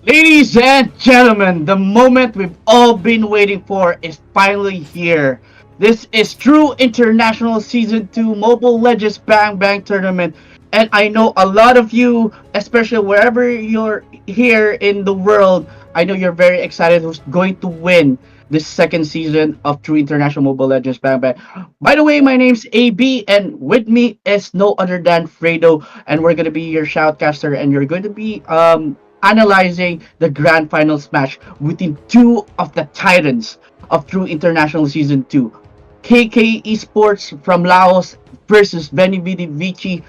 Ladies and gentlemen, the moment we've all been waiting for is finally here. This is True International Season 2 Mobile Legends Bang Bang Tournament. And I know a lot of you, especially wherever you're here in the world, I know you're very excited who's going to win this second season of True International Mobile Legends Bang Bang. By the way, my name's AB, and with me is no other than Fredo, and we're gonna be your shoutcaster, and you're going to be analyzing the grand finals match between two of the titans of True International Season 2. KK Esports from Laos versus Veni Vidi Vici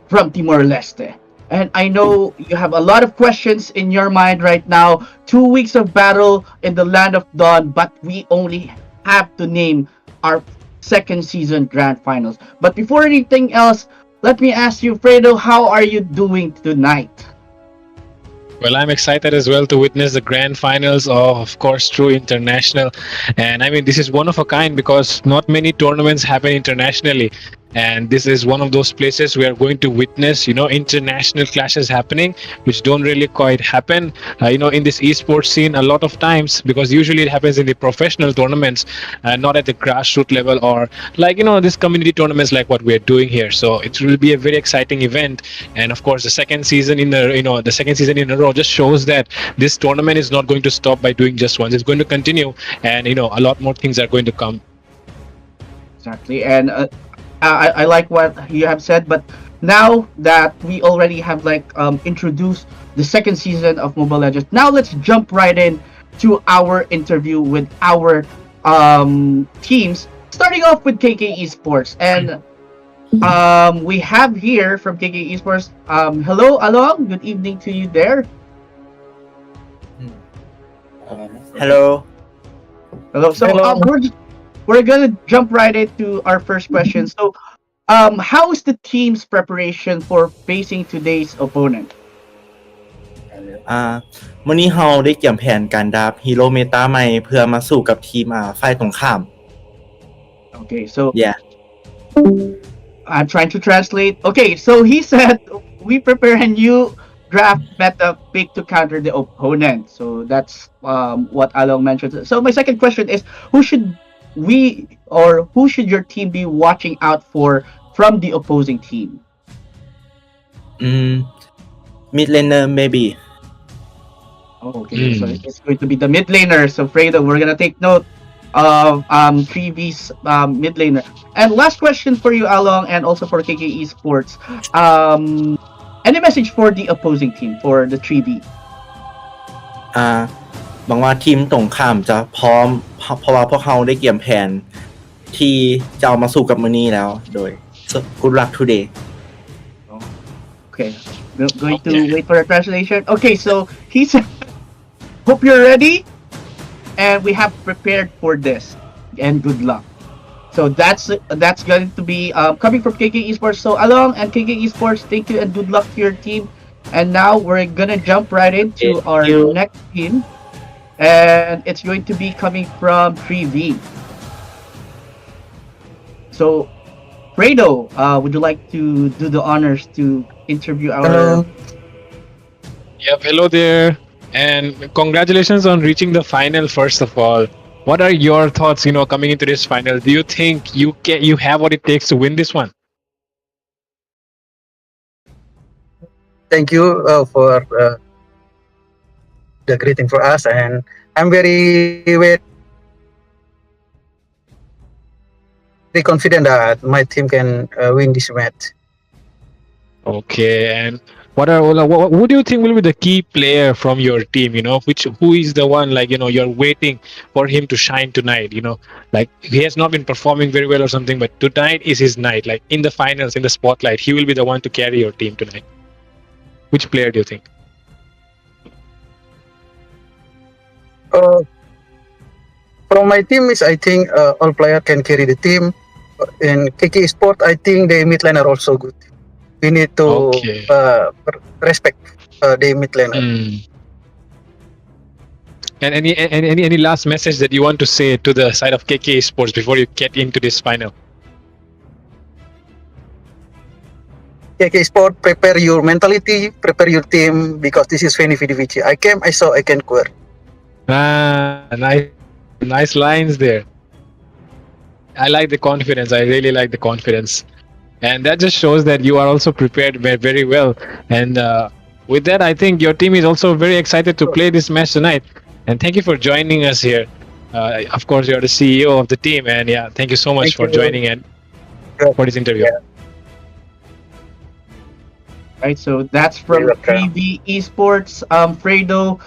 from Timor-Leste. And I know you have a lot of questions in your mind right now. 2 weeks of battle in the Land of Dawn, but we only have to name our second season grand finals. But before anything else, let me ask you, Fredo, how are you doing tonight? Well, I'm excited as well to witness the grand finals of course, True International. And I mean, this is one of a kind because not many tournaments happen internationally. And this is one of those places we are going to witness, international clashes happening, which don't really quite happen, in this esports scene a lot of times because usually it happens in the professional tournaments, not at the grassroots level or like, this community tournaments like what we're doing here. So it will be a very exciting event. And of course, the second season in a row just shows that this tournament is not going to stop by doing just once. It's going to continue, and a lot more things are going to come. Exactly. And I like what you have said, but now that we already have introduced the second season of Mobile Legends, now let's jump right in to our interview with our teams. Starting off with KK Esports, and we have here from KK Esports. Hello, Along. Good evening to you there. Hello. Hello. So Hello. we're gonna jump right into our first question. So, how is the team's preparation for facing today's opponent? มื้อนี้เราได้เตรียมแผนการดราฟฮีโร่เมตาใหม่เพื่อมาสู้กับทีมฝ่ายตรงข้าม Okay, so Yeah. I'm trying to translate. Okay, so he said we prepare a new draft meta pick to counter the opponent. So that's what Along mentioned. So my second question is, who should your team be watching out for from the opposing team? Mid laner maybe. Oh, okay, so it's going to be the mid laner. So Fredo, we're gonna take note of 3V's mid laner. And last question for you, Along, and also for KK Esports. Any message for the opposing team for the 3V? หวังว่าทีมตรงข้ามจะพร้อมเพราะว่าพวกเราได้เตรียมแผนที่จะเอามาสู้กับมื้อนี้แล้วโดย So good luck today. Okay, going to wait for a translation. Okay, so he said, "Hope you're ready, and we have prepared for this, and good luck." So that's going to be coming from KK Esports. So Along and KK Esports, thank you and good luck to your team. And now we're gonna jump right into our next team, and it's going to be coming from 3V. So Fredo, would you like to do the honors to interview our? Hello. Yep, hello there, and congratulations on reaching the final. First of all, what are your thoughts, coming into this final? Do you think you have what it takes to win this one? Thank you for the greeting for us, and I'm very confident that my team can win this match. Okay, and what who do you think will be the key player from your team? Who is the one you're waiting for him to shine tonight? Like he has not been performing very well or something, but tonight is his night. Like in the finals, in the spotlight, he will be the one to carry your team tonight. Which player do you think? From my team is I think all player can carry the team. In KK Sport, I think the mid laner also good. We need to respect the mid laner. And any last message that you want to say to the side of KK Sports before you get into this final? KK Sport, prepare your mentality, prepare your team because this is Veni Vidi Vici. I came, I saw, I can query. Nice lines there. I like the confidence. I really like the confidence. And that just shows that you are also prepared very well. And with that, I think your team is also very excited to play this match tonight. And thank you for joining us here. Of course, you're the CEO of the team, and yeah, thank you so much Thank for you. joining and Good. for this interview. Yeah. Right, so that's from You're welcome. 3V Esports. Fredo,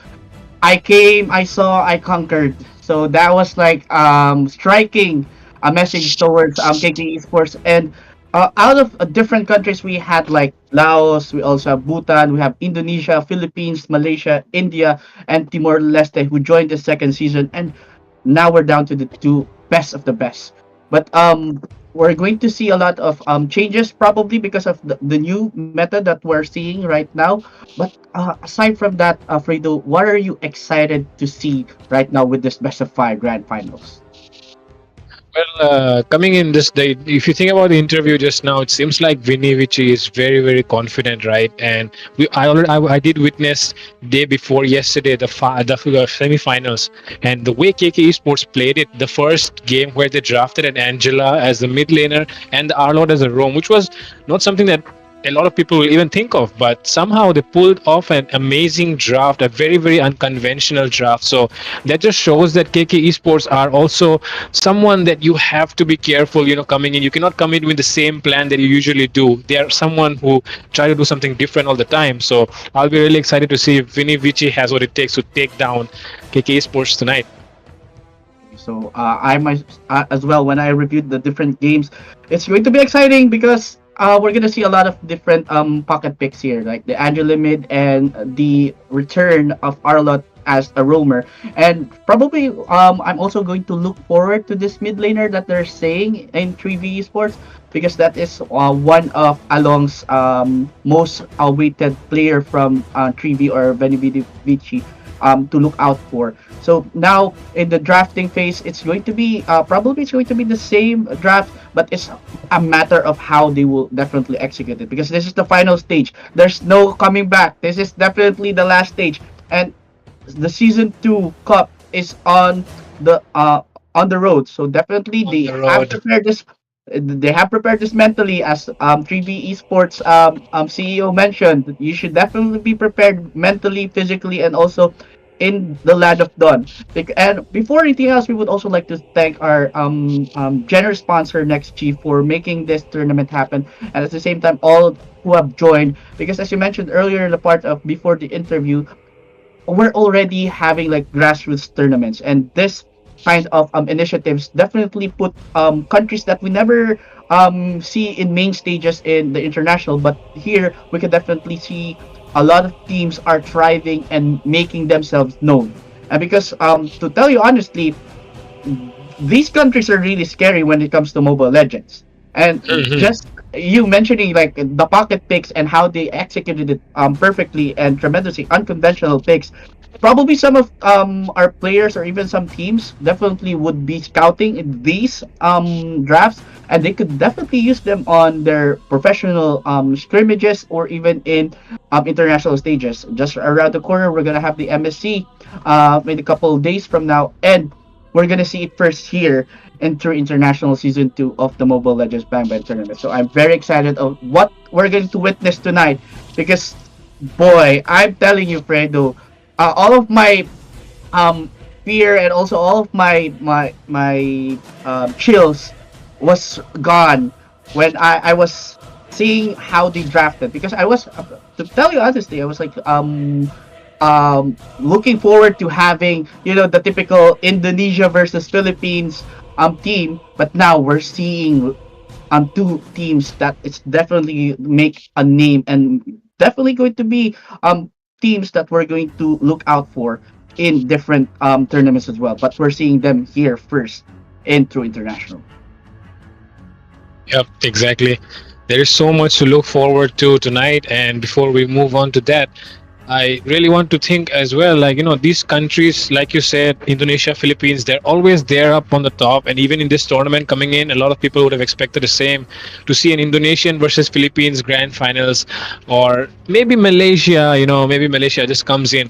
I came, I saw, I conquered. So that was like striking a message towards KK Esports. And out of different countries, we had like Laos, we also have Bhutan, we have Indonesia, Philippines, Malaysia, India, and Timor Leste who joined the second season. And now we're down to the two best of the best. But we're going to see a lot of changes probably because of the new method that we're seeing right now. But aside from that, Fredo, what are you excited to see right now with this best of five grand finals? Well, coming in this day, if you think about the interview just now, it seems like Vini Vici is very confident, right? And I did witness day before yesterday the semi-finals, and the way KK Esports played it, the first game where they drafted an Angela as the mid laner and the Arlord as a roam, which was not something that a lot of people will even think of, but somehow they pulled off an amazing draft, a very unconventional draft. So that just shows that KK Esports are also someone that you have to be careful, coming in. You cannot come in with the same plan that you usually do. They are someone who try to do something different all the time. So I'll be really excited to see if Vini Vici has what it takes to take down KK Esports tonight. So I might as well when I reviewed the different games, it's going to be exciting because we're gonna see a lot of different pocket picks here, like the Angela mid and the return of Arlot as a roamer. And probably I'm also going to look forward to this mid laner that they're saying in 3V Esports because that is one of Along's most awaited player from 3V or Veni Vidi Vici to look out for. So now in the drafting phase, it's going to be probably it's going to be the same draft, but it's a matter of how they will definitely execute it because this is the final stage. There's no coming back. This is definitely the last stage, and the season 2 cup is on the road. So definitely On they the have road. prepared this. They have prepared this mentally, as 3V Esports CEO mentioned. You should definitely be prepared mentally, physically, and also in the land of Dawn. And before anything else, we would also like to thank our generous sponsor NextG for making this tournament happen, and at the same time, all who have joined. Because as you mentioned earlier in the part of before the interview, we're already having like grassroots tournaments, and this kind of initiatives definitely put countries that we never see in main stages in the international, but here we can definitely see a lot of teams are thriving and making themselves known. And because to tell you honestly, these countries are really scary when it comes to Mobile Legends. And Mhm. just you mentioning like the pocket picks and how they executed it perfectly and tremendously unconventional picks. Probably some of our players or even some teams definitely would be scouting in these drafts, and they could definitely use them on their professional scrimmages or even in international stages. Just around the corner, we're gonna have the MSC in a couple of days from now, and we're gonna see it first here enter international season 2 of the Mobile Legends Bang Bang tournament. So I'm very excited of what we're going to witness tonight because boy, I'm telling you, Fredo, all of my um fear and also all of my chills was gone when I was seeing how they drafted because I was to tell you honestly I was like looking forward to having the typical Indonesia versus Philippines team, but now we're seeing two teams that it's definitely make a name and definitely going to be teams that we're going to look out for in different tournaments as well, but we're seeing them here first in True International. Yep, exactly. There is so much to look forward to tonight, and before we move on to that, I really want to think as well, like, these countries, like you said, Indonesia, Philippines, they're always there up on the top. And even in this tournament coming in, a lot of people would have expected the same, to see an Indonesian versus Philippines grand finals, or maybe Malaysia, maybe Malaysia just comes in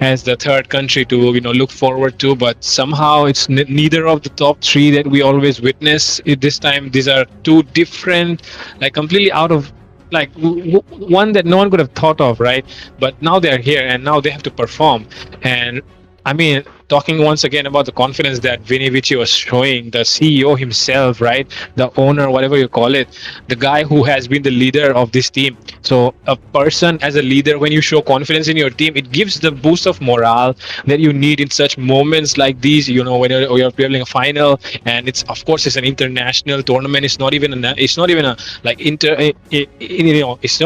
as the third country to, look forward to. But somehow it's neither of the top three that we always witness. This time, these are two different, like completely out of, like one that no one could have thought of, right? But now they're here and now they have to perform. And I mean, talking once again about the confidence that Vini Vici was showing, the CEO himself, right? The owner, whatever you call it, the guy who has been the leader of this team. So a person as a leader, when you show confidence in your team, it gives the boost of morale that you need in such moments like these, when you're playing a final. And it's, of course, it's an international tournament. It's not even a like it's not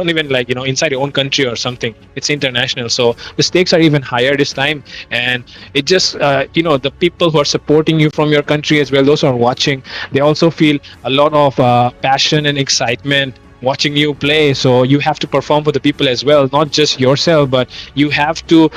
even like, inside your own country or something. It's international. So the stakes are even higher this time. And it just the people who are supporting you from your country as well, those who are watching, they also feel a lot of passion and excitement watching you play. So you have to perform for the people as well, not just yourself, but you have to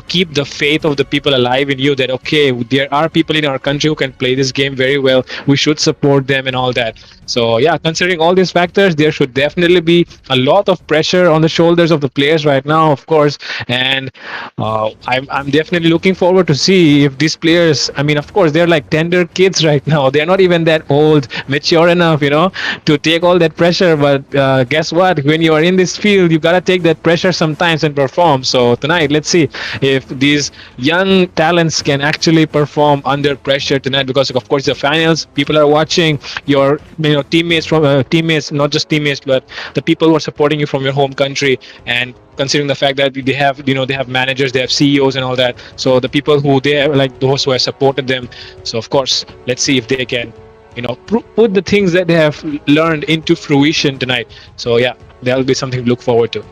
keep the faith of the people alive in you, that okay, there are people in our country who can play this game very well, we should support them and all that. So yeah, considering all these factors, there should definitely be a lot of pressure on the shoulders of the players right now, of course. And I'm definitely looking forward to see if these players, I mean, of course, they're like tender kids right now. They're not even that old, mature enough, to take all that pressure. But guess what? When you are in this field, you gotta take that pressure sometimes and perform. So tonight, let's see if these young talents can actually perform under pressure tonight. Because of course, the finals, people are watching. Your teammates from teammates, not just teammates, but the people who are supporting you from your home country. And considering the fact that they have they have managers, they have CEOs and all that. So the people who they are, like those who have supported them. So of course, let's see if they can put the things that they have learned into fruition tonight. So yeah, that'll be something to look forward to.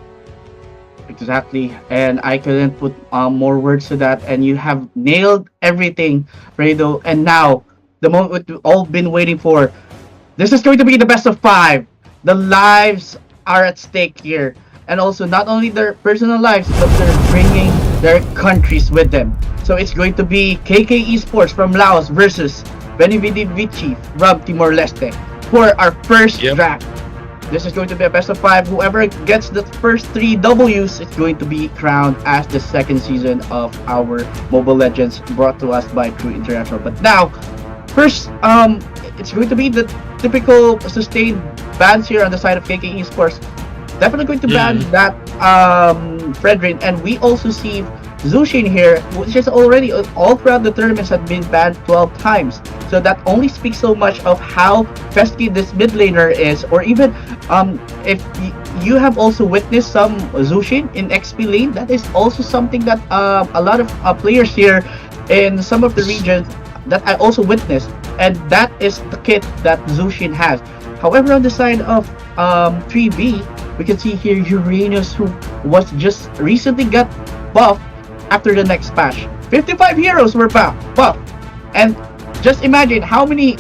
Exactly, and I couldn't put more words to that. And you have nailed everything, Fredo. And now, the moment we've all been waiting for. This is going to be the best of 5. The lives are at stake here, and also not only their personal lives, but they're bringing their countries with them. So it's going to be KK Esports from Laos versus Veni Vidi Vici from Timor-Leste for our first draft. This is going to be a best of 5. Whoever gets the first 3 W's is going to be crowned as the second season of our Mobile Legends, brought to us by True International. But now, first, it's going to be the typical sustained bans here on the side of KK Esports. Definitely going to ban that Fredrin, and we also see Zushin here, which is already all throughout the tournaments had been banned 12 times. So that only speaks so much of how pesky this mid laner is. Or even if you have also witnessed some Zushin in XP lane, that is also something that a lot of players here in some of the regions that I also witnessed, and that is the kit that Zushin has. However, on the side of 3B, we can see here Uranus, who was just recently got buffed after the next patch. 55 heroes were buffed, and just imagine how many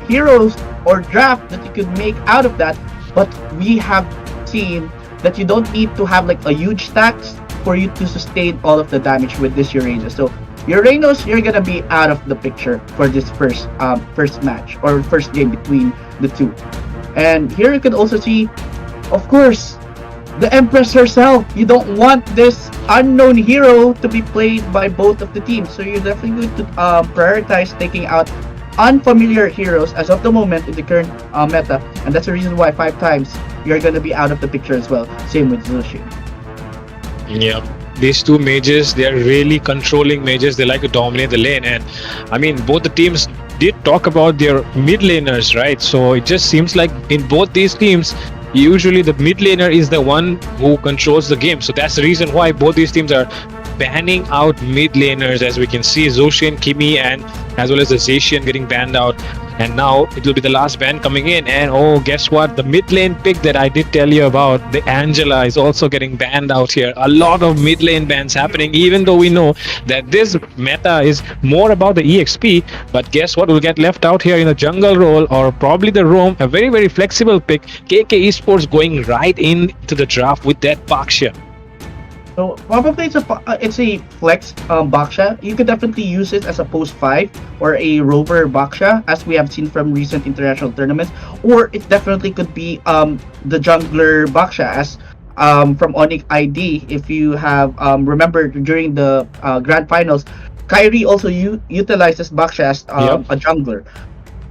heroes or draft that you could make out of that. But we have seen that you don't need to have like a huge stacks for you to sustain all of the damage with this Uranus. So Uranus, you're gonna be out of the picture for this first match or first game between the two. And here you can also see, of course, the Empress herself. You don't want this unknown hero to be played by both of the teams, so you're definitely going to prioritize taking out unfamiliar heroes as of the moment in the current meta, and that's the reason why 5 times you're gonna be out of the picture as well. Same with Zushin. Yeah. These two mages, they are really controlling mages. They like to dominate the lane. And I mean, both the teams did talk about their mid laners, right? So it just seems like in both these teams, usually the mid laner is the one who controls the game. So that's the reason why both these teams are banning out mid laners, as we can see Zushin, Kimi, and as well as the Zacian getting banned out. And now it will be the last ban coming in. And oh, guess what? The mid lane pick that I did tell you about, the Angela, is also getting banned out here. A lot of mid lane bans happening, even though we know that this meta is more about the EXP. But guess what will get left out here in the jungle role, or probably the roam? A very, very flexible pick. KK Esports going right into the draft with that Paksha. So probably it's a flex baksha. You could definitely use it as a post 5 or a rover baksha, as we have seen from recent international tournaments, or it definitely could be the jungler baksha, as from Onyx ID. If you have remember during the grand finals, Kyrie also utilizes baksha as Yep. a jungler.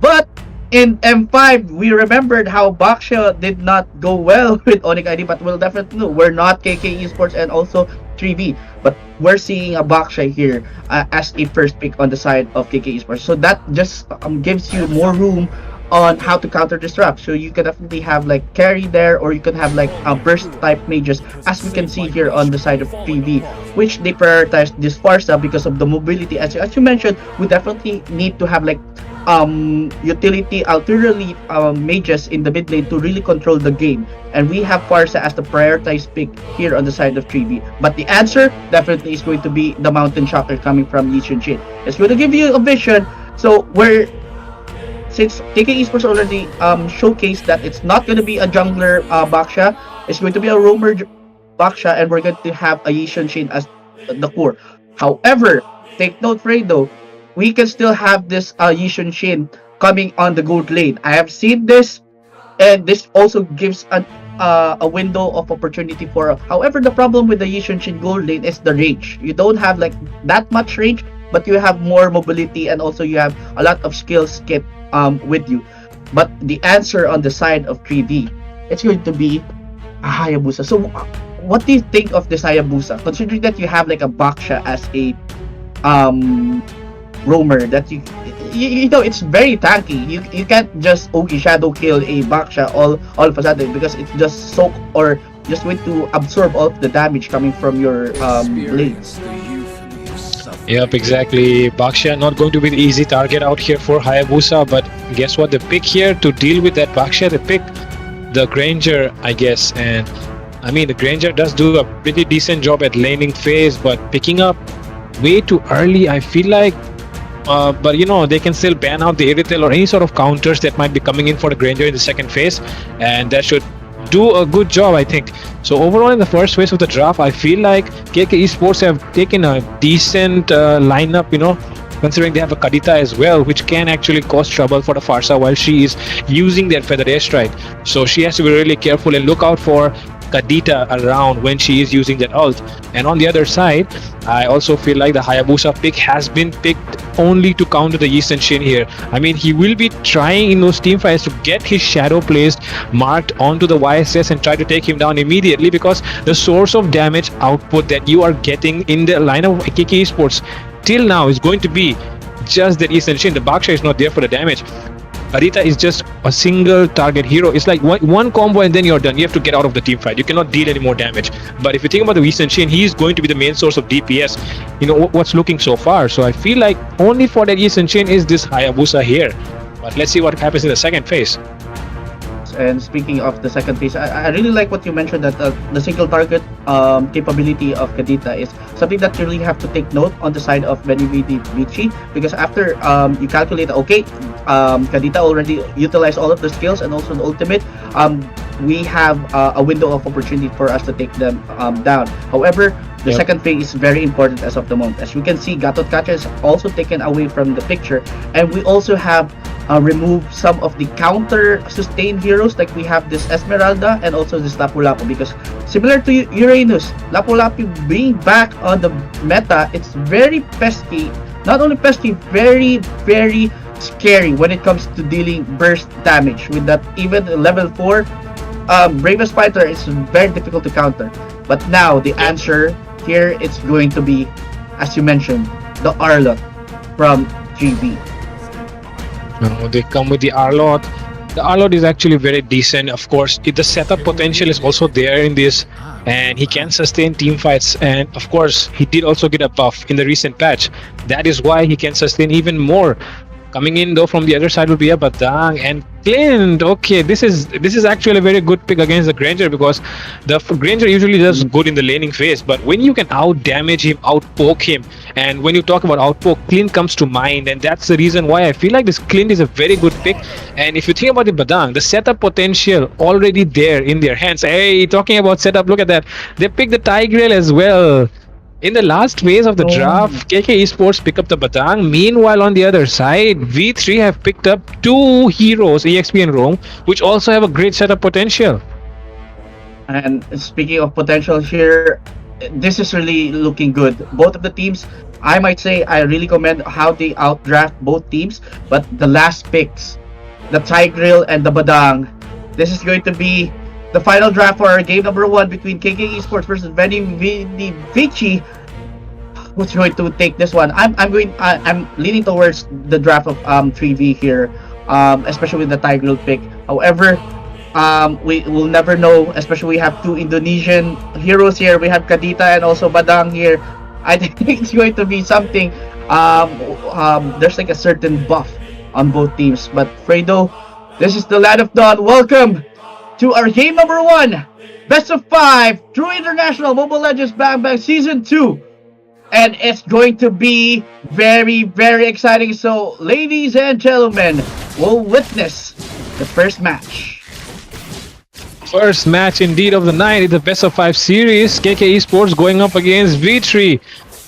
But in M5, we remembered how Baksha did not go well with Onyx ID, but we'll definitely know we're not KK Esports and also 3V, but we're seeing a Baksha here as a first pick on the side of KK Esports. So that just gives you more room on how to counter disrupt. So you can definitely have like carry there, or you can have like burst type mages, as we can see here on the side of 3V, which they prioritize this Farsa because of the mobility. As you mentioned, we definitely need to have like utility alternatively mages in the mid lane to really control the game, and we have Farsa as the prioritized pick here on the side of 3V. But the answer definitely is going to be the Mountain Shocker coming from Lee Chun Chin. It's going to give you a vision. So we're, since KK Esports already showcased that it's not going to be a jungler Baksha, it's going to be a roamer Baksha, and we're going to have a Yishun Shin as the core. However, take note, Fredo, we can still have this Yishun Shin coming on the gold lane. I have seen this, and this also gives a window of opportunity for. However, the problem with the Yishun Shin gold lane is the range. You don't have like that much range, but you have more mobility, and also you have a lot of skills kit with you. But the answer on the side of 3D, it's going to be a Hayabusa. So what do you think of this Hayabusa, considering that you have like a Baksha as a roamer, that you know it's very tanky. You can't just okay shadow kill a Baksha all of a sudden, because it's just soak or just going to absorb all of the damage coming from your blades. Yep, exactly. Baksha not going to be the easy target out here for Hayabusa, but guess what? The pick here to deal with that Baksha, they pick the Granger, I guess. And I mean, the Granger does do a pretty decent job at laning phase, but picking up way too early, I feel like. But you know, they can still ban out the Irithel or any sort of counters that might be coming in for the Granger in the second phase, and that should do a good job, I think. So overall, in the first phase of the draft, I feel like KK Esports have taken a decent lineup, you know, considering they have a Kadita as well, which can actually cause trouble for the Farsa while she is using their Feather Airstrike. So she has to be really careful and look out for Kadita around when she is using that ult. And on the other side, I also feel like the Hayabusa pick has been picked only to counter the Yi Shin here. I mean, he will be trying in those team fights to get his shadow placed marked onto the YSS and try to take him down immediately, because the source of damage output that you are getting in the line of KK Esports till now is going to be just that Yi Shin. The Baksha is not there for the damage. Arita is just a single target hero. It's like one combo and then you're done. You have to get out of the team fight. You cannot deal any more damage. But if you think about the recent Shin, he is going to be the main source of DPS. You know what's looking so far. So I feel like only for that recent Shin is this Hayabusa here. But let's see what happens in the second phase. And speaking of the second phase, I really like what you mentioned, that the single target capability of Kadita is something that you really have to take note on the side of Veni, Vidi, Vici, because after you calculate, okay, Kadita already utilized all of the skills and also the ultimate, we have a window of opportunity for us to take them down. However, the second phase is very important as of the moment. As we can see, Gatot Kacha is also taken away from the picture, and we also have removed some of the counter sustained heroes, like we have this Esmeralda and also this Lapu-Lapu, because similar to Uranus, Lapu-Lapu being back on the meta, it's very pesky. Not only pesky, very, very scary when it comes to dealing burst damage. With that, even level 4 Bravest Fighter is very difficult to counter. But now the answer here, it's going to be, as you mentioned, the Arlot from GB. No, they come with the Arlot. The Arlot is actually very decent. Of course, the setup potential is also there in this, and he can sustain team fights. And of course, he did also get a buff in the recent patch. That is why he can sustain even more Coming in though from the other side would be a Badang and Clint. Okay, this is actually a very good pick against the Granger because the Granger usually does good in the laning phase, but when you can out damage him, out poke him, and when you talk about out poke, Clint comes to mind, and that's the reason why I feel like this Clint is a very good pick. And if you think about the Badang, the setup potential already there in their hands. Hey, talking about setup, look at that. They picked the Tigreal as well. In the last phase of the draft, KK Esports pick up the Batang. Meanwhile, on the other side, V3 have picked up two heroes, EXP and Rome, which also have a great setup potential. And speaking of potential here, this is really looking good. Both of the teams, I might say, I really commend how they outdraft both teams. But the last picks, the Tigreal and the Badang, this is going to be the final draft for game number 1 between KK Esports versus Veni Vici. Who's going to take this one? I'm leaning towards the draft of 3V here, especially with the Tigreal pick. However, we will never know, especially we have two Indonesian heroes here. We have Kadita and also Badang here. I think it's going to be something. There's like a certain buff on both teams. But Fredo, this is the Land of Dawn. Welcome to our game number 1, best of 5, True International Mobile Legends Bang Bang Season 2. And it's going to be very, very exciting. So, ladies and gentlemen, we'll witness the first match. First match indeed of the night is the best of 5 series. KK Esports going up against V3.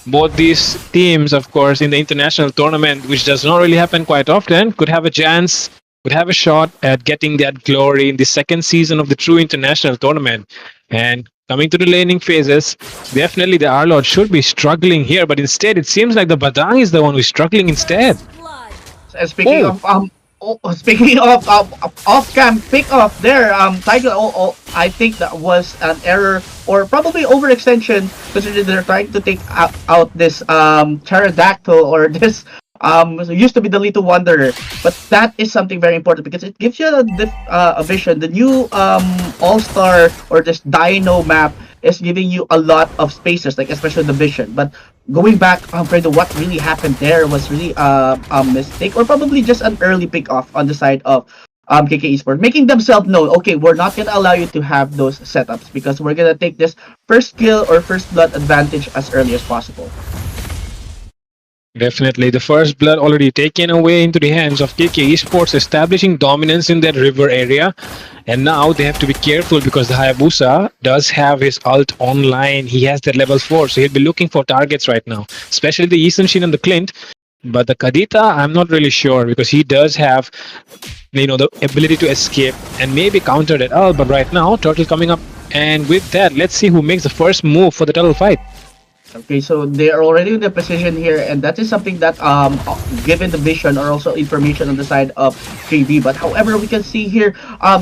Both these teams, of course, in the international tournament, which does not really happen quite often, could have a chance, could have a shot at getting that glory in the second season of the True International tournament. And coming to the laning phases, definitely the Arlord should be struggling here, but instead it seems like the Badang is the one who's struggling instead. And speaking of off-cam pick-off there, Tiger, I think that was an error or probably overextension, considering they're trying to take out this pterodactyl or this used to be the Little Wanderer, but that is something very important because it gives you a vision. The new All-Star or this Dino map is giving you a lot of spaces, like especially the vision. But going back, Fredo, what really happened there was really a mistake or probably just an early pick off on the side of KK Esports, making themselves known. Okay, we're not gonna allow you to have those setups because we're gonna take this first kill or first blood advantage as early as possible. Definitely, the first blood already taken away into the hands of KK Esports, establishing dominance in that river area. And now they have to be careful because the Hayabusa does have his ult online. He has that level 4, so he'll be looking for targets right now, especially the Eastern Shin and the Clint. But the Kadita, I'm not really sure because he does have, the ability to escape and maybe counter that ult. But right now, Turtle coming up, and with that, let's see who makes the first move for the Turtle fight. Okay, so they are already in the position here, and that is something that given the vision or also information on the side of 3V. But however, we can see here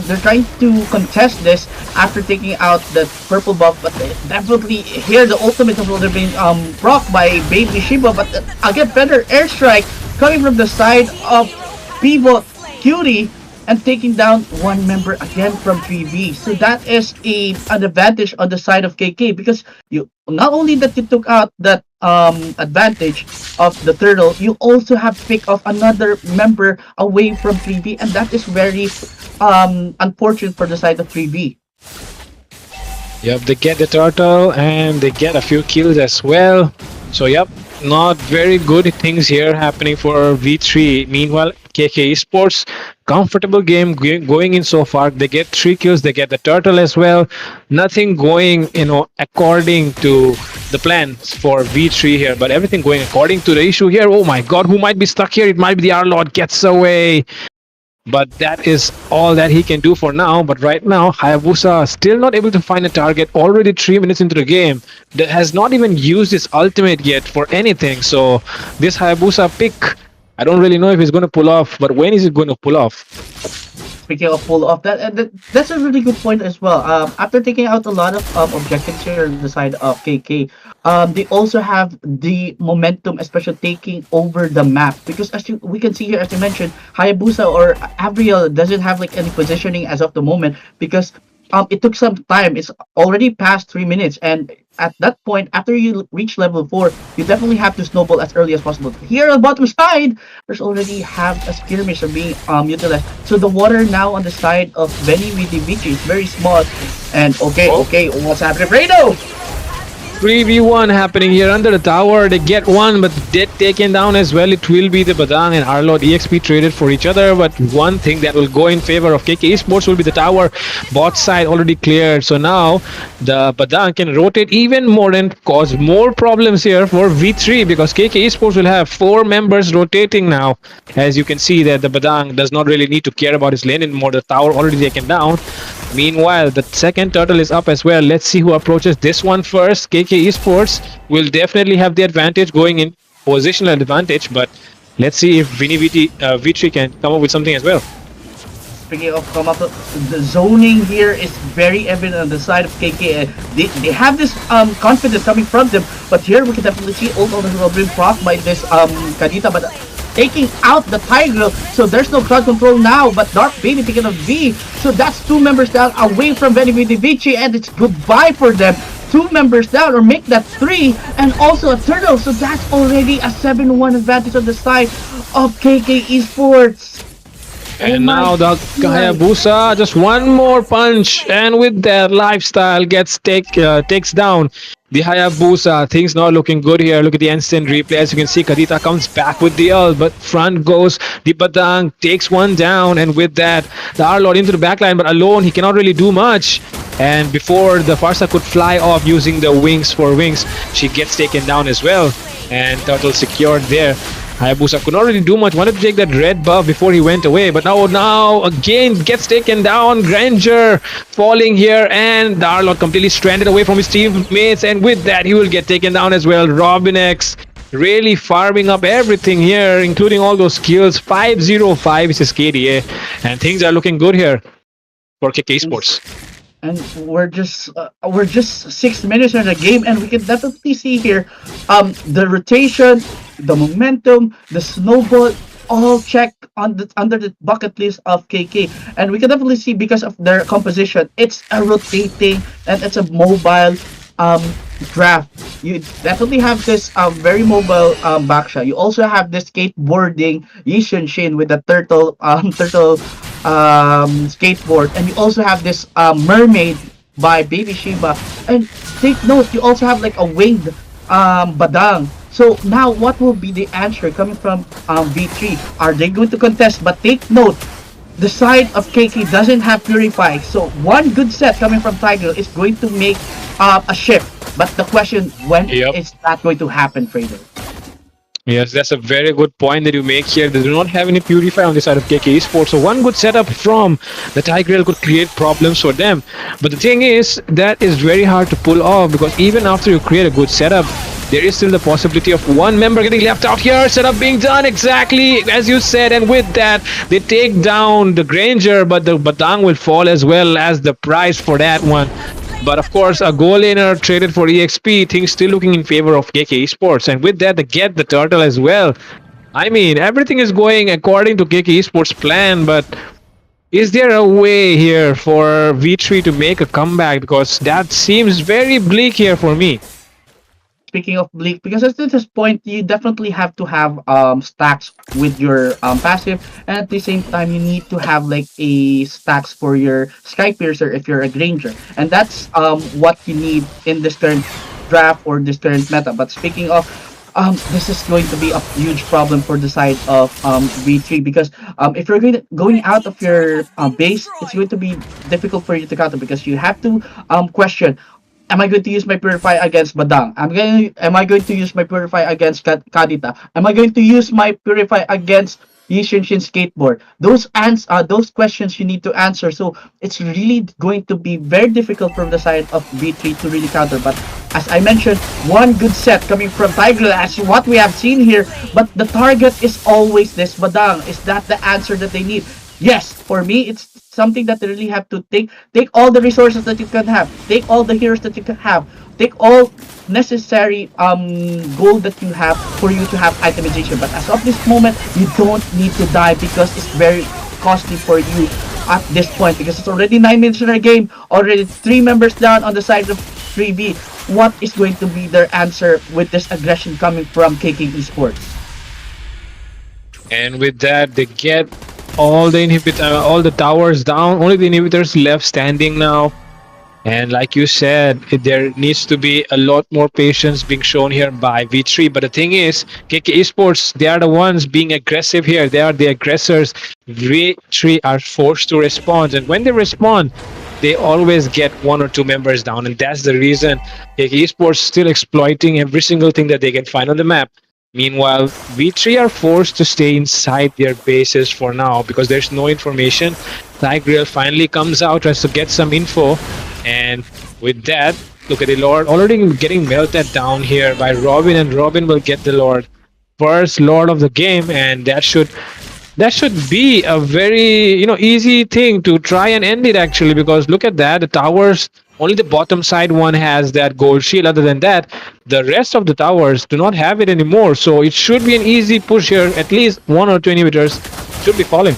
they're trying to contest this after taking out the purple buff, but definitely here the ultimate will have been proc by Baby Shiba. But again, better airstrike coming from the side of Pivot Cutie and taking down one member again from 3V. So that is an advantage on the side of KK because you not only that you took out that advantage of the turtle, you also have picked off another member away from 3V, and that is very unfortunate for the side of 3V. Yep, they get the turtle and they get a few kills as well. So yep, not very good things here happening for V3. Meanwhile, KK Esports, comfortable game going in so far. They get 3 kills, they get the turtle as well. Nothing going, according to the plans for V3 here, but everything going according to the issue here. Oh my god, who might be stuck here? It might be the Arlord, gets away. But that is all that he can do for now. But right now, Hayabusa still not able to find a target. Already 3 minutes into the game, that has not even used his ultimate yet for anything. So this Hayabusa pick, I don't really know if he's going to pull off. But when is it going to pull off? Speaking of pull off, that's a really good point as well. After taking out a lot of objectives here on the side of KK, they also have the momentum, especially taking over the map. Because we can see here, as you mentioned, Hayabusa or Avril doesn't have like any positioning as of the moment because it took some time. It's already past 3 minutes, and at that point, after you reach level 4, you definitely have to snowball as early as possible. Here on the bottom side, there's already have a skirmish of being utilized. So the water now on the side of Veni Vidi Vici is very small. And okay, what's happening? Fredo! 3v1 happening here under the tower. They get one, but get taken down as well. It will be the Badang and Arlord EXP traded for each other. But one thing that will go in favor of KK Esports will be the tower. Bot side already cleared. So now the Badang can rotate even more and cause more problems here for V3 because KK Esports will have 4 members rotating now. As you can see that the Badang does not really need to care about his lane anymore. The tower already taken down. Meanwhile, the second turtle is up as well. Let's see who approaches this one first. KK Esports will definitely have the advantage going in positional advantage, but let's see if Vici can come up with something as well. Speaking of come up, the zoning here is very evident on the side of KK. They have this confidence coming from them, but here we can definitely see ult will bring proc by this Kadita, but taking out the Tiger, so there's no crowd control now, but Dark Baby taking a V, so that's 2 members down away from Veni Vidi Vici, and it's goodbye for them. 2 members down, or make that 3, and also a turtle, so that's already a 7-1 advantage on the side of KK Esports. And now the Hayabusa, just one more punch, and with that, Lifestyle takes down the Hayabusa. Things not looking good here. Look at the instant replay. As you can see, Kadita comes back with the ult, but front goes the Badang, takes one down, and with that, the Arlord into the backline, but alone he cannot really do much. And before the Farsa could fly off using the wings for wings, she gets taken down as well, and Turtle secured there. Hayabusa could not really do much, wanted to take that red buff before he went away, but now again gets taken down. Granger falling here, and Darlot completely stranded away from his teammates, and with that he will get taken down as well. Robinx really farming up everything here, including all those kills. 505 is his KDA, and things are looking good here for KK Esports. And we're just 6 minutes in the game, and we can definitely see here the rotation, the momentum, the snowball, all check on the under the bucket list of KK, and we can definitely see because of their composition, it's a rotating and it's a mobile draft. You definitely have this very mobile backshot. You also have this skateboarding Yishun Shin with the turtle skateboard, and you also have this mermaid by Baby Shiba. And take note, you also have like a winged Badang. So now what will be the answer coming from V3? Are they going to contest? But take note, the side of KK doesn't have Purify, so one good set coming from Tiger is going to make a shift. But the question, when is that going to happen, Fredo? Yes, that's a very good point that you make here. They do not have any Purify on the side of KK Esports, so one good setup from the Tigreal could create problems for them. But the thing is, that is very hard to pull off, because even after you create a good setup, there is still the possibility of one member getting left out here. Setup being done exactly as you said, and with that, they take down the Granger, but the Badang will fall as well as the price for that one. But of course, a goal laner traded for EXP, things still looking in favor of KK Esports. And with that, they get the turtle as well. I mean, everything is going according to KK Esports' plan, but is there a way here for V3 to make a comeback? Because that seems very bleak here for me. Speaking of bleak, because at this point you definitely have to have stacks with your passive, and at the same time you need to have like a stacks for your Sky Piercer if you're a Granger, and that's what you need in this current draft or this current meta. But speaking of this is going to be a huge problem for the side of V3, because if you're going out of your base, it's going to be difficult for you to counter, because you have to question, am I going to use my Purify against Badang? Am I going to use my Purify against Kadita? Am I going to use my Purify against Yishinshin Skateboard? Those questions you need to answer. So it's really going to be very difficult from the side of V3 to really counter. But as I mentioned, one good set coming from Tiger, as what we have seen here. But the target is always this Badang. Is that the answer that they need? Yes, for me, it's something that they really have to take all the resources that you can have, take all the heroes that you can have, take all necessary gold that you have for you to have itemization. But as of this moment, you don't need to die, because it's very costly for you at this point, because it's already 9 minutes in our game, already 3 members down on the side of 3B. what is going to be their answer with this aggression coming from KK Esports. And with that, they get all the towers down. Only the inhibitors left standing now. And like you said, there needs to be a lot more patience being shown here by V3. But the thing is, KK Esports, they are the ones being aggressive here. They are the aggressors. V3 are forced to respond. And when they respond, they always get one or two members down. And that's the reason KK Esports still exploiting every single thing that they can find on the map. Meanwhile, V3 are forced to stay inside their bases for now because there's no information. Tigreal finally comes out, tries to get some info, and with that, look at the Lord already getting melted down here by Robin, and Robin will get the Lord. First Lord of the game, and that should be a very easy thing to try and end it actually, because look at that, the towers, only the bottom side one has that gold shield. Other than that, the rest of the towers do not have it anymore, so it should be an easy push here. At least one or two inhibitors should be falling.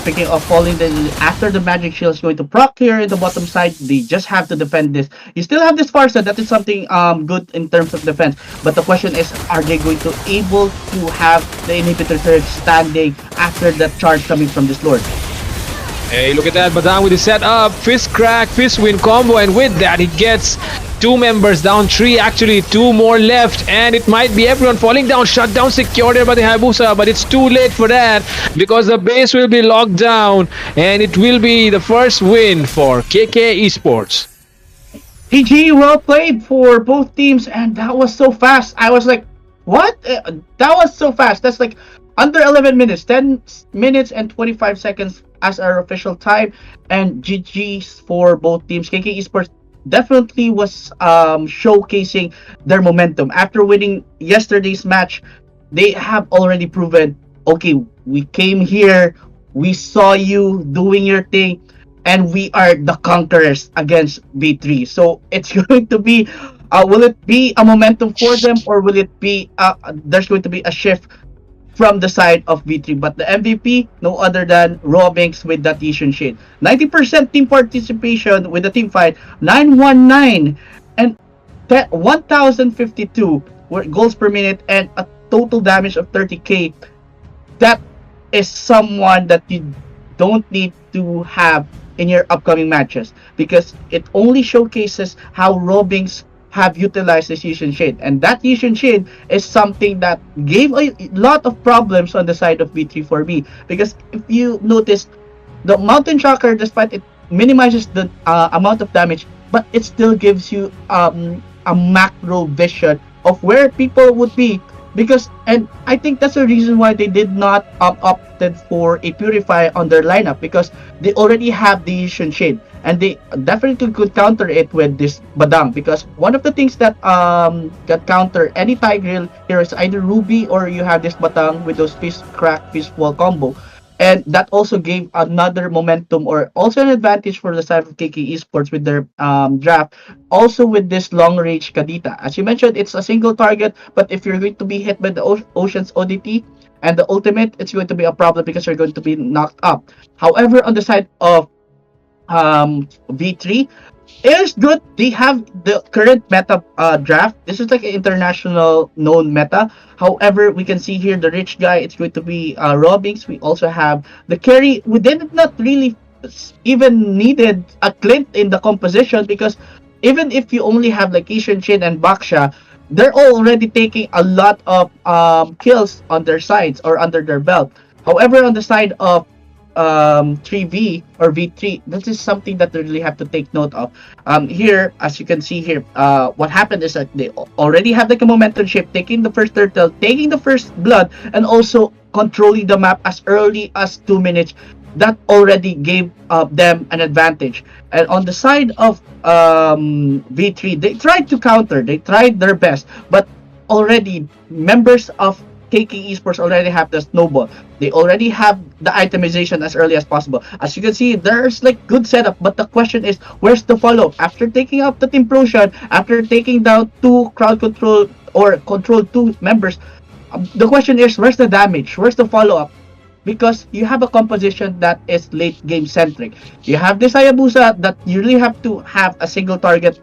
Speaking of falling, after the magic shield is going to proc here in the bottom side, they just have to defend this. You still have this Farsa, that is something good in terms of defense. But the question is, are they going to able to have the inhibitor turret standing after that charge coming from this Lord? Hey, look at that, Badang with the setup, fist crack, fist win combo, and with that he gets two members down, three actually, two more left, and it might be everyone falling down, shut down, secured here by the Hayabusa, but it's too late for that because the base will be locked down, and it will be the first win for KK Esports. PG, well played for both teams, and that was so fast. I was like, what? That was so fast. That's like under 11 minutes, 10 minutes and 25 seconds as our official time, and GG's for both teams. KK Esports definitely was showcasing their momentum. After winning yesterday's match, they have already proven, okay, we came here, we saw you doing your thing, and we are the conquerors against V3. So it's going to be, will it be a momentum for them, or will it be, there's going to be a shift from the side of V3? But the MVP, no other than Robinx with that Yishun Shade. 90% team participation with the team fight, 919 and 1052 goals per minute, and a total damage of 30k. That is someone that you don't need to have in your upcoming matches, because it only showcases how Robinx have utilized this Yishun Shade, and that Yishun Shade is something that gave a lot of problems on the side of V3-4B, because if you notice, the Mountain Shocker, despite it minimizes the amount of damage, but it still gives you a macro vision of where people would be, because, and I think that's the reason why they did not opted for a Purify on their lineup, because they already have the Yishun Shade, and they definitely could counter it with this Badang, because one of the things that can counter any Tigreal here is either Ruby, or you have this Badang with those fist crack, fist wall combo. And that also gave another momentum, or also an advantage for the side of KK Esports with their draft. Also with this long range Kadita. As you mentioned, it's a single target, but if you're going to be hit by the Ocean's ODT and the ultimate, it's going to be a problem because you're going to be knocked up. However, on the side of V3, it is good. They have the current meta draft. This is like an international known meta. However, we can see here the rich guy, it's going to be Robinx. We also have the carry. We did not really even needed a Clint in the composition, because even if you only have like Ishan Shin and Baksha, they're already taking a lot of kills on their sides or under their belt. However, on the side of 3V or V3, this is something that they really have to take note of. Here, as you can see here, what happened is that they already have like a momentum shift, taking the first turtle, taking the first blood, and also controlling the map as early as 2 minutes. That already gave them an advantage. And on the side of V3, they tried to counter, they tried their best, but already members of KK Esports already have the snowball. They already have the itemization as early as possible. As you can see, there's like good setup, but the question is, where's the follow-up? After taking out the Team Protion, after taking down 2 crowd control or control 2 members, the question is, where's the damage? Where's the follow-up? Because you have a composition that is late game centric. You have this Hayabusa that you really have to have a single target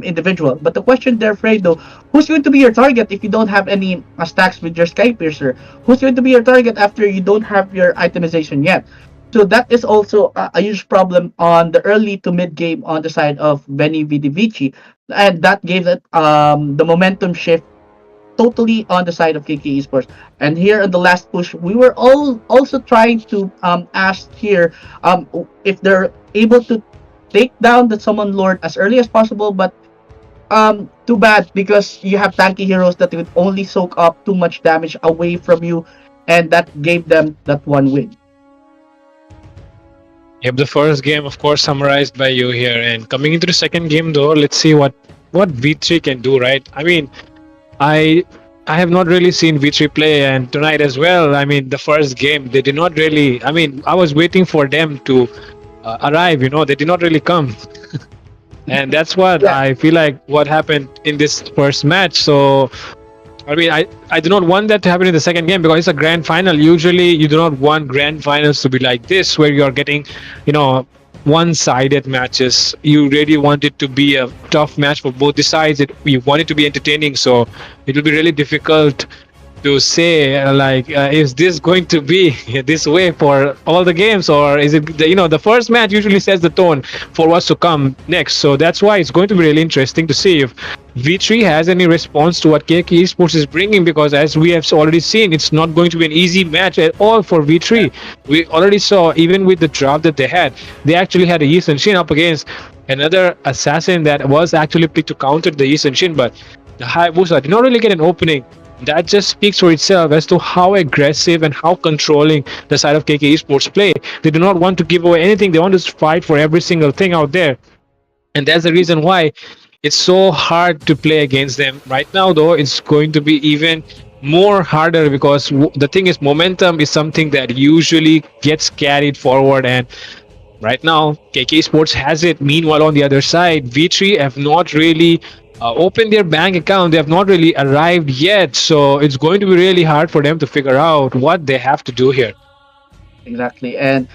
individual. But the question there, Fredo, who's going to be your target if you don't have any stacks with your Sky Piercer? Who's going to be your target after you don't have your itemization yet? So that is also a huge problem on the early to mid game on the side of Veni Vidi Vici, and that gave it the momentum shift totally on the side of KK Esports. And here on the last push, we were all also trying to ask here if they're able to take down the Summon Lord as early as possible, but too bad because you have tanky heroes that would only soak up too much damage away from you, and that gave them that one win. Yep, the first game, of course, summarized by you here. And coming into the second game, though, let's see what V3 can do, right? I mean, I I have not really seen V3 play, and tonight as well. I mean, the first game they did not really. I mean, I was waiting for them to arrive. You know, they did not really come, and that's what Yeah, I feel like what happened in this first match. So I mean, I do not want that to happen in the second game because it's a grand final. Usually, you do not want grand finals to be like this, where you are getting, you know, one-sided matches. You really want it to be a tough match for both the sides. You want it to be entertaining, so it will be really difficult to say is this going to be this way for all the games, or is it the first match usually sets the tone for what's to come next. So that's why it's going to be really interesting to see if V3 has any response to what KK Esports is bringing, because as we have already seen, it's not going to be an easy match at all for V3. We already saw, even with the draft that they actually had a Yi Shin up against another assassin that was actually picked to counter the Yi Shin, but the Hayabusa did not really get an opening. That just speaks for itself as to how aggressive and how controlling the side of KK Esports play. They do not want to give away anything. They want to fight for every single thing out there. And that's the reason why it's so hard to play against them. Right now, though, it's going to be even more harder because the thing is, momentum is something that usually gets carried forward. And right now, KK Sports has it. Meanwhile, on the other side, V3 have not really opened their bank account. They have not really arrived yet. So it's going to be really hard for them to figure out what they have to do here. exactly. And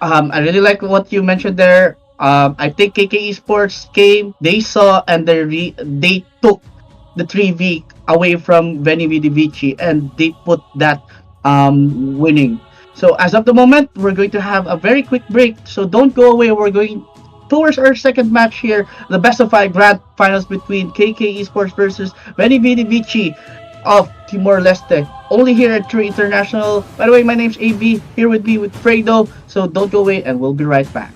I really like what you mentioned there. I think KK Esports came, they saw, and they took the 3v away from Veni Vidi Vici, and they put that winning. So as of the moment, we're going to have a very quick break. So don't go away. We're going towards our second match here, the best of five grand finals between KK Esports versus Veni Vidi Vici of Timor Leste. Only here at True International. By the way, my name's AB, here with me with Fredo. So don't go away, and we'll be right back.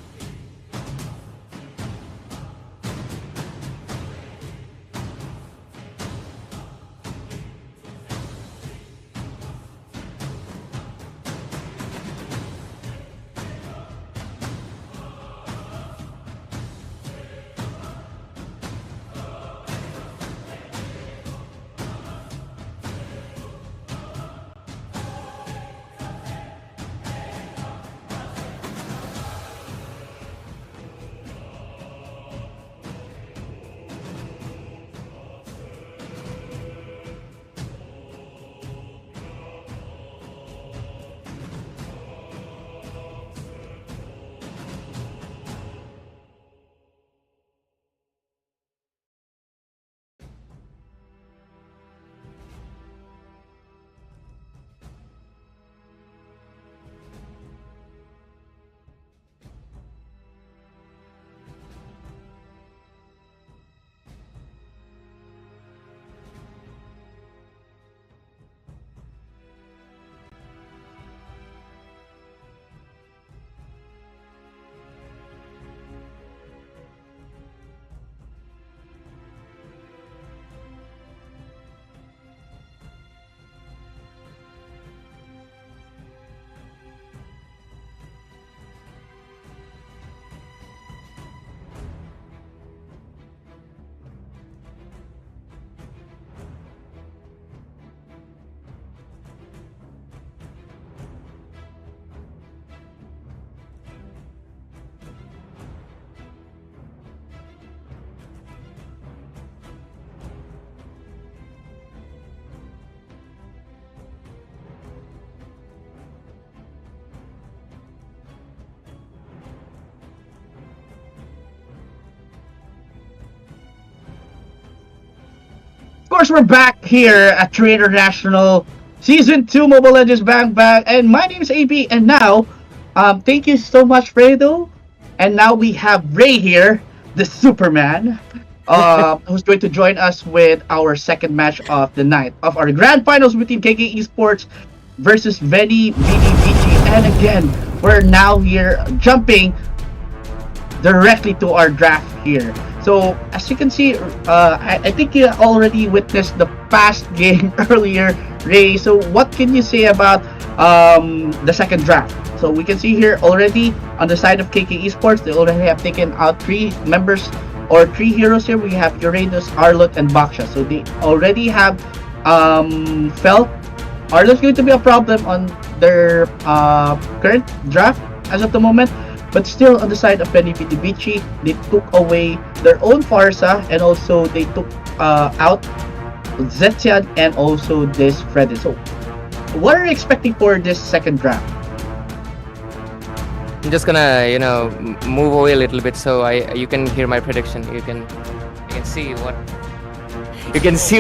course, we're back here at True International Season 2 Mobile Legends Bang Bang, and my name is AB, and now, thank you so much, Fredo. And now we have Ray here, the Superman, who's going to join us with our second match of the night of our grand finals between KK Esports versus Veni, Vidi, Vici. And again, we're now here jumping directly to our draft here. So as you can see, I think you already witnessed the past game earlier, Ray. So what can you say about the second draft? So we can see here already on the side of KK Esports, they already have taken out 3 members or 3 heroes here. We have Uranus, Arlot, and Baksha. So they already have felt Arlot's going to be a problem on their current draft as of the moment. But still, on the side of Veni, Vidi, Vici, they took away their own Farsa, and also they took out Zetzian and also this Freddy. So, what are you expecting for this second draft? I'm just gonna, move away a little bit so you can hear my prediction. You can see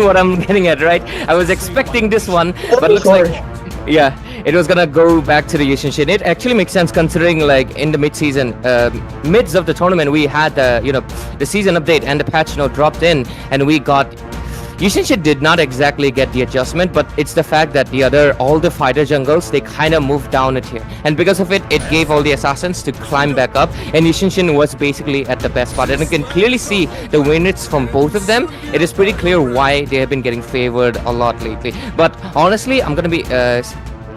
what I'm getting at, right? I was expecting this one, but looks like it was gonna go back to the Yushin. It actually makes sense considering, like, in the mids of the tournament, we had the season update and the patch note dropped in, and we got Yushin did not exactly get the adjustment, but it's the fact that all the fighter jungles, they kind of moved down a tier, and because of it, it gave all the assassins to climb back up, and Yushin was basically at the best spot, and you can clearly see the win rates from both of them. It is pretty clear why they have been getting favored a lot lately. But honestly, I'm gonna be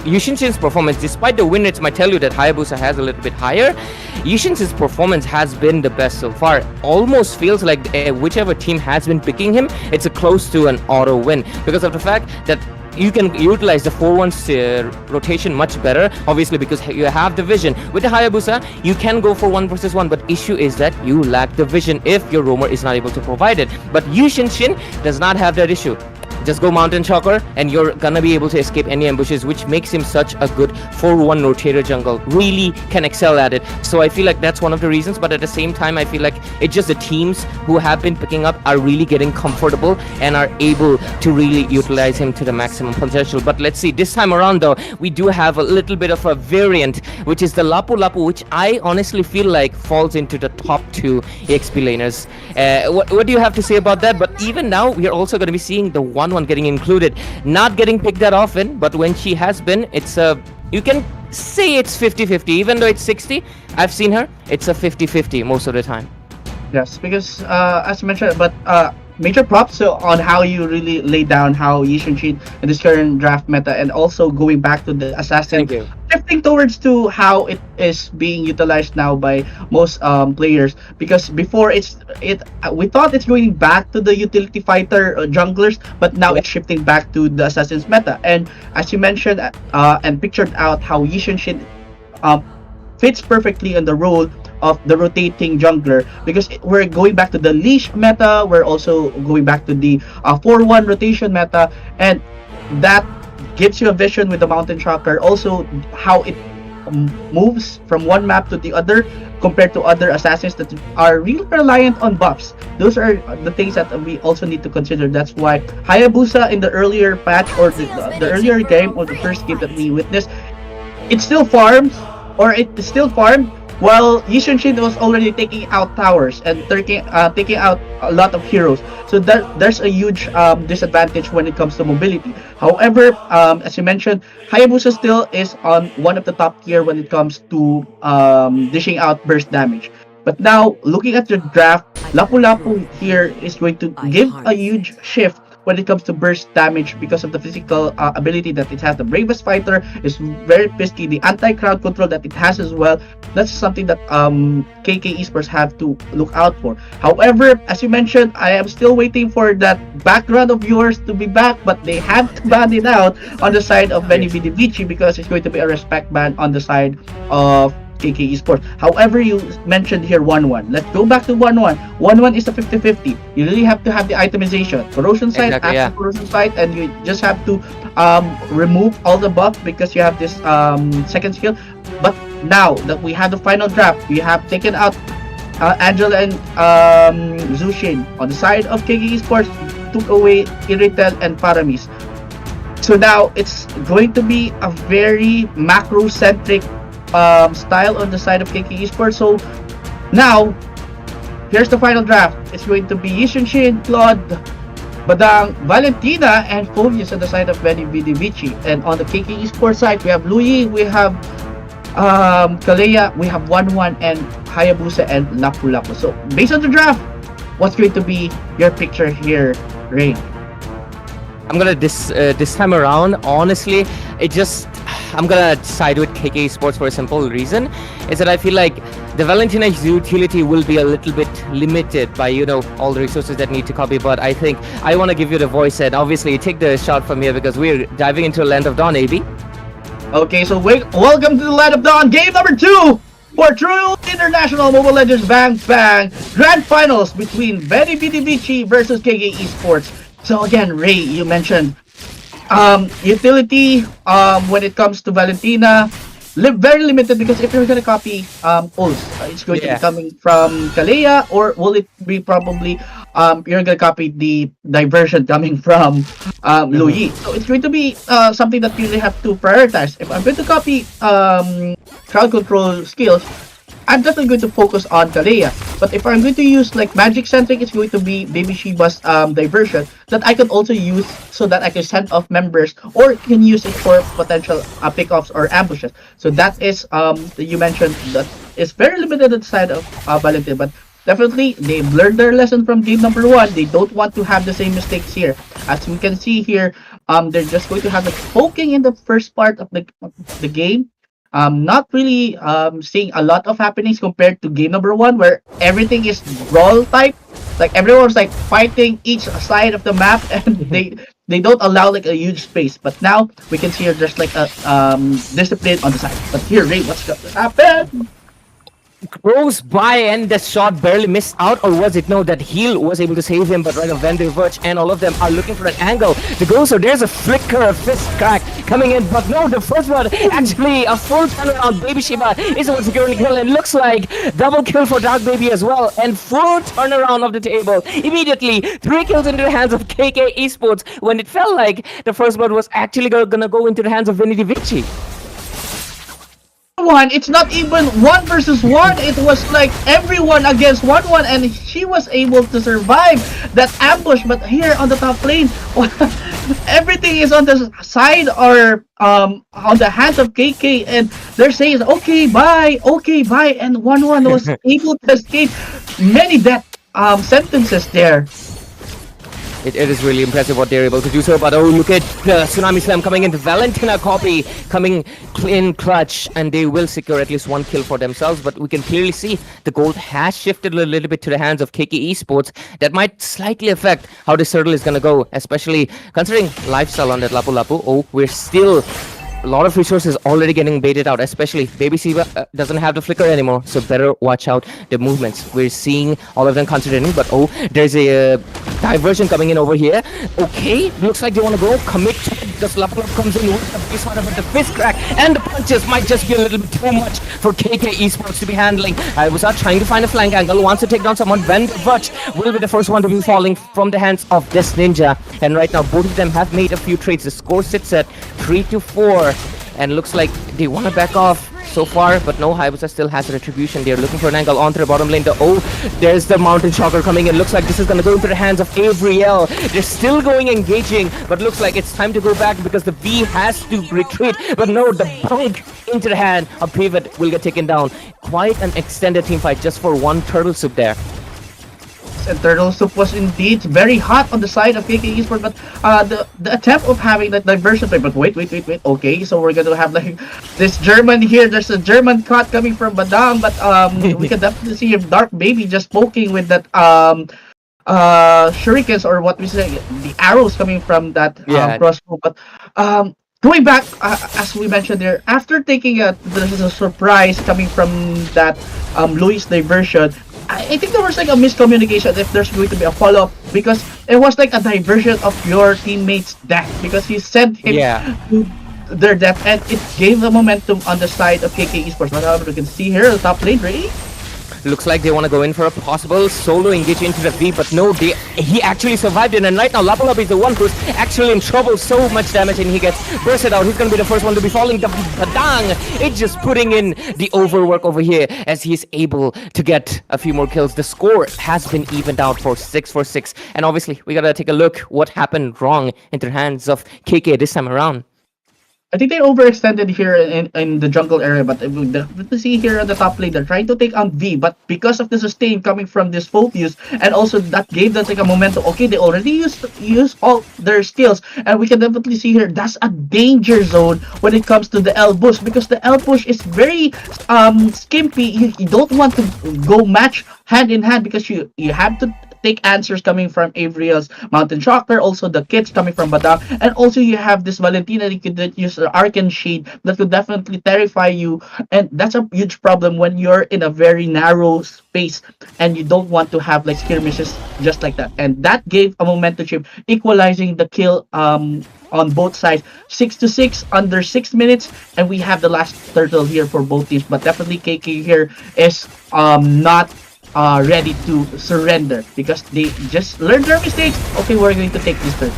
Yushin's performance, despite the win rates might tell you that Hayabusa has a little bit higher, Yushin's performance has been the best so far. Almost feels like whichever team has been picking him, it's a close to an auto win because of the fact that you can utilize the 4-1 rotation much better, obviously, because you have the vision. With the Hayabusa, you can go for 1 versus 1, but issue is that you lack the vision if your roamer is not able to provide it. But Yushin does not have that issue. Just go Mountain Shocker and you're gonna be able to escape any ambushes, which makes him such a good 4-1 rotator jungle. Really can excel at it. So I feel like that's one of the reasons, but at the same time, I feel like it's just the teams who have been picking up are really getting comfortable and are able to really utilize him to the maximum potential. But let's see, this time around though, we do have a little bit of a variant, which is the Lapu Lapu, which I honestly feel like falls into the top 2 EXP laners. What do you have to say about that? But even now, we are also going to be seeing the 1-1 getting included, not getting picked that often, but when she has been, it's you can say it's 50-50, even though it's 60. I've seen her, it's a 50-50 most of the time. Yes, because as mentioned, but major props on how you really lay down how Yishin in this current draft meta, and also going back to the assassin, shifting towards to how it is being utilized now by most players. Because before we thought it's going back to the utility fighter junglers, but now it's shifting back to the assassin's meta. And as you mentioned and pictured out how Yishin fits perfectly in the role of the rotating jungler, because we're going back to the leash meta, we're also going back to the 4-1 rotation meta, and that gives you a vision with the Mountain Shocker, also how it moves from one map to the other compared to other assassins that are really reliant on buffs. Those are the things that we also need to consider. That's why Hayabusa in the earlier patch, or the earlier game, or the first game that we witnessed, it still farmed, while Yishin was already taking out towers and taking out a lot of heroes. So there's a huge disadvantage when it comes to mobility. However, as you mentioned, Hayabusa still is on one of the top tier when it comes to dishing out burst damage. But now, looking at the draft, Lapu Lapu here is going to give a huge shift when it comes to burst damage because of the physical ability that it has. The Bravest Fighter is very risky. The anti-crowd control that it has as well, that's something that KK Esports have to look out for. However, as you mentioned, I am still waiting for that background of yours to be back, but they have to ban it out on the side of Veni, Vidi, Vici, because it's going to be a respect ban on the side of KK Esports. However, you mentioned here 1-1. Let's go back to 1-1. 1-1 is a 50-50. You really have to have the itemization. Corrosion Sight, active Corrosion Sight, and you just have to remove all the buff because you have this second skill. But now that we have the final draft, we have taken out Angela and Zushin. On the side of KK Esports, took away Iritel and Paramis. So now it's going to be a very macro-centric style on the side of KK Esports. So now, here's the final draft. It's going to be Yishunshin, Claude, Badang, Valentina, and Phobius on the side of Veni, Vidi, Vici. And on the KK Esports side, we have Louis, we have Kalea, we have 1-1, and Hayabusa and Lapu Lapu. So based on the draft, what's going to be your picture here, Ray? I'm gonna this time around, honestly, I'm gonna side with KK Esports for a simple reason, is that I feel like the Valentina's utility will be a little bit limited by, all the resources that need to copy, but I think I want to give you the voice, and obviously take the shot from here because we're diving into Land of Dawn, AB. Okay, so welcome to the Land of Dawn, game number 2 for True International Mobile Legends Bang Bang Grand Finals between Veni, Vidi, Vici versus KK Esports. So again, Ray, you mentioned utility when it comes to Valentina, very limited, because if you're gonna copy ults, it's going to be coming from Kalea, or will it be probably you're gonna copy the diversion coming from Louis. So it's going to be something that you really have to prioritize. If I'm going to copy crowd control skills, I'm definitely going to focus on Kalea. But if I'm going to use like magic centric, it's going to be Baby Shiba's diversion that I can also use so that I can send off members, or can use it for potential pickoffs or ambushes. So that is you mentioned that is very limited at the side of Valentin, but definitely they've learned their lesson from game number 1. They don't want to have the same mistakes here. As we can see here, they're just going to have like poking in the first part of the game. Not really seeing a lot of happenings compared to game number 1, where everything is brawl type. Like everyone's like fighting each side of the map, and they don't allow like a huge space. But now we can see here just like a discipline on the side. But here, Ray, what's going to happen? Goes by and the shot barely missed out, or was it no, that heal was able to save him, but right now Van der Verge and all of them are looking for an angle to go. So there's a flicker, a fist crack coming in, but no, the first one actually a full turnaround. Baby Shiba is able to secure the kill, and looks like double kill for Dark Baby as well, and full turnaround of the table immediately. 3 kills into the hands of KK Esports when it felt like the first blood was actually gonna go into the hands of Veni Vici. It's not even 1 versus 1. It was like everyone against 1-1, and she was able to survive that ambush. But here on the top lane, everything is on the side or on the hands of KK, and they're saying okay bye, and 1-1 was able to escape many death sentences there. It is really impressive what they're able to do so, but oh, look at Tsunami Slam coming in, the Valentina copy coming in clutch, and they will secure at least 1 kill for themselves. But we can clearly see the gold has shifted a little bit to the hands of KK Esports. That might slightly affect how this turtle is gonna go, especially considering lifestyle on that Lapu Lapu. Oh, we're still a lot of resources already getting baited out, especially Baby Siva doesn't have the flicker anymore, so better watch out the movements. We're seeing all of them considering, but oh, there's a diversion coming in over here. Okay, looks like they want to go commit. This Lapalap comes in with the base one, but the fist crack and the punches might just be a little bit too much for KK Esports to be handling. I was trying to find a flank angle, wants to take down someone. Van der Verge will be the first one to be falling from the hands of this ninja, and right now both of them have made a few trades. The score sits at 3-4, and looks like they want to back off so far, but no, Hayabusa still has a retribution. They're looking for an angle onto the bottom lane. There's the Mountain Shocker coming in. Looks like this is going to go into the hands of Avriel. They're still going engaging, but looks like it's time to go back because the V has to retreat. But no, the bunk into the hand of Pivot will get taken down. Quite an extended team fight just for one turtle soup there. And Turtle Soup was indeed very hot on the side of KK Esports, but the attempt of having that diversion play. But wait. Okay, so we're gonna have like this German here. There's a German cut coming from Badam, but we can definitely see Dark Baby just poking with that shurikens, or what we say, the arrows coming from that crossbow. But going back, as we mentioned there, after taking there's a surprise coming from that Louis diversion. I think there was like a miscommunication if there's going to be a follow-up, because it was like a diversion of your teammate's death, because he sent him to their death, and it gave the momentum on the side of KK Esports. But however, you can see here the top lane, Ray. Looks like they want to go in for a possible solo engage into the V, but no, he actually survived it, and right now Lapu Lapu is the one who's actually in trouble. So much damage, and he gets bursted out. He's going to be the first one to be falling. The Padang, it's just putting in the overwork over here as he's able to get a few more kills. The score has been evened out for 6-6, and obviously we got to take a look what happened wrong in the hands of KK this time around. I think they overextended here in the jungle area, but we definitely see here on the top lane, they're trying to take on V, but because of the sustain coming from this focus, and also that gave them like a momentum. Okay, they already used all their skills, and we can definitely see here that's a danger zone when it comes to the L push, because the L push is very skimpy. You don't want to go match hand in hand, because you have to take answers coming from Avriel's Mountain Shocker, also the kits coming from Badang, and also you have this Valentina that could use the Arcane Shade that could definitely terrify you, and that's a huge problem when you're in a very narrow space and you don't want to have like skirmishes just like that. And that gave a momentum shift, equalizing the kill on both sides, 6-6 under 6 minutes, and we have the last turtle here for both teams. But definitely KK here is not ready to surrender, because they just learned their mistakes. Okay, we're going to take this turtle.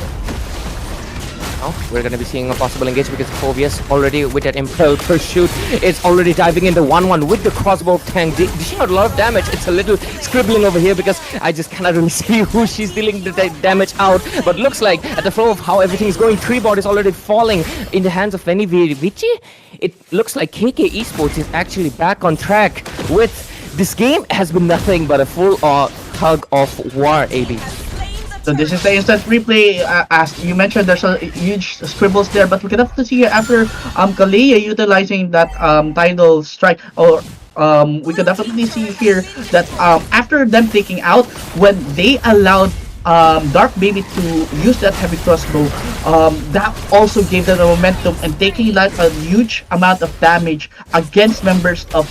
Now we're going to be seeing a possible engage, because Phobius already with that Impel Pursuit is already diving in the 1-1 with the crossbow tank, dishing out a lot of damage. It's a little scribbling over here because I just cannot really see who she's dealing the damage out, but looks like at the flow of how everything is going, Treebot is already falling in the hands of Veni Vici. It looks like KK Esports is actually back on track with this game. Has been nothing but a full tug of war, AB. So this is the instant replay. As you mentioned, there's a huge scribbles there, but we can have to see after Kalea utilizing that tidal strike, or we could definitely see here that after them taking out, when they allowed Dark Baby to use that heavy crossbow, that also gave them the momentum and taking like a huge amount of damage against members of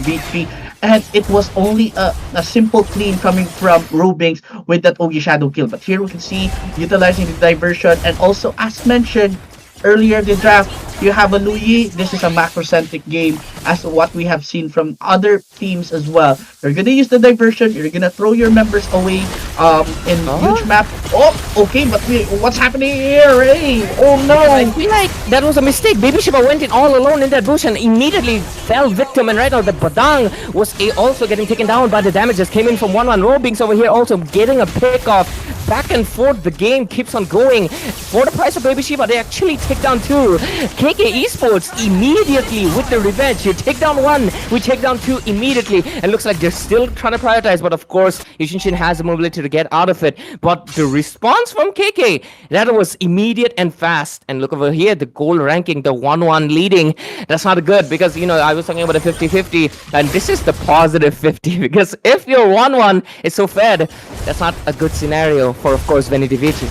V3. And it was only a simple clean coming from Rubings with that Ogi Shadow kill. But here we can see utilizing the diversion, and also as mentioned earlier in the draft, you have a Louis. This is a macrocentric game, as what we have seen from other teams as well. You're gonna use the diversion, you're gonna throw your members away in huge map. Oh, okay, but what's happening here? Hey, oh no! I feel like that was a mistake. Baby Shiba went in all alone in that bush and immediately fell victim, and right now the Badang was also getting taken down by the damage that came in from 1-1. Robings over here also getting a pick off. Back and forth, the game keeps on going. For the price of Baby Shiba, they actually take down 2. KK Esports immediately with the revenge. You take down 1, we take down 2 immediately. And looks like they're still trying to prioritize, but of course, Yushinshin has the mobility to get out of it. But the response from KK, that was immediate and fast. And look over here, the gold ranking, the 1-1 leading. That's not good, because, you know, I was talking about a 50-50, and this is the positive 50, because if your 1-1 is so fed, that's not a good scenario for, of course, Veni Vici.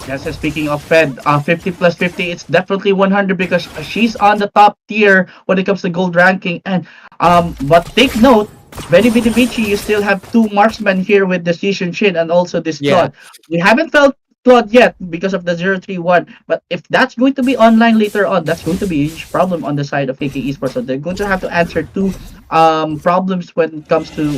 Yes, speaking of Fed, 50 plus 50, it's definitely 100, because she's on the top tier when it comes to gold ranking. And but take note, Veni Vici, you still have 2 marksmen here with the Yushinshin and also this Claude. We haven't felt Claude yet because of the 0-3-1, but if that's going to be online later on, that's going to be a huge problem on the side of KK Esports. So they're going to have to answer 2 problems when it comes to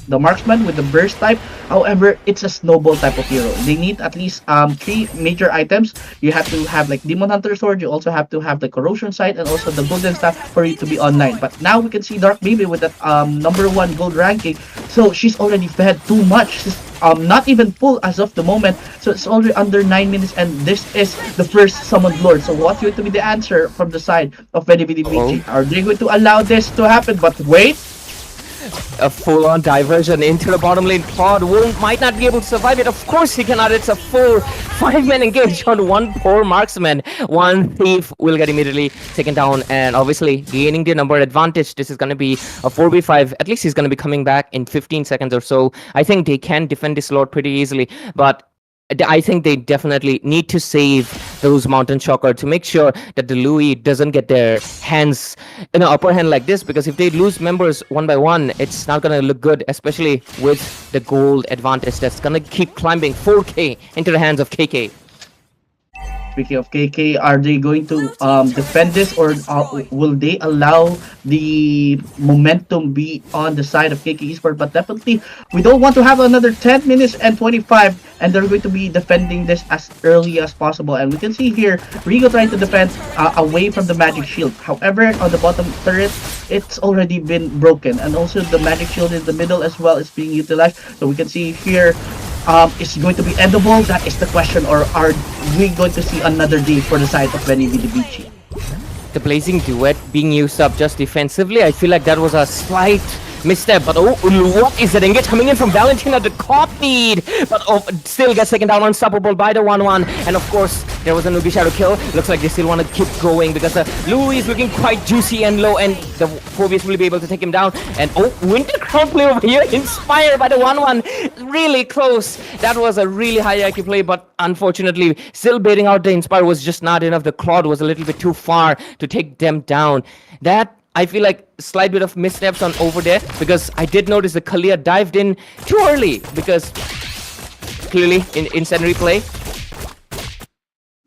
the marksman with the burst type. However, it's a snowball type of hero. They need at least 3 major items. You have to have like Demon Hunter Sword, you also have to have the Corrosion Sight, and also the Golden Staff for you to be online. But now we can see Dark Baby with that number 1 gold ranking. So she's already fed too much. She's not even full as of the moment, so it's already under 9 minutes, and this is the first summoned lord. So what's going to be the answer from the side of Veni Vici? Are they going to allow this to happen? But wait, a full-on diversion into the bottom lane. Claude might not be able to survive it. Of course he cannot. It's a full 5-man engage on 1 poor marksman. 1 thief will get immediately taken down, and obviously gaining the number advantage. This is going to be a 4v5. At least he's going to be coming back in 15 seconds or so. I think they can defend this lord pretty easily, but I think they definitely need to save those Mountain Shocker to make sure that the Louis doesn't get their hands in an upper hand like this, because if they lose members 1 by 1, it's not going to look good, especially with the gold advantage that's going to keep climbing 4k into the hands of KK. Speaking of KK, are they going to defend this, or will they allow the momentum be on the side of KK Esports? But definitely, we don't want to have another 10 minutes and 25, and they're going to be defending this as early as possible. And we can see here, Rigo trying to defend away from the magic shield. However, on the bottom turret, it's already been broken, and also the magic shield in the middle as well is being utilized. So we can see here, is it going to be edible? That is the question. Or are we going to see another day for the side of Veni, Vidi, Vici? The blazing duet being used up just defensively, I feel like that was a slight misstep. But oh, what is that engage coming in from Valentina? The copied, but still gets taken down, unstoppable by the 1-1. And of course, there was a Nugi shadow kill. Looks like they still want to keep going because Louis is looking quite juicy and low, and the Phobius will be able to take him down. And oh, Winter Crown play over here, inspired by the 1-1. Really close. That was a really high IQ play, but unfortunately, still baiting out the Inspire was just not enough. The Claude was a little bit too far to take them down. That, I feel like, slight bit of missteps on over there, because I did notice the Kalia dived in too early, because clearly in incendiary play.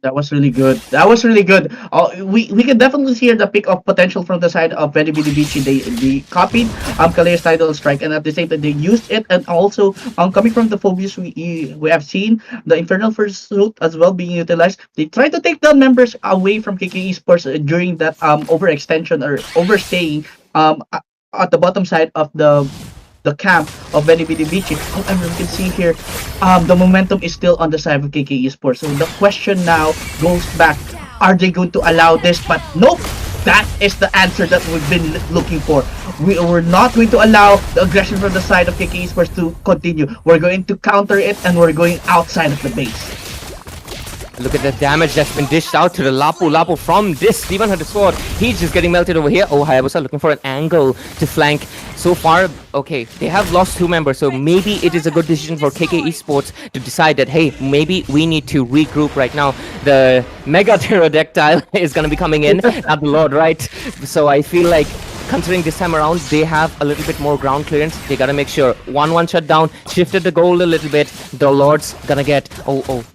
That was really good. That was really good. We can definitely see the pick of potential from the side of Veni, Vidi, Vici. They copied Kalea's Tidal Strike, and at the same time they used it. And also coming from the Phobius, we have seen the Infernal Pursuit as well being utilized. They tried to take down members away from KK Esports during that overextension or overstaying at the bottom side of the camp of Veni, Vidi, Vici. However, we can see here, the momentum is still on the side of KK Esports. So the question now goes back, are they going to allow this? But nope, that is the answer that we've been looking for. We're not going to allow the aggression from the side of KK Esports to continue. We're going to counter it, and we're going outside of the base. Look at the damage that's been dished out to the Lapu from this Demon Hunter Sword. He's just getting melted over here. Oh, Hayabusa looking for an angle to flank. So far, okay, they have lost 2 members, so maybe it is a good decision for KK Esports to decide that, hey, maybe we need to regroup right now. The Mega Pterodactyl is going to be coming in, not the Lord, right? So I feel like, considering this time around, they have a little bit more ground clearance. They gotta make sure 1-1 shutdown, shifted the goal a little bit. The Lord's gonna get,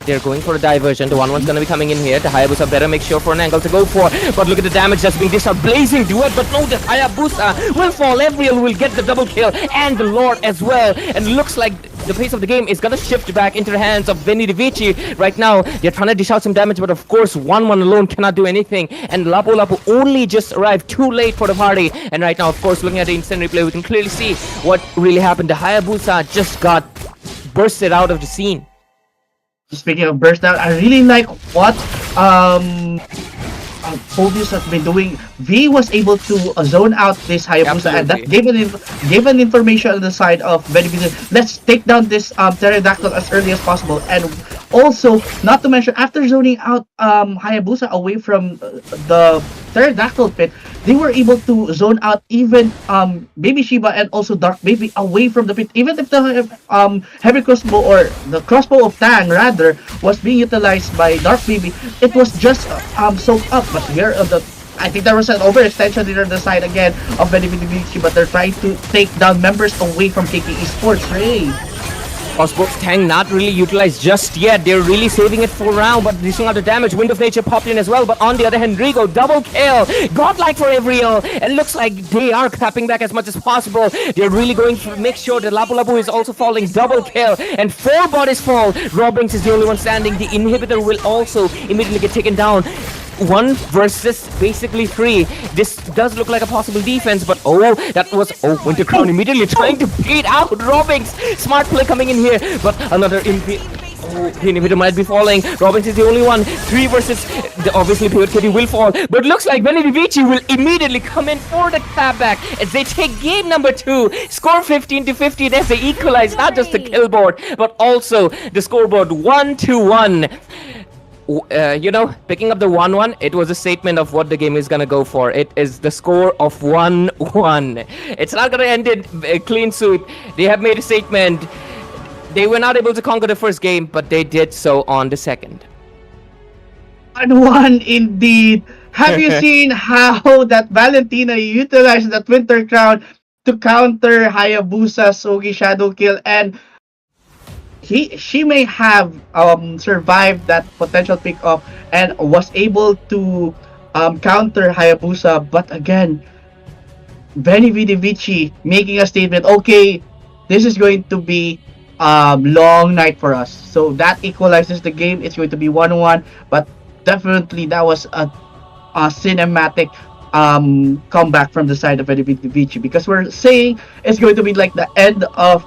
they're going for a diversion. The 1-1's gonna be coming in here. The Hayabusa better make sure for an angle to go for. But look at the damage that's being dished out. Blazing duet, but no, the Hayabusa will fall. Evriel will get the double kill, and the Lord as well. And looks like the pace of the game is gonna shift back into the hands of Veni Vici. Right now, they're trying to dish out some damage, but of course, 1-1 alone cannot do anything. And Lapu only just arrived too late for the party. And right now, of course, looking at the instant replay, we can clearly see what really happened. The Hayabusa just got bursted out of the scene. Speaking of burst out, I really like what Phobius has been doing. V was able to zone out this Hayabusa, and that gave an information on the side of Veni. Let's take down this Pterodactyl as early as possible. And also, not to mention, after zoning out Hayabusa away from the Pterodactyl pit, they were able to zone out even Baby Shiba and also Dark Baby away from the pit. Even if the heavy crossbow, or the crossbow of Tang rather, was being utilized by Dark Baby, it was just soaked up. But here, I think there was an overextension here on the side again of Veni, but they're trying to take down members away from KK Esports. Ray. Crossbow Tang not really utilized just yet. They're really saving it for round, but dishing out the damage. Wind of Nature popped in as well, but on the other hand, Rigo double kill. Godlike for Evriel. It looks like they are clapping back as much as possible. They're really going to make sure that Lapu is also falling. Double kill, and 4 bodies fall. Robbings is the only one standing. The inhibitor will also immediately get taken down. 1 versus basically 3. This does look like a possible defense, but that was Winter Crown immediately trying to beat out Robbings. Smart play coming in here, but another inhibitor might be falling. Robbins is the only one. 3 versus obviously Pivot Kitty will fall, but looks like Veni Vici will immediately come in for the clapback as they take game number 2. Score 15-50 as they equalize not just the kill board, but also the scoreboard 1-1. Picking up the 1-1, it was a statement of what the game is gonna go for. It is the score of 1-1. It's not gonna end in a clean sweep. They have made a statement. They were not able to conquer the first game, but they did so on the second. 1-1 indeed. Have you seen how that Valentina utilized that Winter Crown to counter Hayabusa, Sogi, Shadow Kill, and she may have survived that potential pick off and was able to counter Hayabusa, but again, Veni Vidi Vici making a statement. Okay, this is going to be long night for us. So that equalizes the game. It's going to be 1-1, but definitely that was a cinematic comeback from the side of Veni Vidi Vici, because we're saying it's going to be like the end of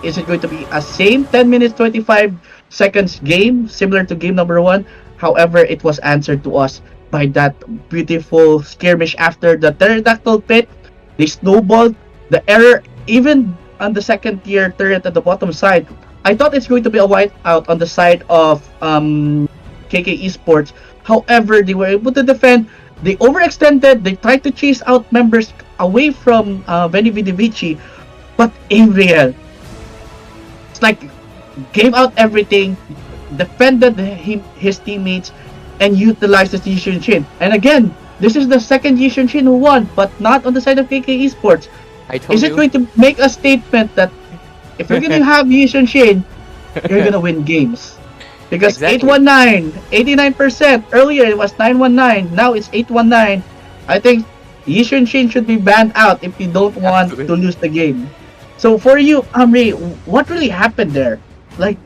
is it going to be a same 10 minutes 25 seconds game similar to game number 1. However, it was answered to us by that beautiful skirmish after the pterodactyl pit. They snowballed the error even on the second tier turret at the bottom side. I thought it's going to be a whiteout on the side of KK Esports. However, they were able to defend. They overextended. They tried to chase out members away from Veni Vidi Vici, but Ariel, it's like, gave out everything, defended his teammates, and utilized the Yishun Shin. And again, this is the second Yishun Shin who won, but not on the side of KK Esports. I told Is it you. going to make a statement that if you're going to have Yishun Shin, you're going to win games? Because Exactly. 819, 89%. Earlier it was 919. Now it's 819. I think Yishun Shin should be banned out if you don't want Absolutely. to lose the game. So for you, Amri, what really happened there? Like,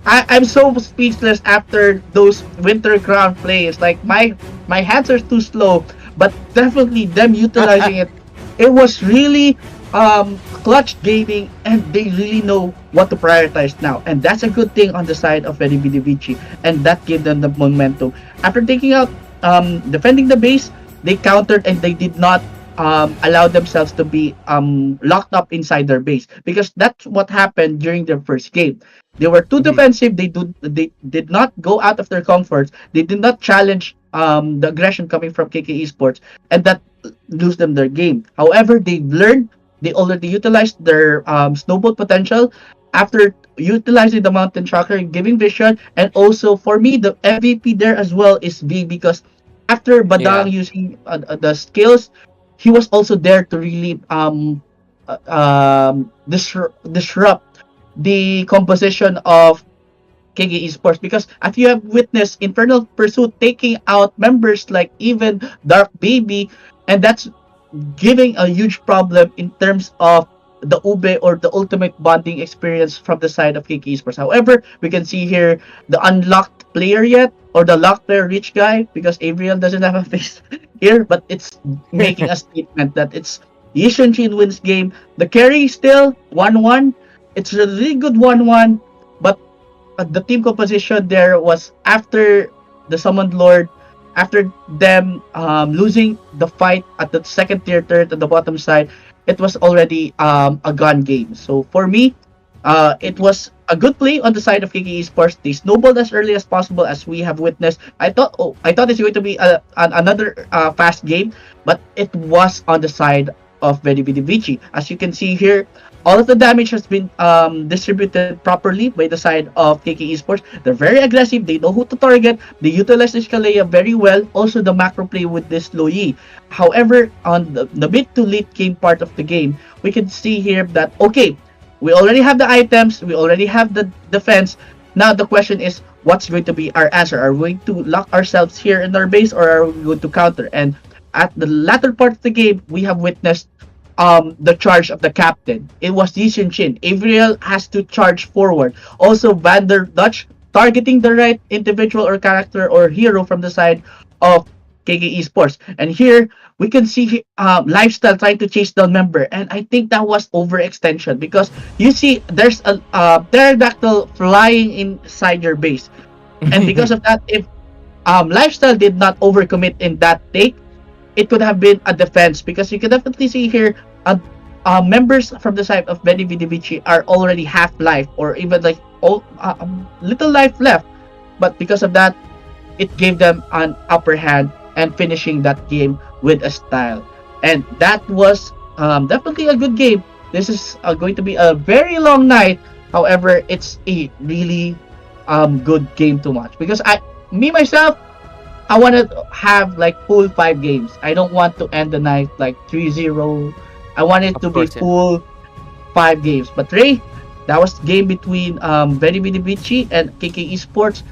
I'm so speechless after those Winter Crown plays. Like, my hands are too slow, but definitely them utilizing it. It was really clutch gaming, and they really know what to prioritize now, and that's a good thing on the side of Veni Vidi Vici, and that gave them the momentum. After taking out defending the base, they countered and they did not allow themselves to be locked up inside their base, because that's what happened during their first game. They were too defensive. They did not go out of their comforts. They did not challenge the aggression coming from KK Esports, and that lose them their game. However, they learned. They already utilized their snowball potential after utilizing the mountain tracker, giving vision, and also for me the MVP there as well is V, because after Badang using the skills, he was also there to really disrupt the composition of KG Esports, because as you have witnessed Infernal Pursuit taking out members like even Dark Baby, and that's giving a huge problem in terms of the ube or the ultimate bonding experience from the side of KK Esports. However, we can see here the unlocked player yet, or the locked player rich guy, because Avriel doesn't have a face here, but it's making a statement that it's Yishun Shin wins game. The carry still 1-1. It's a really good 1-1, but the team composition there was after the Summoned Lord, after them losing the fight at the second tier turret at the bottom side, it was already a gun game. So for me, it was a good play on the side of KK Esports. They snowballed as early as possible, as we have witnessed. I thought it's going to be another fast game, but it was on the side of Veni Vidi Vici. As you can see here, all of the damage has been distributed properly by the side of KK Esports. They're very aggressive. They know who to target. They utilize this Kalea very well. Also, the macro play with this Loyi. However, on the mid to late game part of the game, we can see here that, okay, we already have the items. We already have the defense. Now, the question is, what's going to be our answer? Are we going to lock ourselves here in our base, or are we going to counter? And at the latter part of the game, we have witnessed the charge of the captain. It was Yishin Shin. Avriel has to charge forward. Also, Vander Dutch targeting the right individual or character or hero from the side of KK Esports. And here we can see Lifestyle trying to chase down member, and I think that was overextension, because you see there's a pterodactyl flying inside your base, and because of that, if Lifestyle did not overcommit in that take, it could have been a defense, because you can definitely see here members from the side of Veni Vidi Vici are already half life, or even like little life left, but because of that, it gave them an upper hand and finishing that game with a style. And that was definitely a good game. This is going to be a very long night. However, it's a really good game to watch, because myself, I want to have like full 5 games. I don't want to end the night like 3-0. I want it to be full 5 games. But Ray, That was game between Veni Vidi Vici and KK Esports.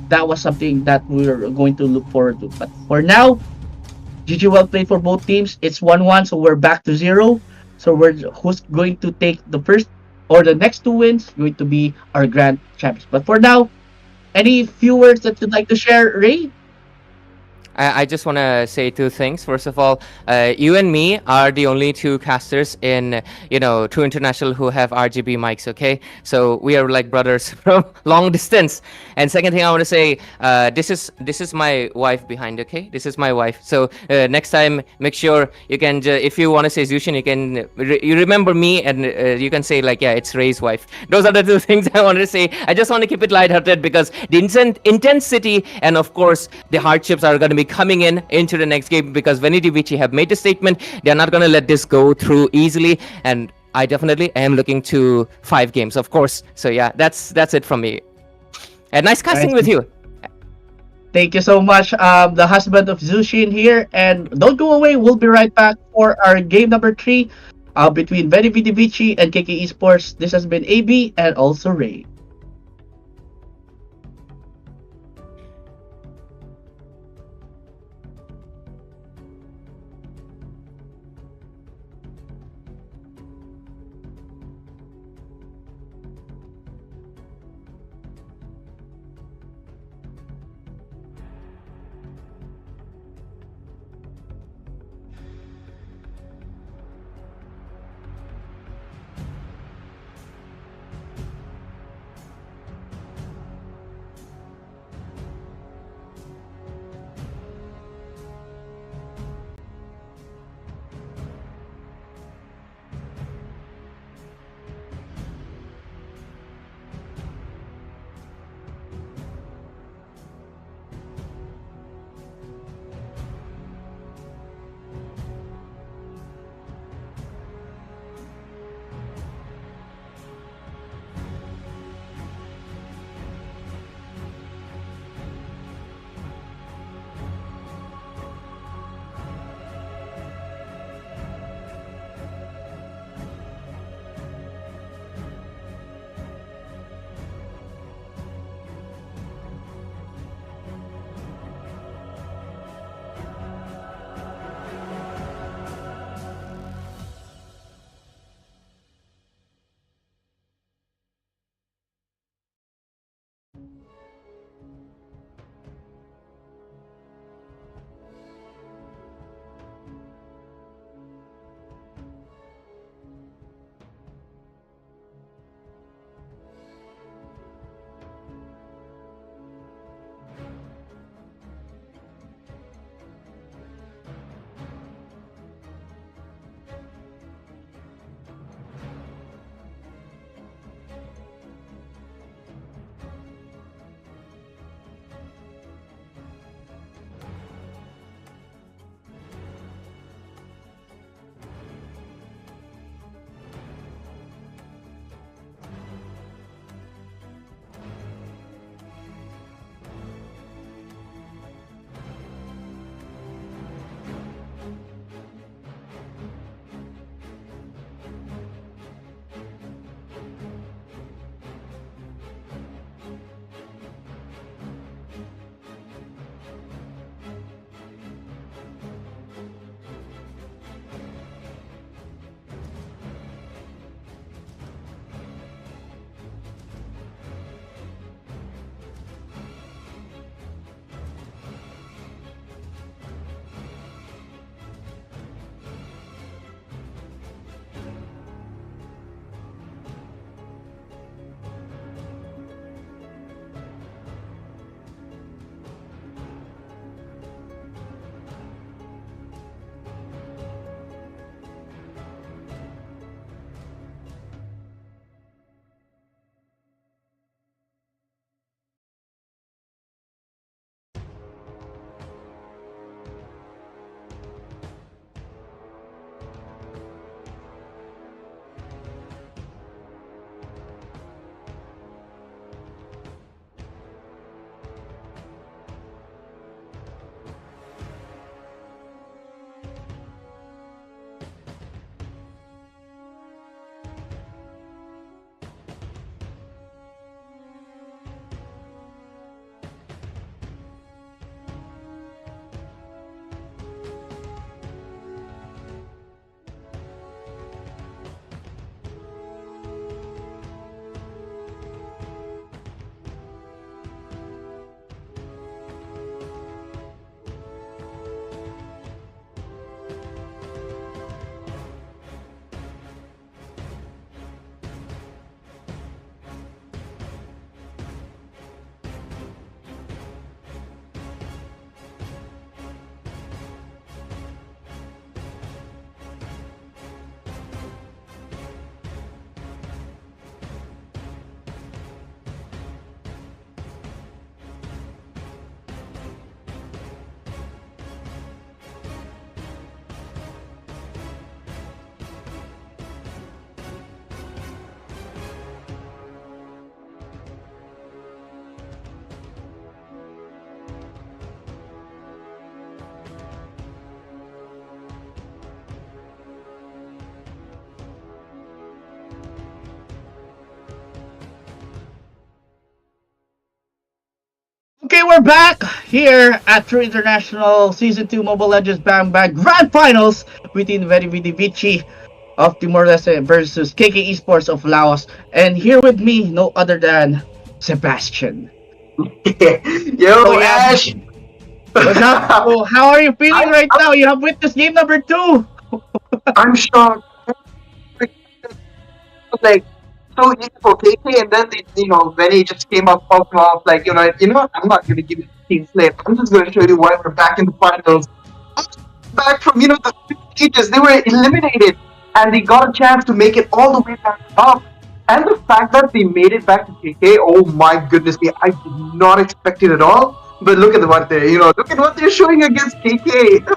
That was something that we were going to look forward to. But for now, GG well played for both teams. It's 1-1, so we're back to 0. So we're who's going to take the first or the next two wins going to be our grand champions. But for now, any few words that you'd like to share, Ray? I just want to say two things. First of all, you and me are the only two casters in, True International who have RGB mics, okay? So we are like brothers from long distance. And second thing I want to say, this is my wife behind, okay? This is my wife. So next time, make sure you can, if you want to say Zushin, you can, you remember me and you can say like, yeah, it's Ray's wife. Those are the two things I wanted to say. I just want to keep it lighthearted because the intensity and of course the hardships are going to be coming into the next game because Veni Vici have made a statement. They're not going to let this go through easily, and I definitely am looking to 5 games, of course. So yeah, that's it from me. And nice casting with you. Thank you so much, the husband of Zushin here. And don't go away. We'll be right back for our game number 3 between Veni Vidi Vici and KK Esports. This has been AB and also Ray. Okay, we're back here at True International Season 2 Mobile Legends Bang Bang Grand Finals between Veni Vici of Timor-Leste versus KK Esports of Laos. And here with me, no other than Sebastian. Yo, So, yeah, Ash! what's up? So, how are you feeling right now? You have witnessed game number 2. I'm shocked. Like, so easy for KK, and then when he just came up popped off, like, I'm not gonna give you the team slip. I'm just gonna show you why we're back in the finals. Back from the stages, they were eliminated, and they got a chance to make it all the way back up. And the fact that they made it back to KK, oh my goodness me, I did not expect it at all. But look at what they're showing against KK.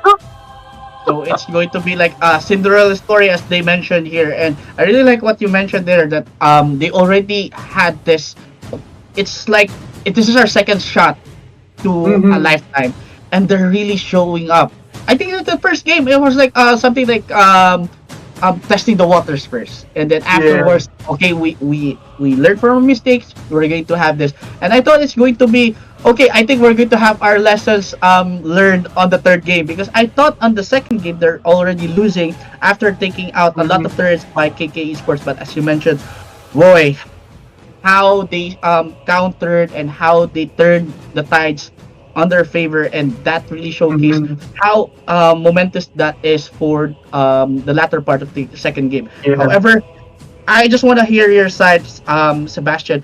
So it's going to be like a Cinderella story, as they mentioned here, and I really like what you mentioned there, that they already had this. It's like this is our second shot to a lifetime, and they're really showing up. I think that the first game it was like something like testing the waters first, and then afterwards, okay, we learn from our mistakes. We're going to have this, and I thought it's going to be. Okay, I think we're going to have our lessons learned on the third game, because I thought on the second game they're already losing after taking out a lot of turrets by KK Esports. But as you mentioned, boy, how they countered and how they turned the tides on their favor, and that really showcased how momentous that is for the latter part of the second game. However, I just want to hear your side, Sebastian.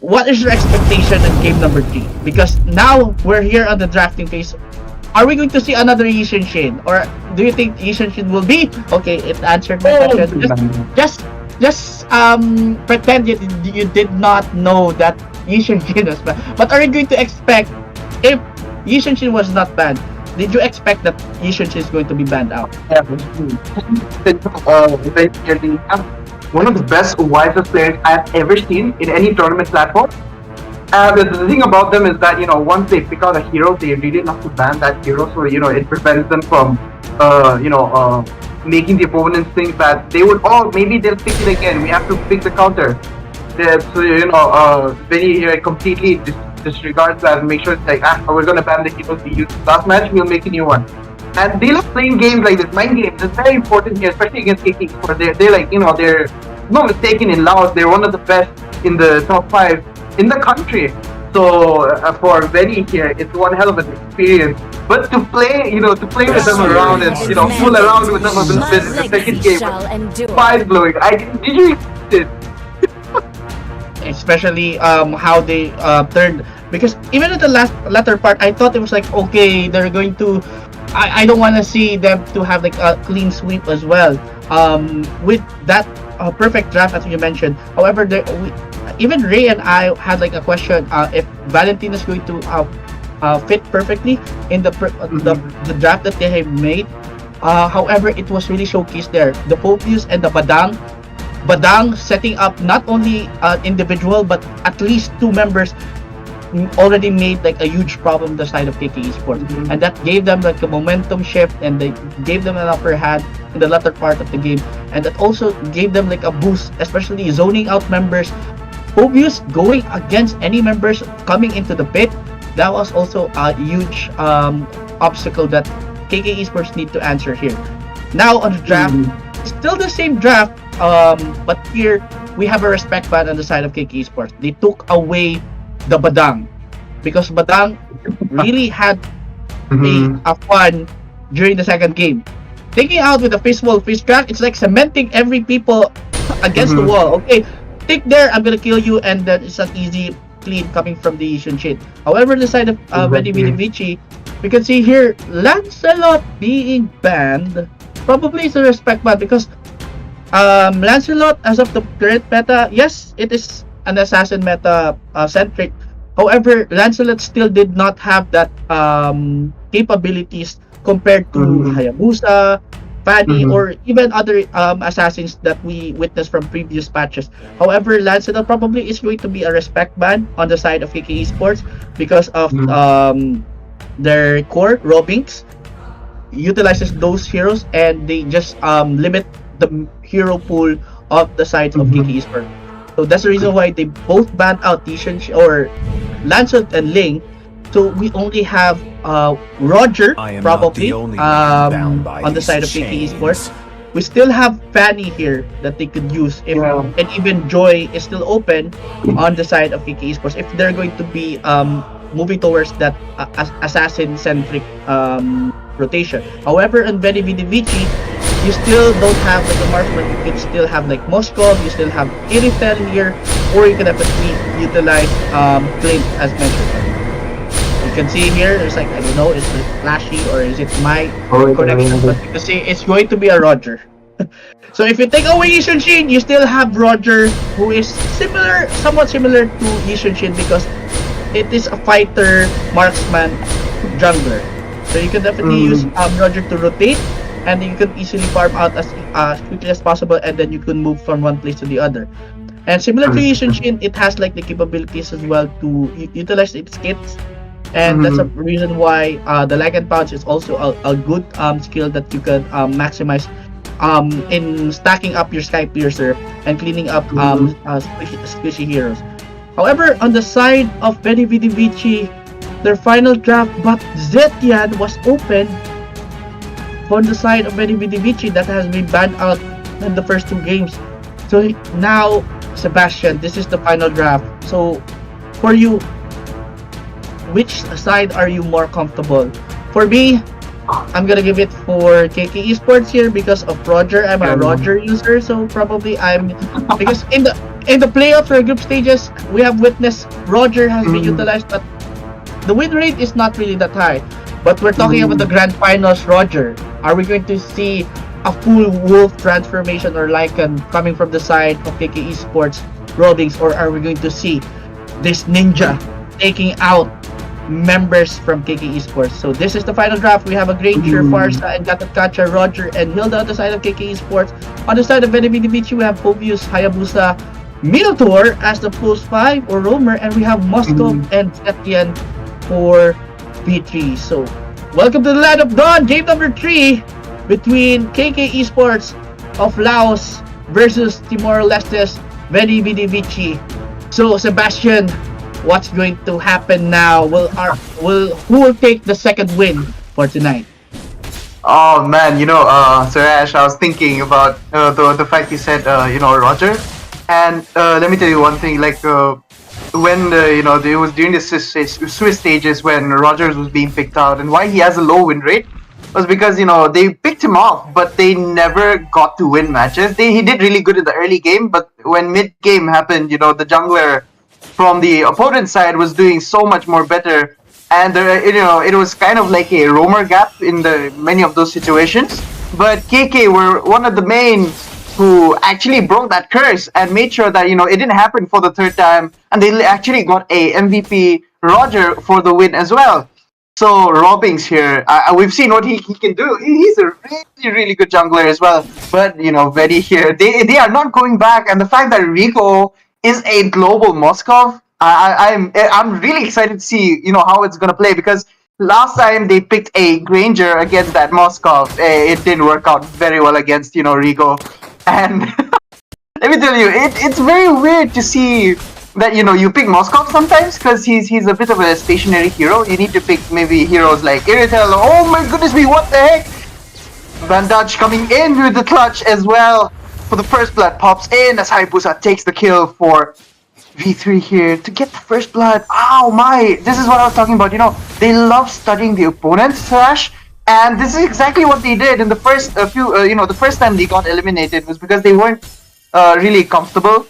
What is your expectation in game number 3? Because now we're here on the drafting phase. Are we going to see another Yishin Shin? Or do you think Yishin Shin will be? Okay, it answered my question. Just pretend you did not know that Yishin Shin was banned. But are you going to expect, if Yishin Shin was not banned, did you expect that Yishin Shin is going to be banned out? One of the best, wisest players I've ever seen in any tournament platform. The thing about them is that, once they pick out a hero, they really love to ban that hero, so, it prevents them from, making the opponents think that they would, maybe they'll pick it again, we have to pick the counter. So, Veni here completely disregards that and make sure it's like, we're gonna ban the heroes we used last match, we'll make a new one. And they love playing games like this, mind games. It's very important here, especially against KK. They're like, they're not mistaken in Laos. They're one of the best in the top 5 in the country. So for Veni here, it's one hell of an experience. But to play with them around and fool around with them a little bit in the second game, mind blowing. Did you expect it? Especially how they turned, because even at the latter part, I thought it was like, okay, they're going to. I don't want to see them to have like a clean sweep as well. With that perfect draft as you mentioned. However, even Ray and I had like a question if Valentin is going to fit perfectly in the draft that they have made. However, it was really showcased there. The Popius and the Badang setting up not only individual but at least 2 members already made like a huge problem on the side of KK Esports, and that gave them like a momentum shift, and they gave them an upper hand in the latter part of the game, and that also gave them like a boost, especially zoning out members. Obvious going against any members coming into the pit, that was also a huge obstacle that KK Esports need to answer here. Now on the draft, still the same draft, but here we have a respect ban on the side of KK Esports. They took away the Badang, because Badang really had a fun during the second game. Taking out with a fistful of fist crack, it's like cementing every people against the wall. Okay, take there, I'm gonna kill you, and then it's an easy clean coming from the Yishin Shin. However, the side of Veni Vici, we can see here Lancelot being banned probably is a respect ban, because Lancelot, as of the current meta, yes, it is an assassin meta centric. However, Lancelot still did not have that capabilities compared to Hayabusa, Vadi, or even other assassins that we witnessed from previous patches. However, Lancelot probably is going to be a respect ban on the side of KK Esports because of their core, Robinks, utilizes those heroes, and they just limit the hero pool of the sides of KK Esports. So that's the reason why they both banned out Tishan or Lancelot and Ling. So we only have Roger I am not probably the only one bound by on the these side of KK chains. Esports. We still have Fanny here that they could use if, Yeah. and even Joy is still open on the side of KK Esports if they're going to be moving towards that assassin centric rotation. However, on Veni Vidi Vici, you still don't have like a marksman. You can still have like Moskov, you still have Iritel here, or you can definitely utilize Clint as mentioned. You can see here, there's like, I don't know, is it flashy or is it my connection? But you can see it's going to be a Roger. So if you take away Yishun Shin, you still have Roger, who is similar, somewhat similar to Yishun Shin because it is a fighter, marksman, jungler. So you can definitely use Roger to rotate, and you can easily farm out as quickly as possible, and then you can move from one place to the other. And similar to Yishun Shin, it has like the capabilities as well to utilize its kits. And that's a reason why the lag and pouch is also a good skill that you can maximize in stacking up your Sky Piercer and cleaning up squishy heroes. However, on the side of Veni Vidi Vici, their final draft, but Zetian was open on the side of Veni Vidi Vici that has been banned out in the first two games. So now, Sebastian, this is the final draft. So for you, which side are you more comfortable? For me, I'm gonna give it for KK Esports here because of Roger. I'm a Roger user, so probably I'm because in the playoffs or group stages we have witnessed Roger has been utilized, but the win rate is not really that high. But we're talking about the grand finals, Roger. Are we going to see a full wolf transformation or Lycan coming from the side of KK Esports Robings, or are we going to see this ninja taking out members from KK Esports? So this is the final draft. We have a Granger, Farsa, and Gatakacha, Roger, and Hilda on the side of KK Esports. On the side of Veni Vidi Vici, we have Povius, Hayabusa, Minotaur as the post 5 or roamer, and we have Moskov and Setien for V3. So welcome to the land of Dawn, game number 3 between KK Esports of Laos versus Timor-Leste's Veni Vidi Vici. So Sebastian, what's going to happen now? Who will take the second win for tonight? Oh man, Suresh, I was thinking about the fact you said, Roger. And let me tell you one thing, like when it was during the Swiss stages when Rogers was being picked out, and why he has a low win rate was because they picked him off, but they never got to win matches. He did really good in the early game, but when mid game happened, the jungler from the opponent side was doing so much more better, and it was kind of like a roamer gap in the many of those situations. But KK were one of the main who actually broke that curse and made sure that it didn't happen for the third time, and they actually got a MVP Roger for the win as well. So Robbings here, we've seen what he can do. He's a really, really good jungler as well. But Vedi here, they are not going back, and the fact that Rico is a global Moskov, I'm really excited to see how it's gonna play, because last time they picked a Granger against that Moskov, it didn't work out very well against Rico, and let me tell you, it's very weird to see that you pick Moskov sometimes, because he's a bit of a stationary hero. You need to pick maybe heroes like Iritel. Oh my goodness me, what the heck! Bandage coming in with the clutch as well for the first blood, pops in as Hayabusa takes the kill for V3 here to get the first blood. Oh my, this is what I was talking about. They love studying the opponent, Slash, and this is exactly what they did in the first the first time they got eliminated was because they weren't really comfortable.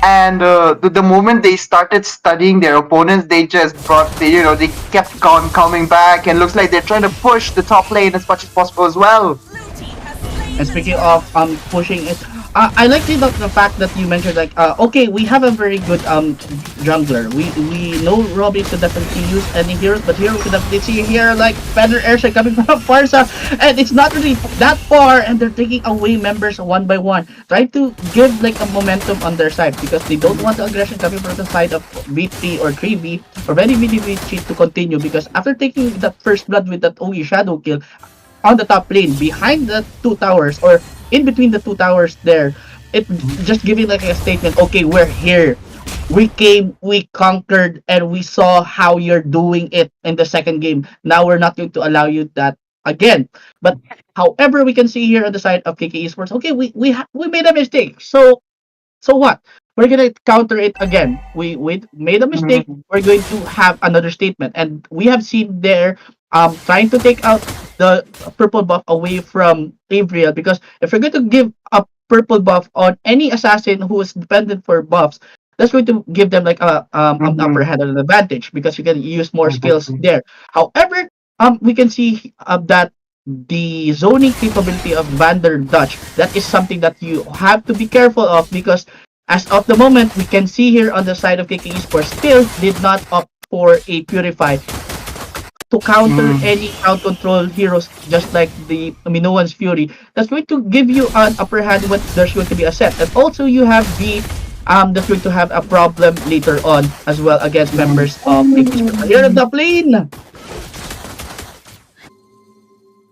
And the moment they started studying their opponents, they just they kept on coming back, and looks like they're trying to push the top lane as much as possible as well. And speaking of pushing it, I like the fact that you mentioned like okay, we have a very good jungler. We know Robbie could definitely use any heroes, but here we could definitely see here like Banner Airstrike coming from Farsa, and it's not really that far, and they're taking away members one by one, trying to give like a momentum on their side because they don't want the aggression coming from the side of V3 or 3V or Veni Vidi Vici to continue, because after taking that first blood with that OE shadow kill on the top lane behind the two towers or in between the two towers there, it just giving like a statement, okay, we're here, We came, we conquered, and we saw how you're doing it in the second game. Now we're not going to allow you that again. But however, we can see here on the side of KK Esports, okay, we made a mistake. So what? We're gonna counter it again. We made a mistake. Mhm. We're going to have another statement, and we have seen there trying to take out the purple buff away from Gabriel, because if you're going to give a purple buff on any assassin who is dependent for buffs, that's going to give them like an upper Mhm. hand and an advantage because you can use more skills Mhm. there. However, we can see that the zoning capability of Vander Dutch, that is something that you have to be careful of, because as of the moment, we can see here on the side of KK Esports still did not opt for a Purify to counter Mm. any crowd control heroes just like the Minoan's Fury. That's going to give you an upper hand when there's going to be a set. And also you have the that's going to have a problem later on as well against members of KK Esports. Here on the plane!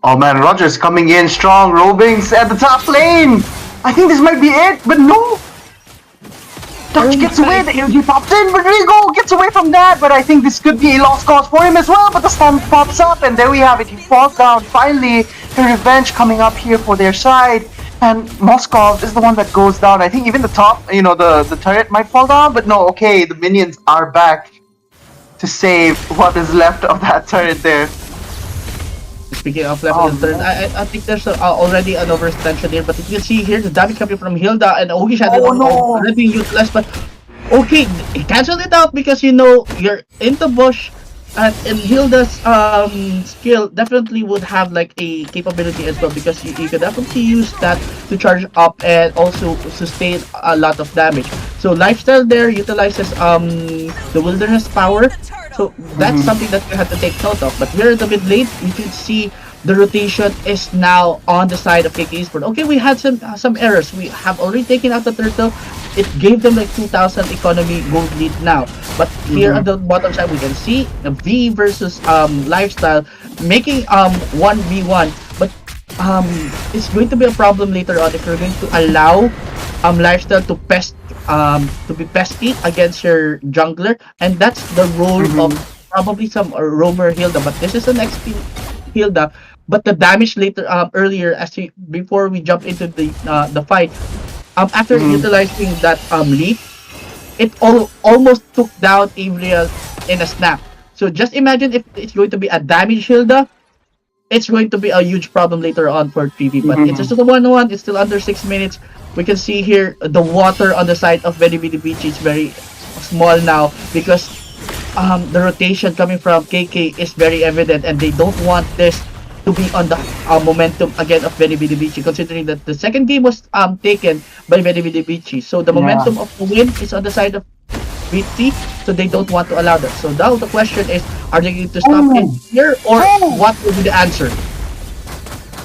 Oh man, Rogers coming in strong, Robings at the top lane. I think this might be it, but no. Dutch gets away, the AOG pops in, Rodrigo gets away from that, but I think this could be a lost cause for him as well, but the stun pops up, and there we have it, he falls down, finally, the revenge coming up here for their side, and Moskov is the one that goes down. I think even the top, the turret might fall down, but no, okay, the minions are back to save what is left of that turret there. Speaking of left and third, I think there's already an overextension here, but you can see here the damage coming from Hilda and Ogi Shadow already being utilized, but okay, cancel it out because you're in the bush, and Hilda's skill definitely would have like a capability as well, because you could definitely use that to charge up and also sustain a lot of damage. So lifestyle there utilizes the wilderness power, so that's something that you have to take note of. But here in the mid lane, you can see the rotation is now on the side of KK Esports. Okay, we had some errors. We have already taken out the turtle. It gave them like 2,000 economy gold lead now. But here on the bottom side, we can see the V versus lifestyle making 1v1. But it's going to be a problem later on if you're going to allow lifestyle to be pesky against your jungler, and that's the role of probably some roamer Hilda. But this is an XP Hilda. But the damage later earlier, before we jump into the fight, after utilizing that leap, it almost took down Avriel in a snap. So just imagine if it's going to be a damage Hilda, it's going to be a huge problem later on for 3v. But it's just a 1-1, it's still under 6 minutes. We can see here the water on the side of Veni Vici is very small now, because the rotation coming from KK is very evident, and they don't want this to be on the momentum again of Veni Vici, considering that the second game was taken by Veni Vici. So the momentum of the win is on the side of Vici, so they don't want to allow that. So now the question is, are they going to stop it here, or what will be the answer?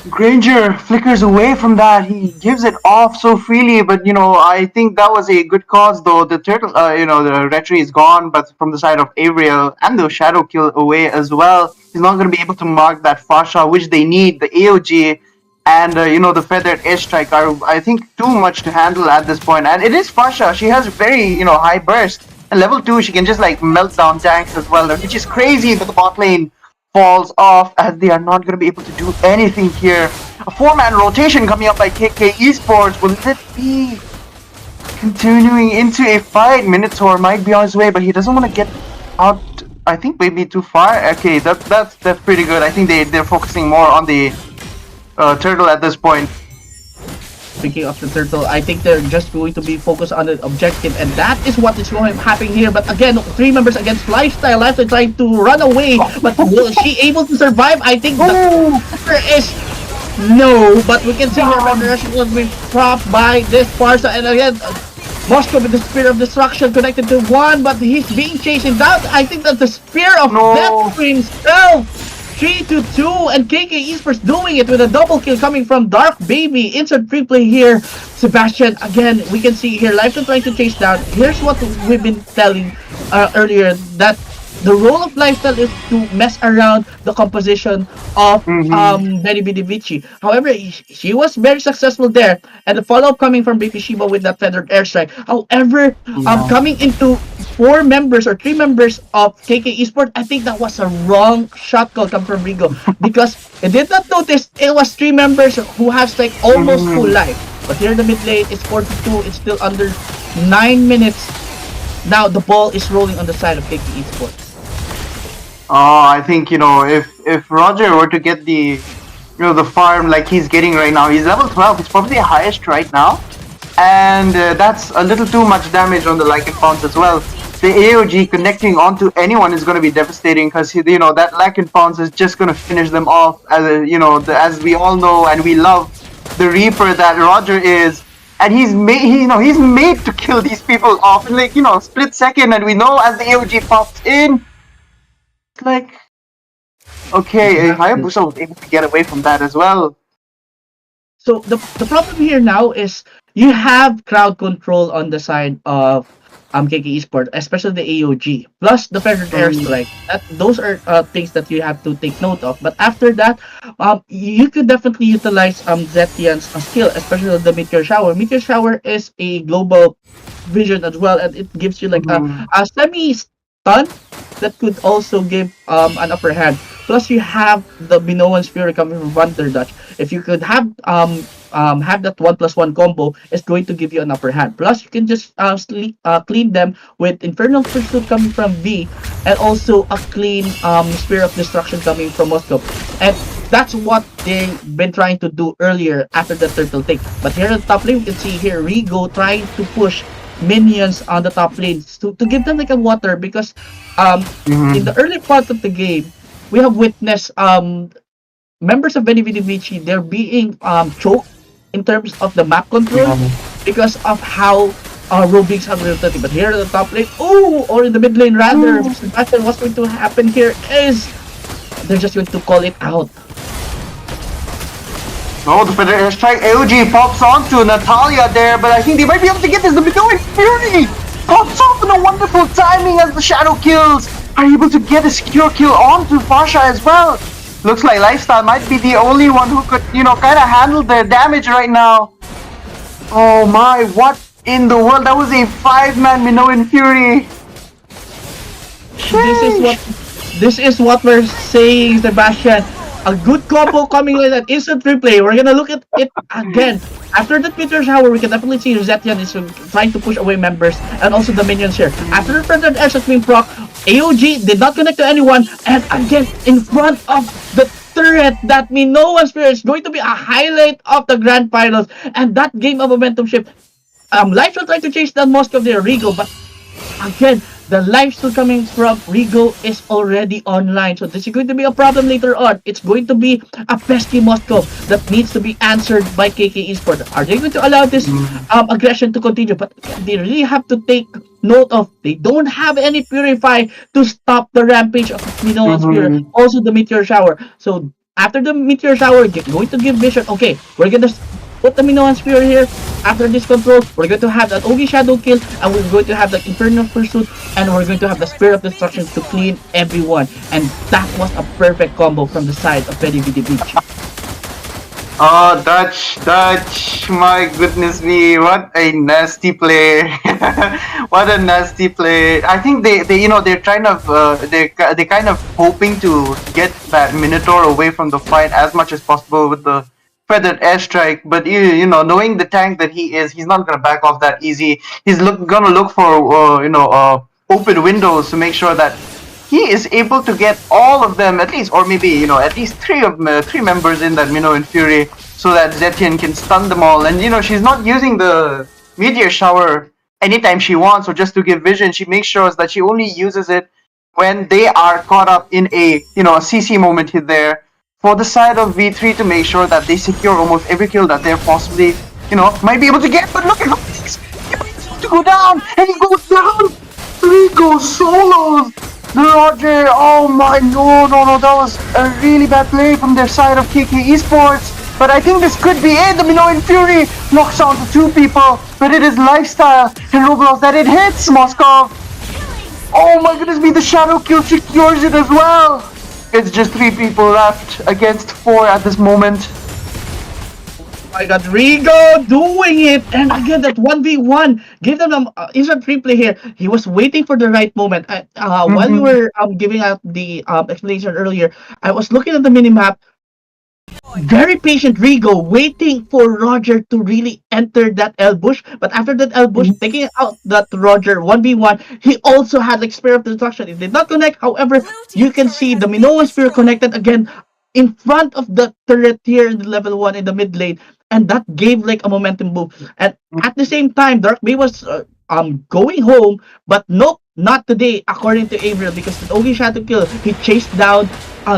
Granger flickers away from that. He gives it off so freely, but I think that was a good cause. Though the turtle, the retry is gone, but from the side of Avriel and the shadow kill away as well, he's not going to be able to mark that Fasha, which they need. The AOG and the feathered airstrike are, I think, too much to handle at this point. And it is Fasha. She has very high burst, and level 2 she can just like melt down tanks as well, which is crazy. But the bot lane falls off as they are not going to be able to do anything here. A 4-man rotation coming up by KK Esports. Will it be continuing into a fight? Minotaur might be on his way, but he doesn't want to get out, I think, maybe too far. Okay, that's pretty good. I think they're focusing more on the turtle at this point. Speaking of the turtle, I think they're just going to be focused on the objective, and that is what is going to happen here. But again, 3 members against Lifestyle. Lifestyle trying to run away, but will she able to survive? I think the answer is no. But we can see her rush was being propped by this Parsa, and again, Moscow with the Spear of Destruction connected to one, but he's being chased down. I think that the Spear of Death for himself. 3-2, and KK Esports doing it with a double kill coming from Dark Baby. Insert free play here. Sebastian, again, we can see here, Lifestyle trying to chase down. Here's what we've been telling earlier, that the role of Lifestyle is to mess around the composition of Veni, Vici. However, she was very successful there, and the follow-up coming from Baby Shiba with that feathered airstrike. However, coming into 4 members or 3 members of KK Esports, I think that was a wrong shot call coming from Rigo because I did not notice it was 3 members who has like almost full life. But here in the mid lane, it's 42. It's still under 9 minutes. Now the ball is rolling on the side of KK Esports. I think if Roger were to get the farm like he's getting right now, he's level 12. He's probably the highest right now, and that's a little too much damage on the Lycan Fawns as well. The AOG connecting onto anyone is going to be devastating because that Lycan Fawns is just going to finish them off as we all know and we love the Reaper that Roger is. And he's made to kill these people off in split second, and we know as the AOG pops in, like, okay, Hayabusa was able to get away from that as well. So the problem here now is you have crowd control on the side of KK Esports, especially the AOG, plus the feathered airstrike. Those are things that you have to take note of. But after that, you could definitely utilize Zetian's skill, especially the Meteor Shower. Meteor Shower is a global vision as well, and it gives you like a semi-stun that could also give an upper hand. Plus, you have the Minoan's Fury coming from Thunder Dutch. If you could have that 1+1 combo, it's going to give you an upper hand. Plus, you can just clean them with Infernal Pursuit coming from V, and also a clean Spear of Destruction coming from Moscow. And that's what they've been trying to do earlier after the turtle take. But here at the top lane, we can see here Rigo trying to push minions on the top lane to give them like a water because in the early part of the game, we have witnessed members of Veni, Vici, they're being choked in terms of the map control because of how Rubik's have rotated. But here at the top lane, or in the mid lane rather, Sebastian, what's going to happen here is they're just going to call it out. The feather airstrike AOG pops onto Natalia there, but I think they might be able to get this. The Minoan Fury pops off in a wonderful timing as the Shadow Kills are able to get a secure kill onto Fasha as well. Looks like Lifestyle might be the only one who could, kind of handle their damage right now. Oh my, what in the world? That was a 5-man Minoan Fury. This is what we're saying, Sebastian. A good combo coming with an instant replay. We're gonna look at it again. After the Meteor Shower, we can definitely see Zetian is trying to push away members and also the minions here. After the Feathered Airstrike being proc, AOG did not connect to anyone, and again, in front of the turret, that Minoan Spirit is going to be a highlight of the Grand Finals, and that game of momentum shift. Life will try to chase down most of their Rigo, but again, the life still coming from Rigo is already online. So this is going to be a problem later on. It's going to be a pesky Moscow that needs to be answered by KK Esports. Are they going to allow this aggression to continue? But they really have to take note of they don't have any Purify to stop the rampage of Minoan Spear. Also the Meteor Shower. So after the Meteor Shower, going to give vision. Okay, we're going to put the Minoan Spear here. After this control, we're going to have that OG Shadow Kill, and we're going to have the Infernal Pursuit, and we're going to have the Spear of Destruction to clean everyone. And that was a perfect combo from the side of Vedi Vici. Oh, Dutch, my goodness me, what a nasty play. What a nasty play. I think they're kind of hoping to get that Minotaur away from the fight as much as possible with the feathered airstrike, but knowing the tank that he is, he's not gonna back off that easy. He's gonna look for open windows to make sure that he is able to get all of them at least, or maybe at least three members in that Minoan Fury, so that Zetian can stun them all. And she's not using the Meteor Shower anytime she wants, or just to give vision. She makes sure that she only uses it when they are caught up in a CC moment here there. For the side of V3 to make sure that they secure almost every kill that they're possibly, might be able to get. But look at how he's able to go down, and he goes down. 3 goes solos. Roger, oh my, no, that was a really bad play from their side of KK Esports. But I think this could be it. The Minoan Fury locks onto 2 people, but it is Lifestyle and Roblox that it hits Moskov. Oh my goodness me, the shadow kill secures it as well! It's just 3 people left against 4 at this moment. I got Rigo doing it, and again that 1v1. Give them an instant replay here. He was waiting for the right moment. While you were giving out the explanation earlier, I was looking at the minimap. Very patient Rigo, waiting for Roger to really enter that L-bush. But after that L-bush, taking out that Roger 1v1, he also had like Spear of Destruction. It did not connect. However, you can see the Minoan Spear connected again in front of the turret here in the level 1 in the mid lane. And that gave like a momentum boost. And at the same time, Dark Bay was going home, but nope, not today, according to Avril, because the only shot to kill, he chased down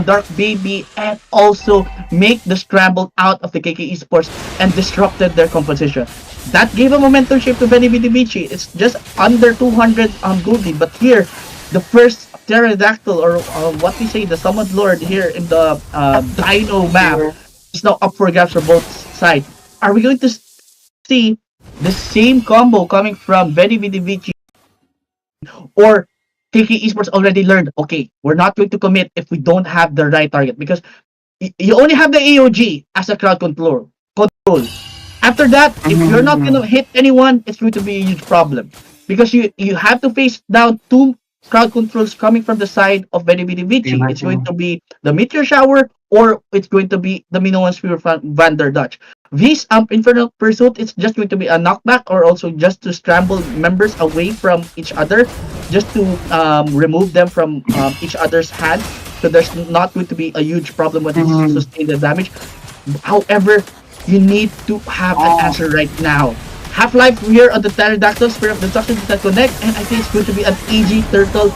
Dark Baby and also make the scramble out of the KK Esports and disrupted their composition. That gave a momentum shift to Veni Vidi Vici. It's just under 200 gold lead, but here, the first pterodactyl, or what we say, the summoned lord here in the Dino map, is now up for grabs for both sides. Are we going to see the same combo coming from Veni Vidi Vici, or KK Esports already learned, okay, we're not going to commit if we don't have the right target, because you only have the AOG as a crowd control. After that, if you're not going to hit anyone, it's going to be a huge problem, because you have to face down 2 crowd controls coming from the side of Veni Vidi Vici. It's going to be the Meteor Shower, or it's going to be the Minoan Spear Van der Dutch. This Infernal Pursuit, it's just going to be a knockback, or also just to scramble members away from each other, just to remove them from each other's hand. So there's not going to be a huge problem when they sustain the damage. However, you need to have an answer right now. Half-Life here on the Pterodactyl, Spear of Destruction that connect, and I think it's going to be an easy turtle.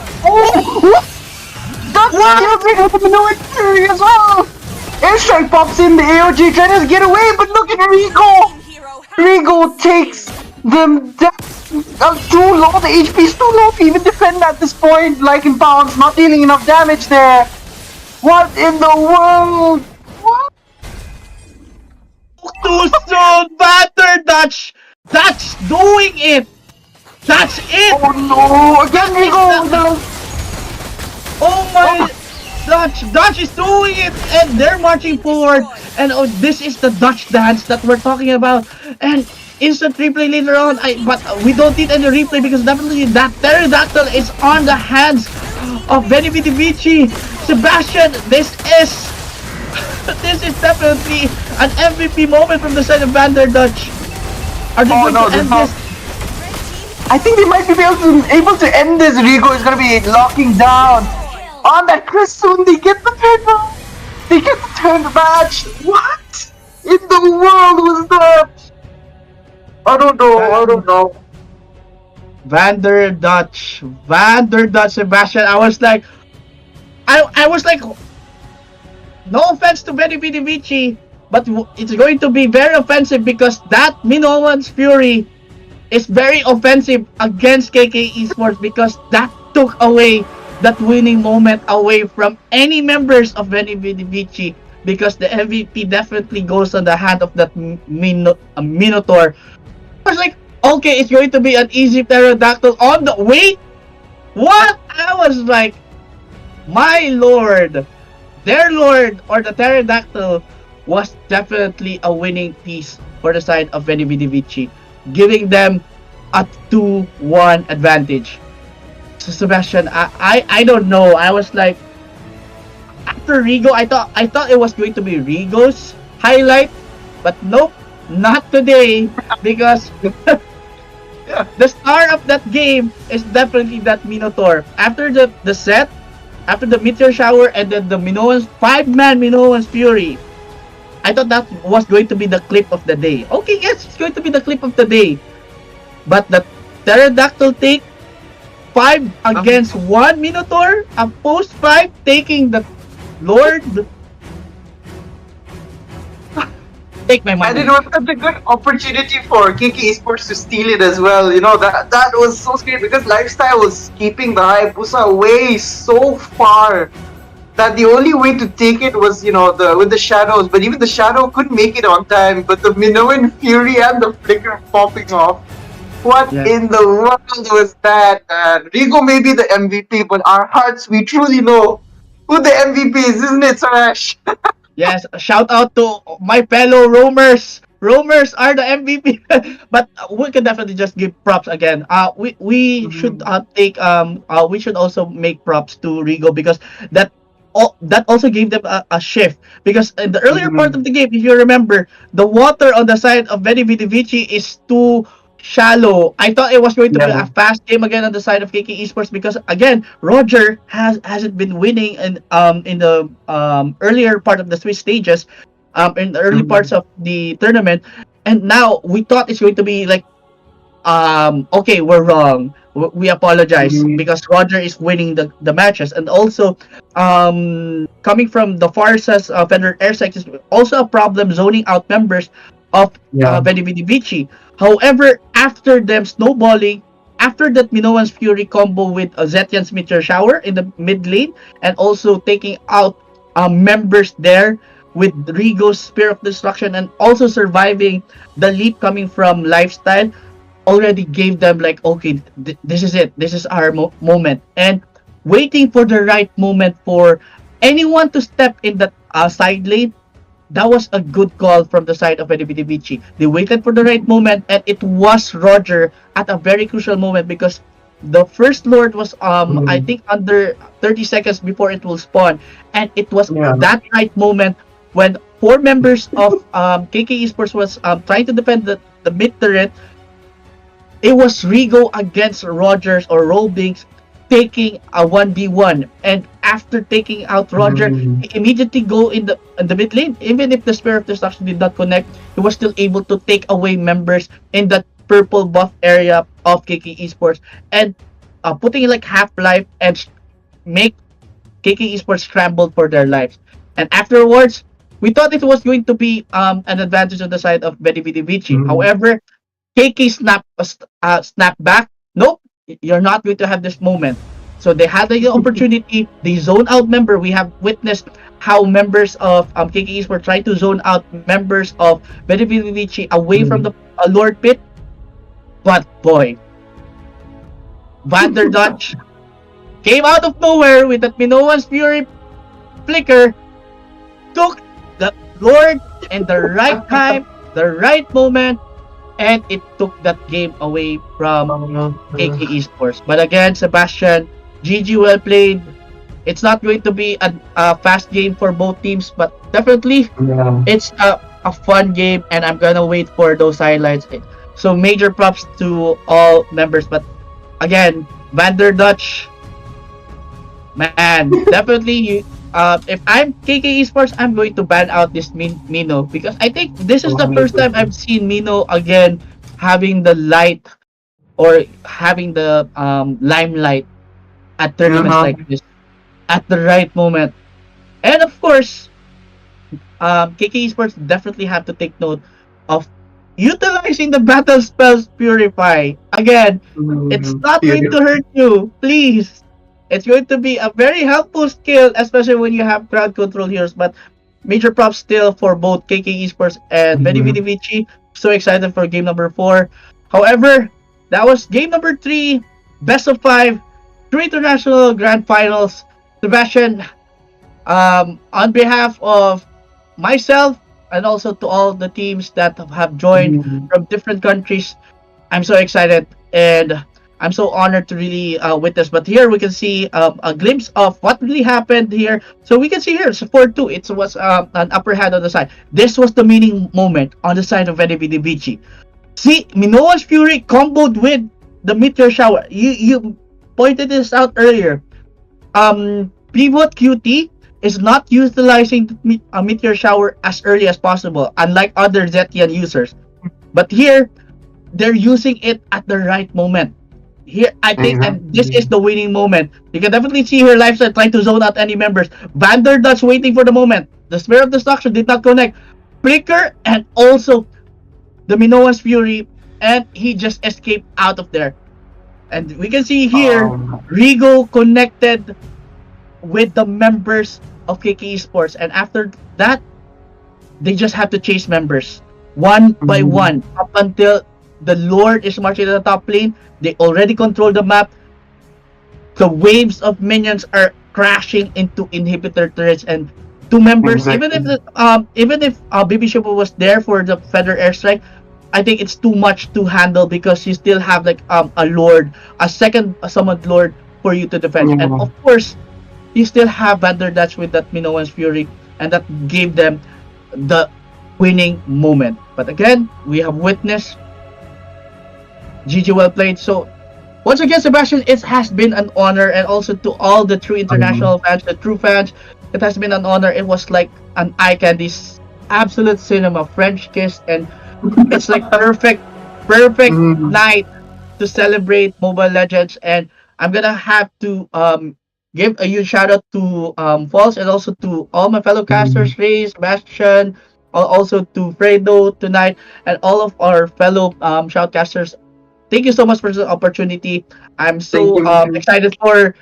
That's the Minoan Fury as well! Airstrike pops in, the AOG trying to get away, but look at Rigo! Rigo takes them down. Too low, the HP is too low to even defend at this point. Like in Pounds, not dealing enough damage there. What in the world? What? Too soon, Batter Dutch! That's doing it! That's it! Oh no! Again, Rigo! Oh my! Dutch is doing it, and they're marching forward. And this is the Dutch dance that we're talking about. And instant replay later on. But we don't need any replay, because definitely that pterodactyl is on the hands of Veni Vidi Vici. Sebastian, this is definitely an MVP moment from the side of Van der Dutch. Are they going to end this? I think they might be able to end this. Rigo is going to be locking down on that Chris soon. They get the turn. They get the turn match. What in the world was that? I don't know. Van der Dutch, Sebastian. I was like, no offense to Veni Vidi Vici, but it's going to be very offensive, because that Minoan's Fury is very offensive against KK Esports, because that took away that winning moment away from any members of Veni Vidi Vici, because the MVP definitely goes on the hand of that Minotaur. I was like, okay, it's going to be an easy pterodactyl on the wait. What? I was like, my lord, their lord, or the pterodactyl was definitely a winning piece for the side of Veni Vidi Vici, giving them a 2-1 advantage. So Sebastian, I don't know. I was like, after Rigo, I thought it was going to be Rigo's highlight, but nope, not today, because the star of that game is definitely that Minotaur. After the set, after the Meteor Shower, and then the Minoan's 5-man Minoan's Fury, I thought that was going to be the clip of the day. Okay, yes, it's going to be the clip of the day. But the Pterodactyl take 5 against 1 Minotaur, a post 5 taking the Lord. Take my money. And it was such a good opportunity for KK Esports to steal it as well. You know, that was so scary, because Lifestyle was keeping the Hayabusa away so far that the only way to take it was, you know, with the shadows. But even the shadow couldn't make it on time. But the Minoan Fury and the flicker popping off. What Yeah. in the world was that? Rigo may be the MVP, but our hearts, we truly know who the MVP is, isn't it, Sarash? Yes, shout out to my fellow roamers. Roamers are the MVP, but we can definitely just give props again. We should take we should also make props to Rigo because that that also gave them a shift because in the earlier part of the game, if you remember, the water on the side of Veni Vidi Vici is too shallow. I thought it was going to be a Yeah. fast game again on the side of KK Esports because again Roger hasn't been winning in the earlier part of the Swiss stages, in the early parts of the tournament, and now we thought it's going to be like okay, we're wrong. We apologize because Roger is winning the matches, and also coming from the Farsas Federer Airsex is also a problem zoning out members of Veni Vidi Vici. However, after them snowballing, after that Minoan's Fury combo with Zetian's Meteor Shower in the mid lane, and also taking out members there with Rigo's Spear of Destruction, and also surviving the leap coming from Lifestyle, already gave them like, okay, this is it, this is our moment, and waiting for the right moment for anyone to step in that side lane. That was a good call from the side of Vici. They waited for the right moment, and it was Roger at a very crucial moment because the first Lord was I think under 30 seconds before it will spawn, and it was that right moment when four members of KK Esports was trying to defend the mid turret. It was Rigo against Rogers or Rollbinks taking a 1v1, and after taking out Roger, he immediately go in the mid lane. Even if the Spear of Destruction did not connect, he was still able to take away members in that purple buff area of KK Esports, and putting like half life and make KK Esports scramble for their lives. And afterwards, we thought it was going to be an advantage on the side of Veni Vidi Vici. However, KK snap back. Nope, you're not going to have this moment. So they had the opportunity. They zone out member. We have witnessed how members of KK were trying to zone out members of Veni Vidi Vici away from the Lord Pit. But boy, Vander Dutch came out of nowhere with that Minoan's Fury flicker, took the Lord in the right time, the right moment, and it took that game away from KK Esports. But again, Sebastian, GG, well played. It's not going to be a fast game for both teams, but definitely it's a fun game, and I'm gonna wait for those highlights. So major props to all members. But again, Vander Dutch, man, definitely if I'm KK Esports, I'm going to ban out this Mino because I think this is the first time I've seen Mino again having the light or having the limelight at tournaments like this at the right moment. And of course, KK Esports definitely have to take note of utilizing the battle spells Purify. Again, it's not going to hurt you. Please. It's going to be a very helpful skill, especially when you have crowd control heroes. But major props still for both KK Esports and Veni Vidi Vici. So excited for game number 4. However, that was game number 3, best of 5, 3 international grand finals. Sebastian, on behalf of myself and also to all the teams that have joined from different countries, I'm so excited and I'm so honored to really witness. But here we can see a glimpse of what really happened here. So we can see here, it's 4-2. It was an upper hand on the side. This was the meaning moment on the side of Veni Vidi Vici. See, Minoan's Fury comboed with the Meteor Shower. You pointed this out earlier. Pivot QT is not utilizing a Meteor Shower as early as possible, unlike other Zetian users. But here, they're using it at the right moment. Here, I think, and this is the winning moment. You can definitely see her lifestyle trying to zone out any members. Vander Dutch waiting for the moment. The Spear of Destruction did not connect. Flicker and also the Minoan's Fury, and he just escaped out of there. And we can see here, Rigo connected with the members of KK Esports, and after that, they just have to chase members one by one up until the Lord is marching in the top lane. They already control the map. The waves of minions are crashing into inhibitor turrets and two members. Exactly. Even if Baby Shiba was there for the feather airstrike, I think it's too much to handle because you still have like a lord, a second summoned lord for you to defend, and Yeah. of course you still have Vanderdatch with that Minoan's Fury, and that gave them the winning moment. But again, we have witnessed GG well played. So once again, Sebastian, it has been an honor, and also to all the true international fans, the true fans, it has been an honor. It was like an eye candy, absolute cinema, French kiss, and it's like perfect Mm. night to celebrate Mobile Legends. And I'm gonna have to give a huge shout out to Falls and also to all my fellow casters, Ray, Sebastian, also to Fredo tonight, and all of our fellow shoutcasters. Thank you so much for the opportunity. I'm Thank so you, man. excited for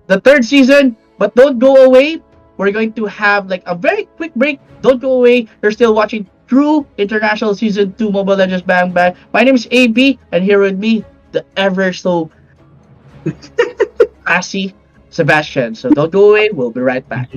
the third season, but don't go away. We're going to have like a very quick break. Don't go away. You're still watching True International Season 2 Mobile Legends Bang Bang. My name is AB, and here with me, the ever so classy Sebastian. So don't go away. We'll be right back.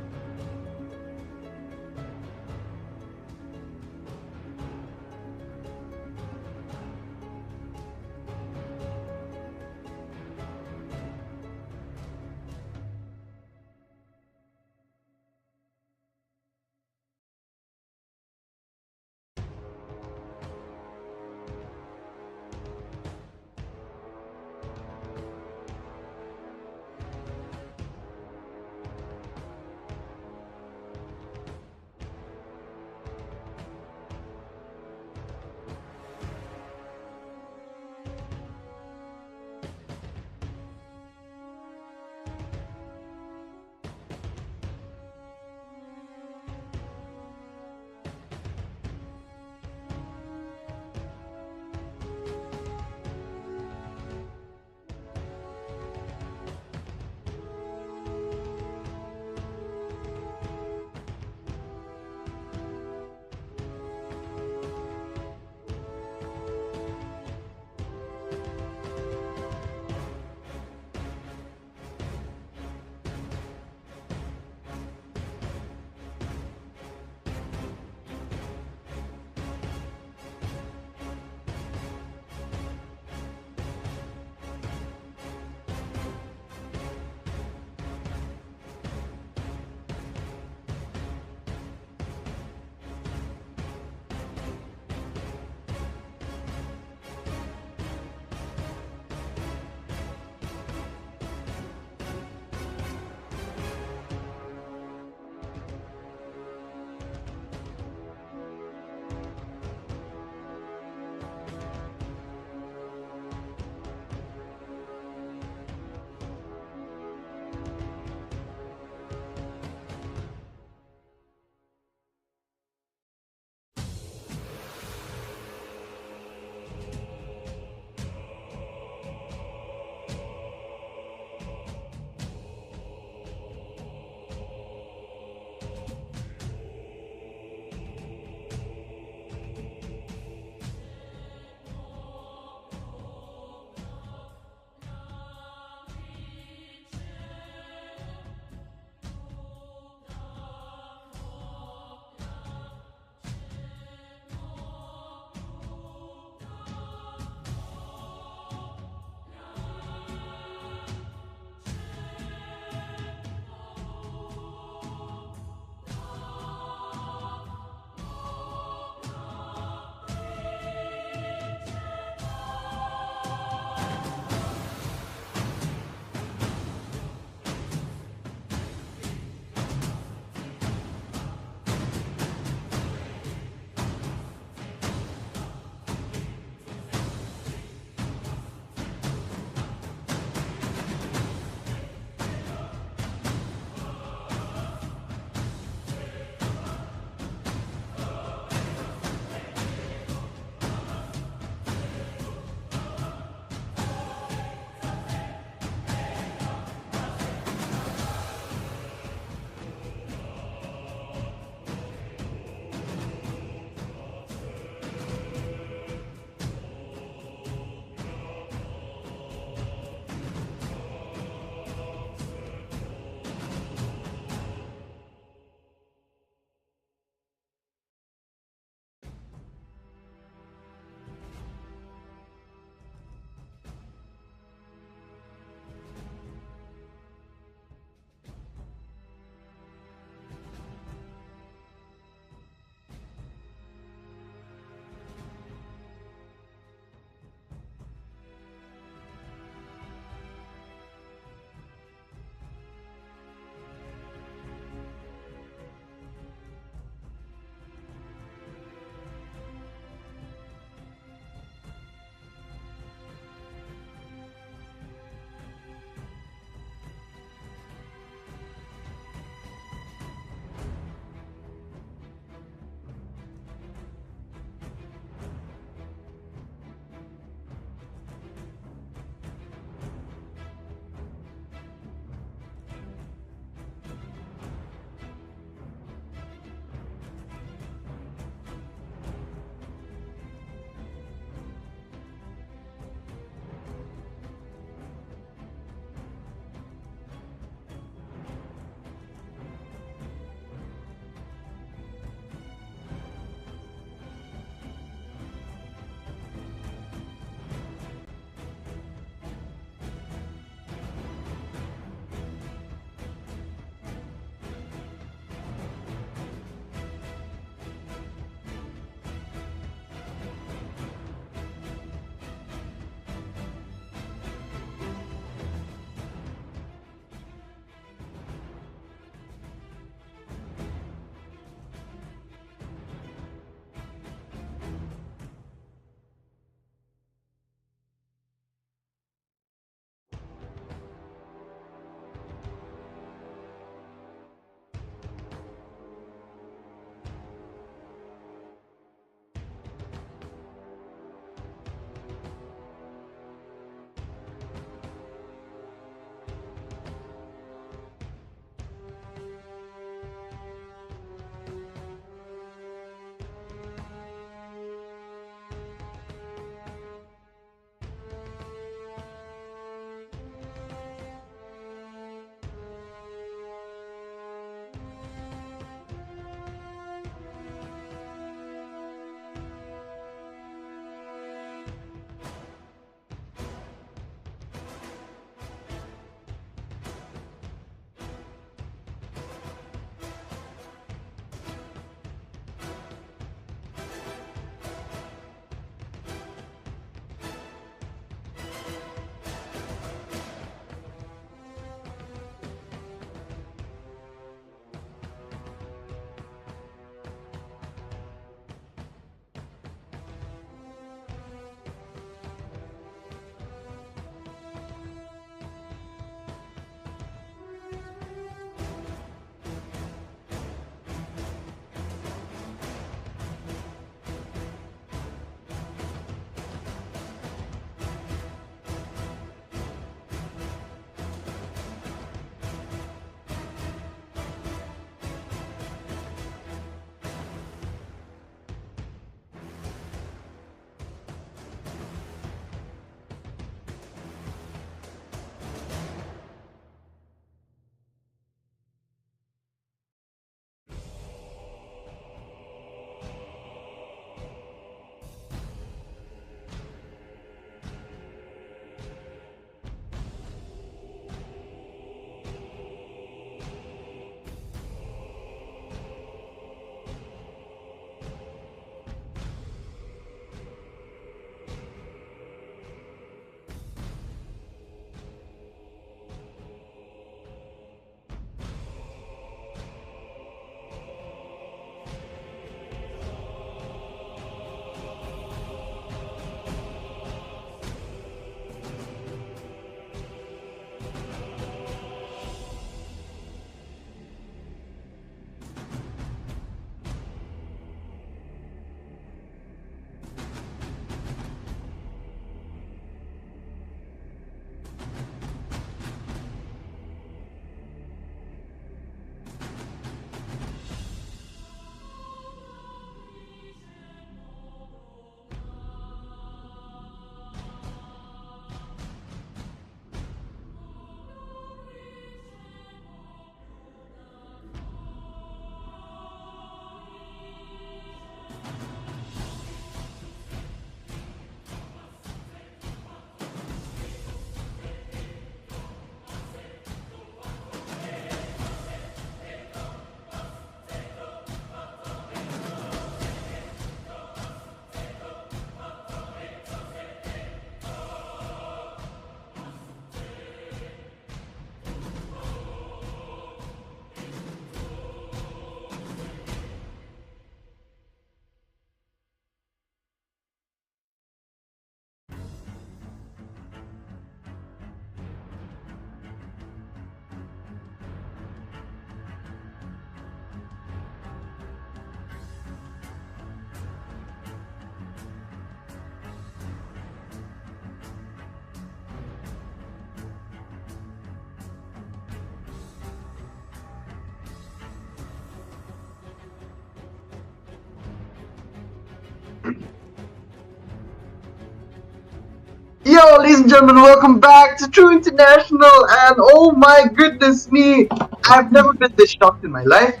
Yo, ladies and gentlemen, welcome back to True International, and oh my goodness me, I've never been this shocked in my life.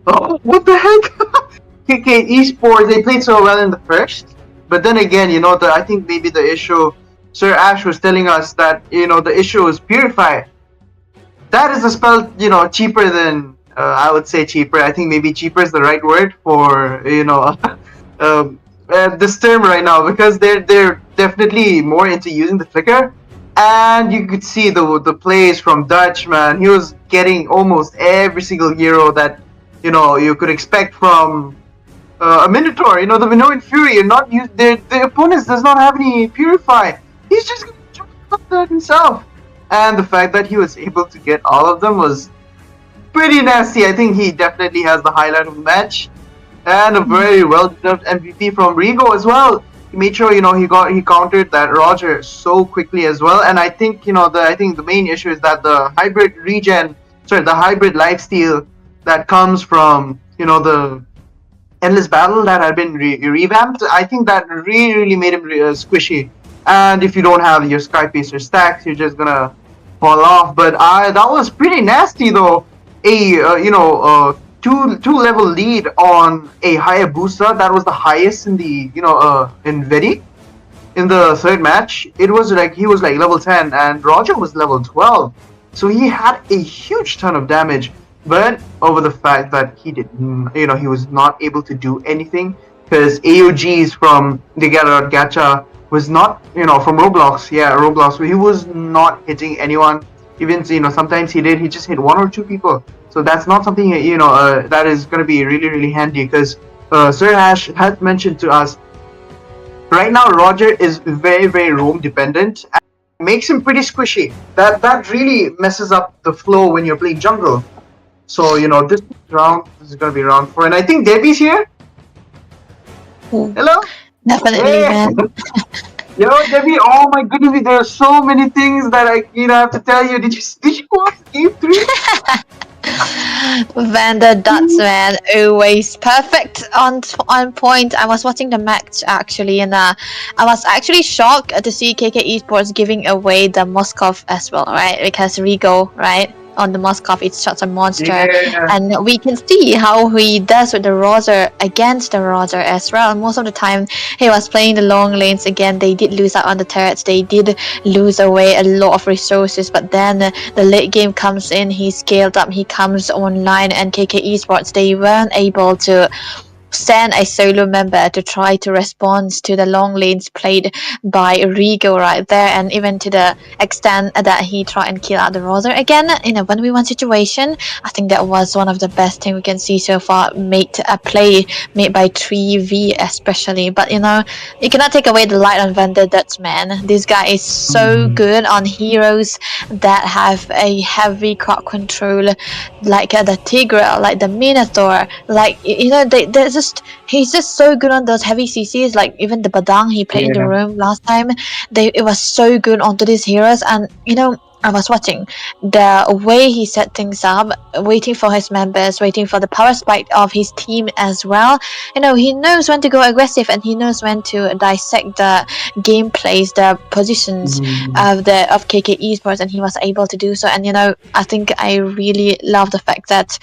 Oh, what the heck? KK Esports, they played so well in the first, but then again, I think maybe the issue, Sir Ash was telling us that, the issue is Purify. That is a spell, cheaper than, I would say cheaper. I think maybe cheaper is the right word for, this term right now, because they're definitely more into using the flicker, and you could see the plays from Dutch, man. He was getting almost every single hero that you could expect from a Minotaur. The Minoan Fury, and not use the opponents does not have any Purify. He's just gonna jump up that himself, and the fact that he was able to get all of them was pretty nasty. I think he definitely has the highlight of the match. And a very well-deserved MVP from Rigo as well. He made sure he countered that Roger so quickly as well. And I think the main issue is that the hybrid lifesteal that comes from the endless battle that had been revamped. I think that really made him squishy. And if you don't have your Sky Pacer stacks, you're just gonna fall off. But that was pretty nasty though. Two level lead on a Hayabusa that was the highest in the in Vedi in the third match. It was like he was like level 10 and Roger was level 12, so he had a huge ton of damage. But over the fact that he he was not able to do anything because AOGs from the Gacha was not from Roblox. Yeah, Roblox. He was not hitting anyone. Even sometimes he just hit one or two people. So that's not something that is going to be really handy, because Sir Ash had mentioned to us right now Roger is very roam dependent and makes him pretty squishy. That really messes up the flow when you're playing jungle. So this is going to be round 4, and I think Debbie's here. Ooh, Hello. definitely, Hey. man. Yo, Debbie! Oh my goodness, there are so many things that I have to tell you. Did you watch Game 3? Vander Dots, man, always perfect on point. I was watching the match actually, and I was actually shocked to see KK Esports giving away the Moskov as well, right? Because Rigo, right? On the Moskov, it's such a monster, Yeah. and we can see how he does with the Roger against the Roger as well. Most of the time, he was playing the long lanes again. They did lose out on the turrets. They did lose away a lot of resources, but then the late game comes in. He scaled up. He comes online, and KK Esports, they weren't able to send a solo member to try to respond to the long lanes played by Rigo right there, and even to the extent that he tried and kill out the Roser again in a 1v1 situation. I think that was one of the best thing we can see so far, made a play made by 3v especially. But you cannot take away the light on Vander Dutch, man. This guy is so good on heroes that have a heavy crowd control, like the Tigreal, like the Minotaur, like he's just so good on those heavy CCs. Like even the Badang he played in the room last time, it was so good onto these heroes. And I was watching the way he set things up, waiting for his members, waiting for the power spike of his team as well. He knows when to go aggressive, and he knows when to dissect the gameplays, the positions of KK Esports, and he was able to do so. And I think I really love the fact that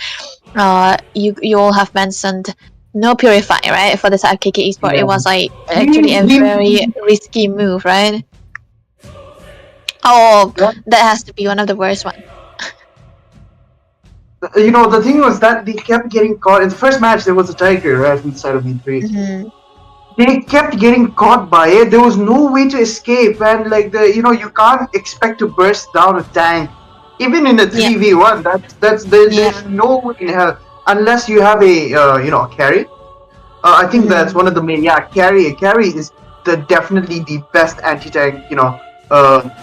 you all have mentioned no Purify, right? For the side of KK Esports, it was actually a very risky move, right? Oh, that has to be one of the worst ones. The thing was that they kept getting caught. In the first match, there was a Tiger right from the side of V3. Mm-hmm. They kept getting caught by it. There was no way to escape, and you can't expect to burst down a tank, even in a 3v1. There's no way in hell unless you have a carry. I think that's one of the main. Yeah, carry. Carry is definitely the best anti-tank.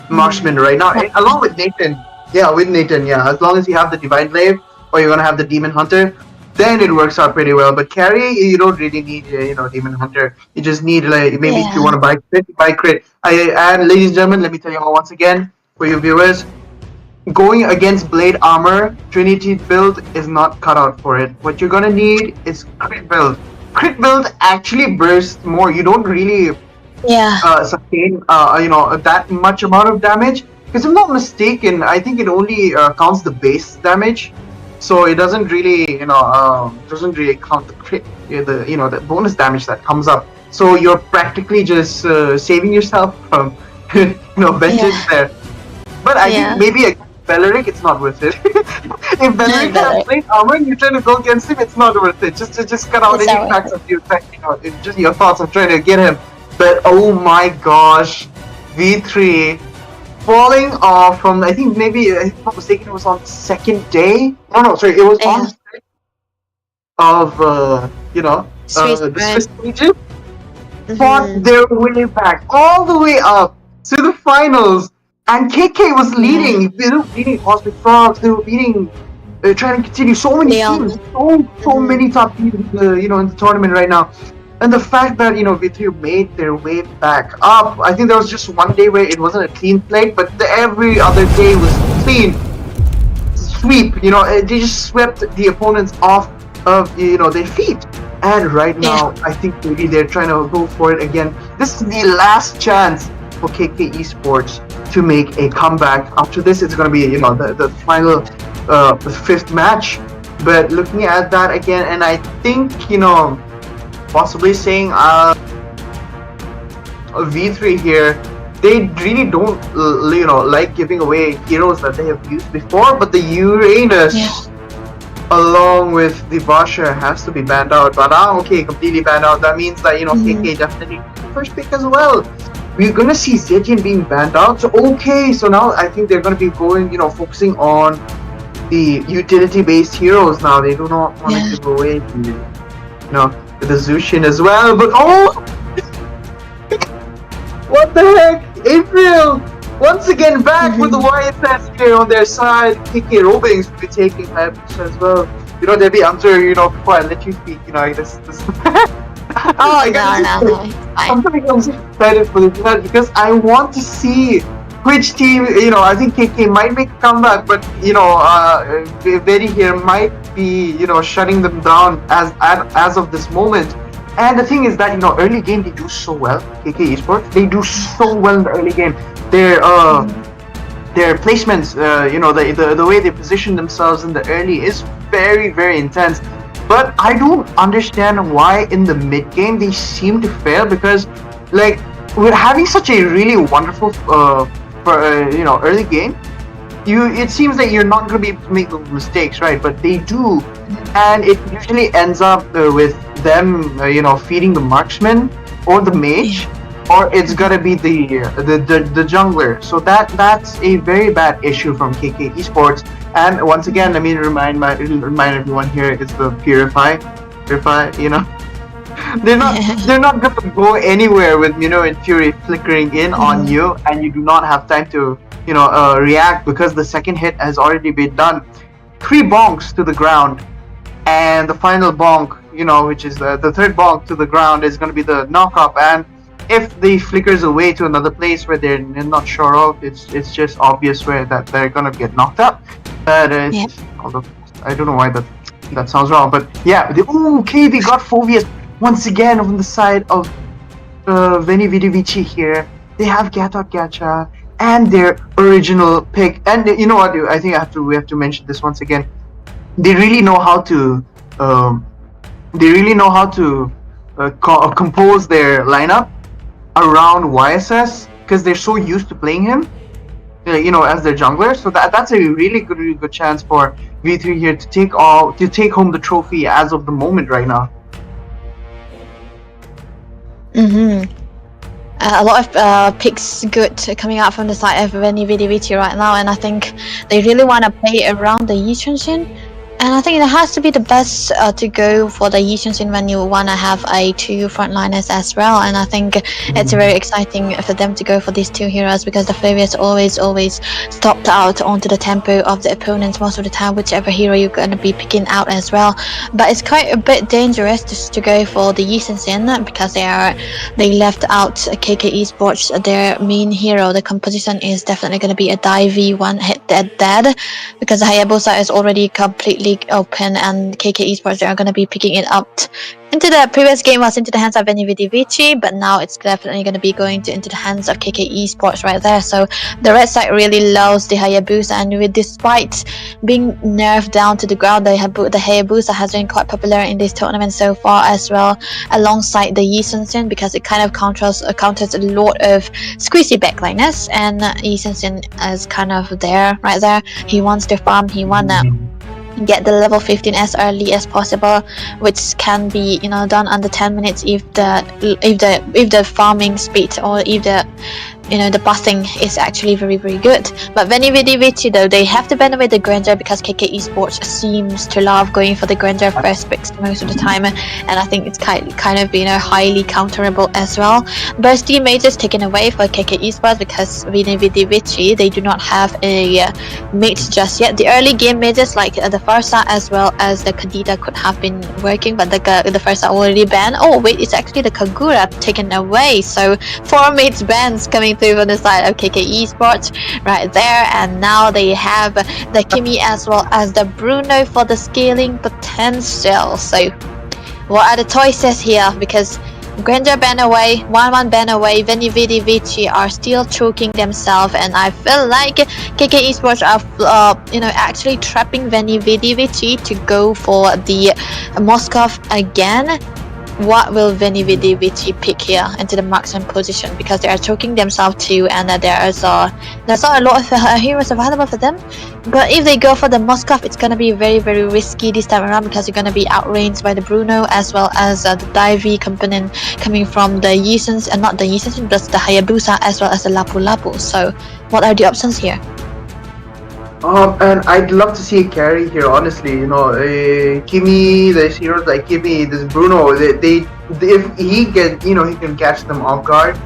Marksman right now, along with Nathan. Yeah, with Nathan. Yeah, as long as you have the Divine Glaive or you're gonna have the Demon Hunter, then it works out pretty well. But carry, you don't really need Demon Hunter. You just need maybe if you want to buy crit. And ladies and gentlemen, let me tell you all once again for you viewers, going against Blade Armor, Trinity build is not cut out for it. What you're gonna need is crit build. Crit build actually bursts more. You don't really sustain that much amount of damage. Because if I'm not mistaken, I think it only counts the base damage, so it doesn't really count the crit, the bonus damage that comes up. So you're practically just saving yourself from vengeance there. But I think maybe against Beleric, it's not worth it. If Beleric has plate armor and you're trying to go against him, it's not worth it. Just cut out any facts of you, just your thoughts of trying to get him. But oh my gosh, V3 falling off from, I think maybe, if I'm not mistaken, it was on the second day. No, sorry, it was on the of the Swiss region. Fought their way back all the way up to the finals, and KK was leading. They were beating Cosmic Frogs. They were beating, trying to continue. So many teams, so many top teams in the tournament right now. And the fact that V3 made their way back up, I think there was just one day where it wasn't a clean plate, but every other day was clean sweep. They just swept the opponents off of their feet. And right now, I think maybe they're trying to go for it again. This is the last chance for KK Esports to make a comeback. After this, it's going to be the final fifth match. But looking at that again, and I think possibly saying V3 here, they really don't like giving away heroes that they have used before, but the Uranus along with the Basha has to be banned out. But completely banned out. That means that KK definitely first pick as well. We're gonna see Zetian being banned out. So so now I think they're gonna be going focusing on the utility based heroes now. They do not want to give away the Zushin as well, but what the heck? April once again back with the YSS here on their side. KK Robings will be taking that as well. Debbie, answer, before I let you speak, this no, I'm so excited for this because I want to see which team, I think KK might make a comeback, but Vedi here might be, shutting them down as of this moment. And the thing is that early game they do so well. KK Esports, they do so well in the early game. Their placements, the way they position themselves in the early is very, very intense. But I don't understand why in the mid game they seem to fail, because we're having such a really wonderful early game. It seems that you're not going to be able to make those mistakes, right? But they do, and it usually ends up with them, feeding the marksman or the mage, or it's gonna be the jungler. So that's a very bad issue from KK Esports. And once again, let me remind everyone here, it's the Purify. They're not gonna go anywhere with Fury flickering in on you, and you do not have time to react because the second hit has already been done. 3 bonks to the ground, and the final bonk, which is the third bonk to the ground, is going to be the knock-up. And if the flickers away to another place where they're not sure of, it's just obvious where that they're going to get knocked up. But I don't know why that sounds wrong, but yeah, they got Phoveus once again on the side of Veni, Vidi, Vici here. They have Gacha and their original pick. And you know what? I think we have to mention this once again. They really know how to compose their lineup around YSS, because they're so used to playing him, as their jungler. So that's a really good chance for V3 here to take home the trophy as of the moment right now. A lot of picks good coming out from the side of Veni, Vidi, Vici right now, and I think they really want to play around the Yi Chun-Shin. And I think it has to be the best to go for the Yi Chun-Shin when you want to have 2 frontliners as well. And I think it's very exciting for them to go for these 2 heroes, because the Phoveus always stopped out onto the tempo of the opponents most of the time, whichever hero you're going to be picking out as well. But it's quite a bit dangerous just to go for the Yi Chun-Shin, because they left out KK Esports, their main hero. The composition is definitely going to be a dive one hit dead, because the Hayabusa is already completely open, and KK Esports are going to be picking it up into the previous game was into the hands of Veni, Vidi, Vici, but now it's definitely going to be going into the hands of KK Esports right there. So the red side really loves the Hayabusa, and despite being nerfed down to the ground, the Hayabusa has been quite popular in this tournament so far as well, alongside the Yi Sun, because it kind of counters a lot of squeezy backliners, and Yi Sun is kind of there right there. He wants to farm, he wanna get the level 15 as early as possible, which can be done under 10 minutes if the farming speed, or if the busting is actually very very good. But Veni, Vidi, Vici though, they have to ban away the Granger because KK Esports seems to love going for the Granger first picks most of the time, and I think it's kind of highly counterable as well. Bursty mages taken away for KK Esports because Veni, Vidi, Vici, they do not have a mage just yet. The early game mages like the Farsa as well as the Kadita could have been working, but the Farsa already banned. Oh wait, it's actually the Kagura taken away, so 4 mates bans coming through on the side of KK Esports right there, and now they have the Kimi as well as the Bruno for the scaling potential. So what are the choices here? Because Granger ban away, 1-1 ban away, Veni, Vidi, Vici are still choking themselves, and I feel like KK Esports are actually trapping Veni, Vidi, Vici to go for the Moskov again. What will Veni, Vidi, Vici pick here into the marksman position, because they are choking themselves too, and there's not a lot of heroes available for them. But if they go for the Moskov, it's gonna be very very risky this time around, because you're gonna be outranged by the Bruno as well as the Divey component coming from the Yisons, and not the Yisons, but the Hayabusa as well as the Lapu Lapu. So what are the options here? And I'd love to see a carry here, honestly. Kimi, there's heroes like Kimi, this Bruno. They if he can, he can catch them off guard.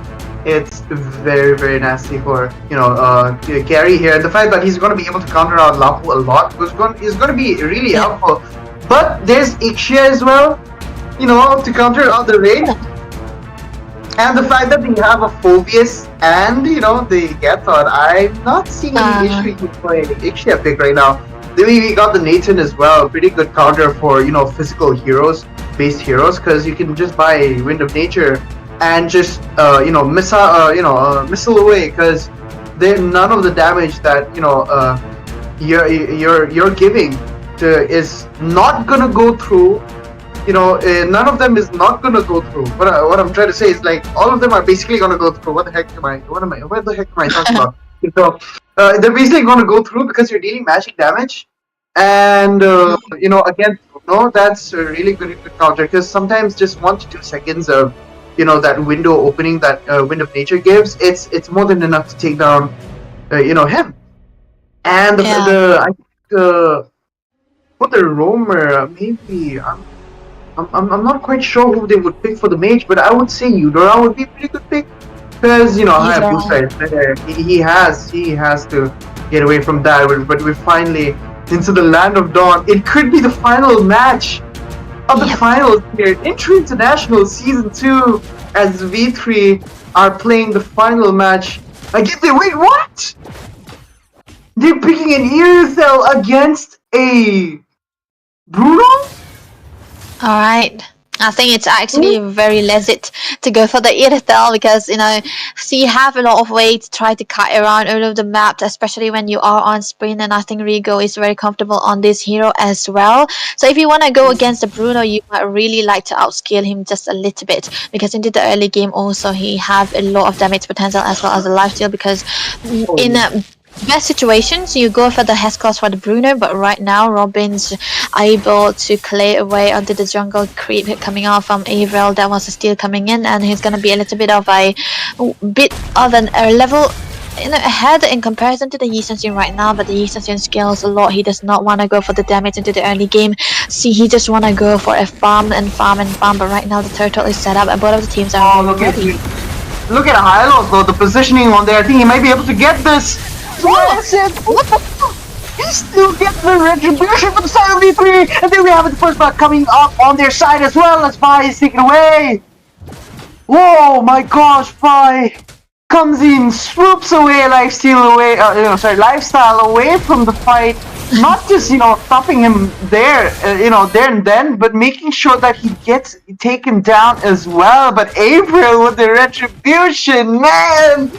It's very very nasty for carry here. And the fact that he's going to be able to counter out Lapu a lot is going to be really helpful. But there's Ixia as well, to counter out the raid. And the fact that they have a Phobius and the Gathon, I'm not seeing any issue with playing Ixia pick right now. Then we got the Nathan as well, pretty good counter for physical heroes, based heroes, because you can just buy Wind of Nature and just missile away, because none of the damage that you're giving is not gonna go through. None of them is not gonna go through. What I'm trying to say is, like, all of them are basically gonna go through. What the heck am I talking about? So they're basically gonna go through because you're dealing magic damage, and again, that's a really good counter, because sometimes just 1 to 2 seconds of that window opening that Wind of Nature gives, it's more than enough to take down him. And for the roamer, maybe I'm not quite sure who they would pick for the mage, but I would say Eudora would be a pretty good pick, because Hayabusa is there. He has to get away from that. But we're finally into the land of dawn. It could be the final match of the finals here, Intro International Season 2, as V3 are playing the final match against wait, what? They're picking an Irithel against a Bruno? Alright, I think it's actually very legit to go for the Irithel, because you have a lot of ways to try to cut around all of the map, especially when you are on sprint, and I think Rigo is very comfortable on this hero as well. So if you want to go against the Bruno, you might really like to outscale him just a little bit, because into the early game also he have a lot of damage potential as well as a lifesteal, because best situations you go for the Hescos for the Bruno, but right now Robin's able to clear away onto the jungle creep coming off from Avril. That was still coming in, and he's gonna be a little bit of a level ahead in comparison to the Yi Sun right now, but the Yi Sun scales a lot. He does not want to go for the damage into the early game. See, he just want to go for a farm, but right now the turtle is set up and both of the teams are ready. Look at Hylos though, the positioning on there. I think he might be able to get this. What the fuck? He still gets the retribution for the side of V3, and then we have the first blood coming up on their side as well. As Fi is taken away. Whoa, my gosh, Fi comes in, swoops away, lifestyle away from the fight. not just stopping him there, there and then, but making sure that he gets taken down as well. But April with the retribution, man.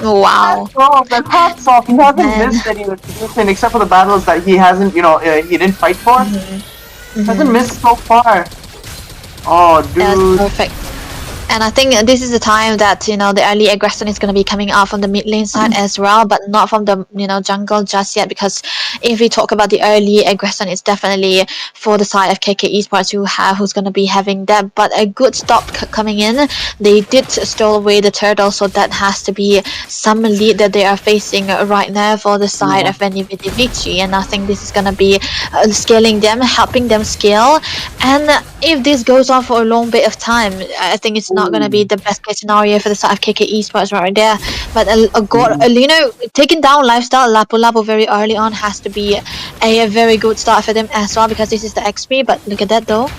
Wow. Oh, but hats off. He hasn't Man. missed any retribution except for the battles that he hasn't, he didn't fight for. Hasn't missed so far. Oh, dude. That's perfect. And I think this is the time that the early aggression is going to be coming out from the mid lane side as well, but not from the jungle just yet, because if we talk about the early aggression, it's definitely for the side of KK Esports who's going to be having that. But a good stop coming in. They did steal away the turtle, so that has to be some lead that they are facing right now for the side of Veni, Vidi, Vici, and I think this is going to be scaling them, helping them scale. And if this goes on for a long bit of time, I think it's not going to be the best case scenario for the side of KK Esports right there. But taking down Lifestyle Lapu very early on has to be a very good start for them as well, because this is the XP. But look at that though.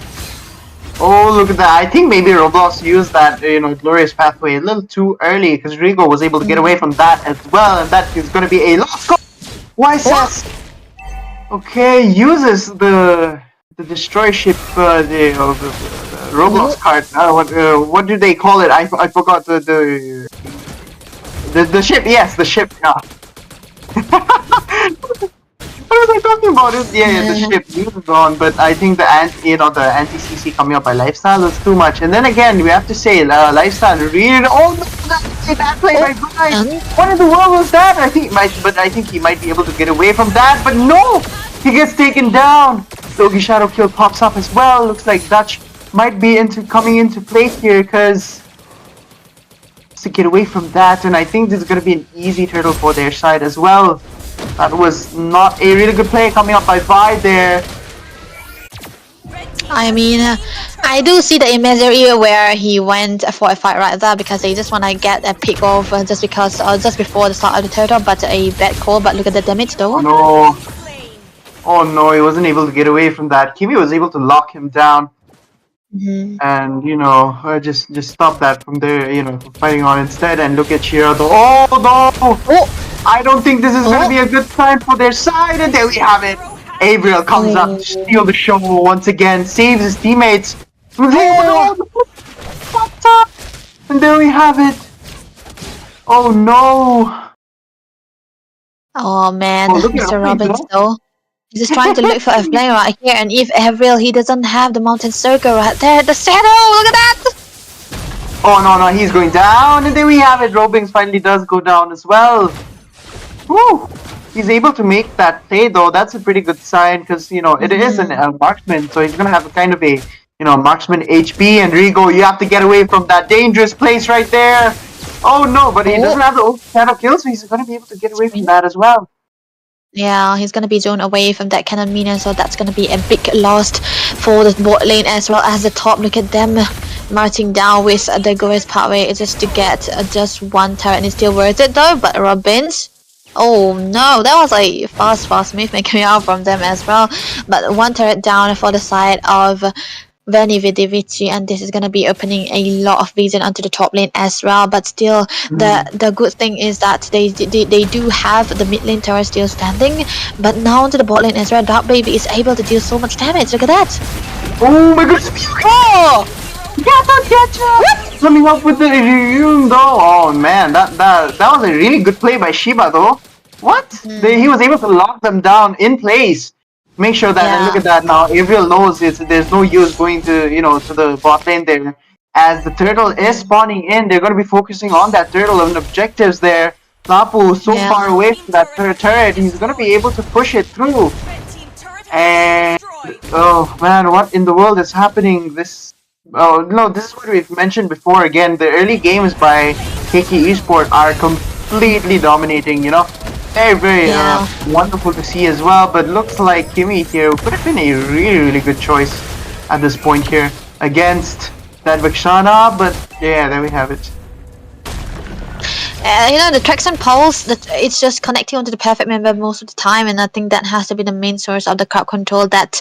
Oh, look at that. I think maybe Roblox used that, glorious pathway a little too early, because Rigo was able to get away from that as well, and that is going to be a lost goal. Why, Sass? Okay, uses the destroy ship, the Roblox card. What do they call it? I forgot the ship. Yes, the ship. Yeah. What was I talking about? The ship uses on, but I think the anti-CC coming up by Lifestyle is too much. And then again, we have to say Lifestyle really. Oh no, that play by Vini. What in the world was that? I think he might be able to get away from that, but no, he gets taken down. Logi Shadow Kill pops up as well. Looks like Dutch might be coming into play here, because to get away from that, and I think this is going to be an easy turtle for their side as well. That was not a really good play coming up by Vi there. I mean, I do see the imagery where he went for a fight right there, because they just want to get a pick off just before the start of the turtle, but a bad call. But look at the damage though. Oh no, he wasn't able to get away from that. Kimi was able to lock him down. And just stop that from there, from fighting on instead. And look at Shira though. Oh no! I don't think this is gonna be a good sign for their side, and there we have it. Avriel comes up to steal the show once again, saves his teammates. And there we have it. Oh no! Oh man, Mr. Robbins though. He's just trying to look for a flame right here, and if Avril, he doesn't have the mountain circle right there, the shadow, look at that! Oh no, he's going down, and there we have it. Robings finally does go down as well. Woo! He's able to make that play though. That's a pretty good sign, because it is a marksman, so he's gonna have a kind of a marksman HP. And Rigo, you have to get away from that dangerous place right there. Oh no, but he doesn't have the shadow kill, so he's gonna be able to get away from that as well. Yeah, he's gonna be zoned away from that cannon minion, so that's gonna be a big loss for the bot lane as well as the top. Look at them marching down with the glorious pathway just to get just one turret, and it's still worth it though. But Robbins, oh no, that was a fast movement coming out from them as well. But one turret down for the side of Veni, Vidi, Vici, and this is going to be opening a lot of vision onto the top lane as well. But still, the good thing is that they do have the mid lane tower still standing, but now onto the bot lane as well. Dark Baby is able to deal so much damage. Look at that! Oh my goodness! Oh! What? Coming up with the though. Oh man, that was a really good play by Shiba though. What? He was able to lock them down in place. Make sure that, and look at that now, Avriel knows there's no use going to, to the bot lane there. As the turtle is spawning in, they're going to be focusing on that turtle and objectives there. Lapu so far away from that turret, he's going to be able to push it through. And, oh man, what in the world is happening? This is what we've mentioned before again. The early games by KK Esports are completely dominating, Very wonderful to see as well, but looks like Kimi here could have been a really good choice at this point here against that Vexana, but yeah, there we have it. The traction pulse, it's just connecting onto the perfect member most of the time, and I think that has to be the main source of the crowd control that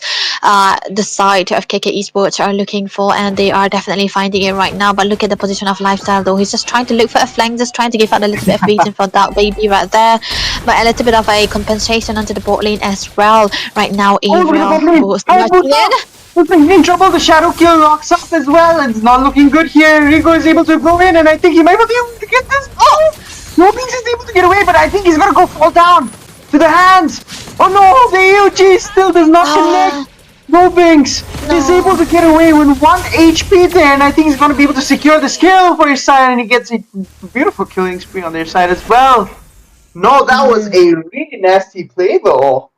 the side of KK Esports are looking for, and they are definitely finding it right now. But look at the position of Lifestyle though. He's just trying to look for a flank, just trying to give out a little bit of beating for that baby right there. But a little bit of a compensation onto the bot lane as well. Right now, Avriel who's rushing in. He's in trouble. The shadow kill rocks up as well. It's not looking good here. Rigo is able to go in, and I think he might be able to get this. Oh! Robinx is able to get away, but I think he's gonna go fall down to the hands. Oh no! The AOG still does not connect. Robinx is able to get away with 1 HP there, and I think he's gonna be able to secure this kill for his side, and he gets a beautiful killing spree on their side as well. No, that was a really nasty play though.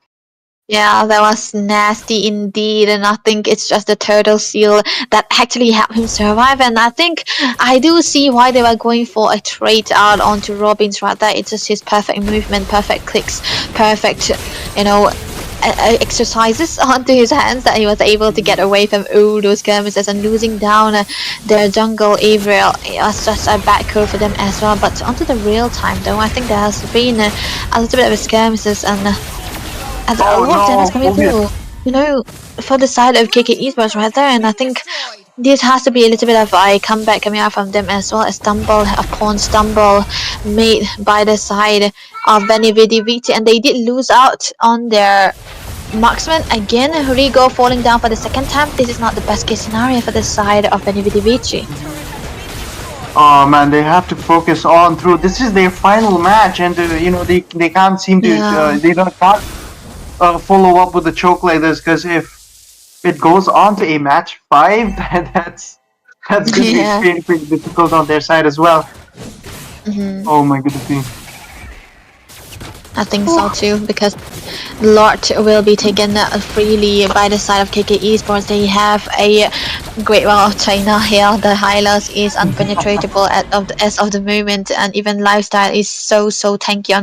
Yeah, that was nasty indeed, and I think it's just the turtle seal that actually helped him survive. And I think I do see why they were going for a trade out onto Robinx right there. It's just his perfect movement, perfect clicks, perfect, exercises onto his hands that he was able to get away from all those skirmishes and losing down their jungle Avriel. It was just a bad call for them as well. But onto the real time though, I think there has been a little bit of skirmishes and a lot of damage coming through, for the side of KK Esports right there, and I think this has to be a little bit of a comeback coming out from them as well. A stumble made by the side of Veni, Vidi, Vici, and they did lose out on their marksman again. Rigo falling down for the second time. This is not the best case scenario for the side of Veni, Vidi, Vici. Oh man, they have to focus on through. This is their final match, and they can't seem to can't follow up with the choke like this, because if it goes on to a match 5, that's going to be pretty difficult on their side as well. Oh my goodness me. I think so too, because Lord will be taken freely by the side of KK Esports. They have a great wall of China here. The Hylos is unpenetratable as of the moment, and even Lifestyle is so tanky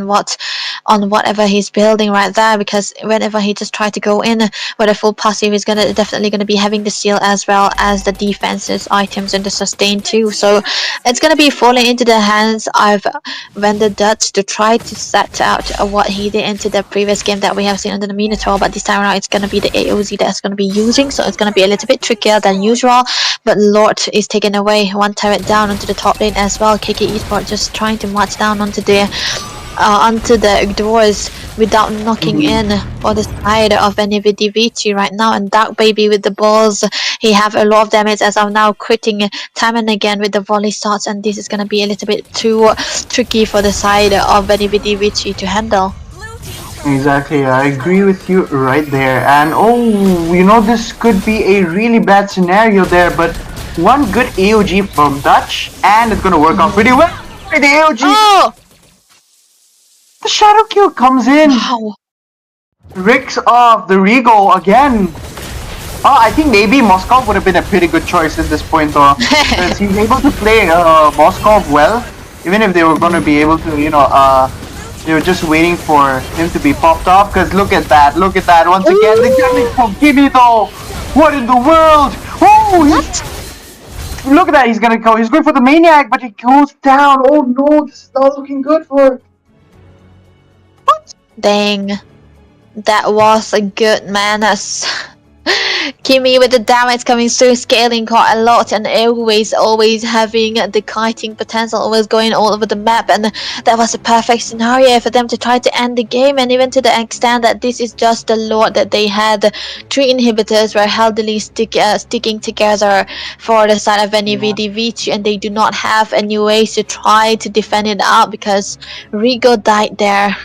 on whatever he's building right there, because whenever he just tries to go in with a full passive, he's definitely gonna be having the seal as well as the defenses items and the sustain too. So it's gonna be falling into the hands of Vendor Dutch to try to set out what he did into the previous game that we have seen under the Minotaur, but this time around it's going to be the AOZ that's going to be using, so it's going to be a little bit trickier than usual. But Lord is taking away one turret down onto the top lane as well. KK Esports just trying to march down onto the doors without knocking in for the side of Veni, Vidi, Vici right now. And Dark Baby with the balls, he have a lot of damage as of now, critting time and again with the volley shots, and this is going to be a little bit too tricky for the side of Veni, Vidi, Vici to handle. Exactly, I agree with you right there. And this could be a really bad scenario there, but one good AOG from Dutch, and it's gonna work out pretty well. The AOG! The shadow kill comes in. Wow. Ricks off the Rigo again. I think maybe Moskov would have been a pretty good choice at this point though. Because he's able to play Moskov well. Even if they were going to be able to, they were just waiting for him to be popped off. Because look at that. Once again, the damage from Vini though. What in the world? Look at that. He's going for the Maniac, but he goes down. Oh no, this is not looking good for... Dang, that was a good menace. Kimi with the damage coming through, scaling quite a lot, and always having the kiting potential, always going all over the map, and that was a perfect scenario for them to try to end the game. And even to the extent that this is just the Lord that they had 3 inhibitors were healthily sticking together for the side of Veni, Vidi, Vici, and they do not have any ways to try to defend it out because Rigo died there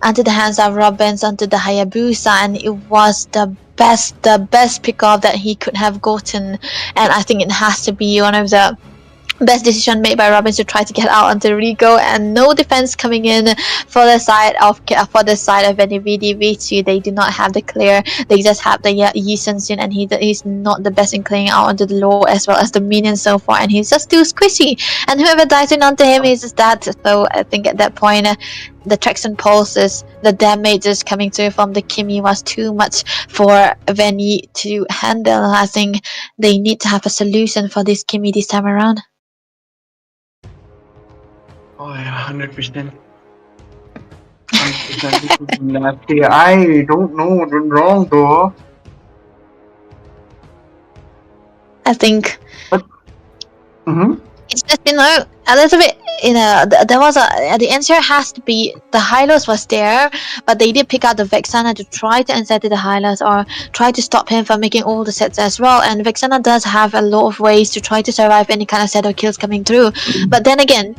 onto the hands of Robbins, onto the Hayabusa, and it was the best pickup that he could have gotten. And I think it has to be one of the best decision made by Robbins to try to get out onto Rigo, and no defense coming in for the side of Veni, Vidi, Vici. They do not have the clear. They just have the Yi Sun, and he's not the best in clearing out onto the low as well as the minion so far, and he's just too squishy. And whoever dies in onto him is just that. So I think at that point, the traction pulses, the damages coming through from the Kimi was too much for Veni to handle. I think they need to have a solution for this Kimi this time around. Oh yeah, 100%. 100% nasty. I don't know what's wrong though. I think Mm-hmm. it's just a little bit there was the answer has to be the Hylos was there, but they did pick out the Vexana to try to answer to the Hylos or try to stop him from making all the sets as well. And Vexana does have a lot of ways to try to survive any kind of set or kills coming through, but then again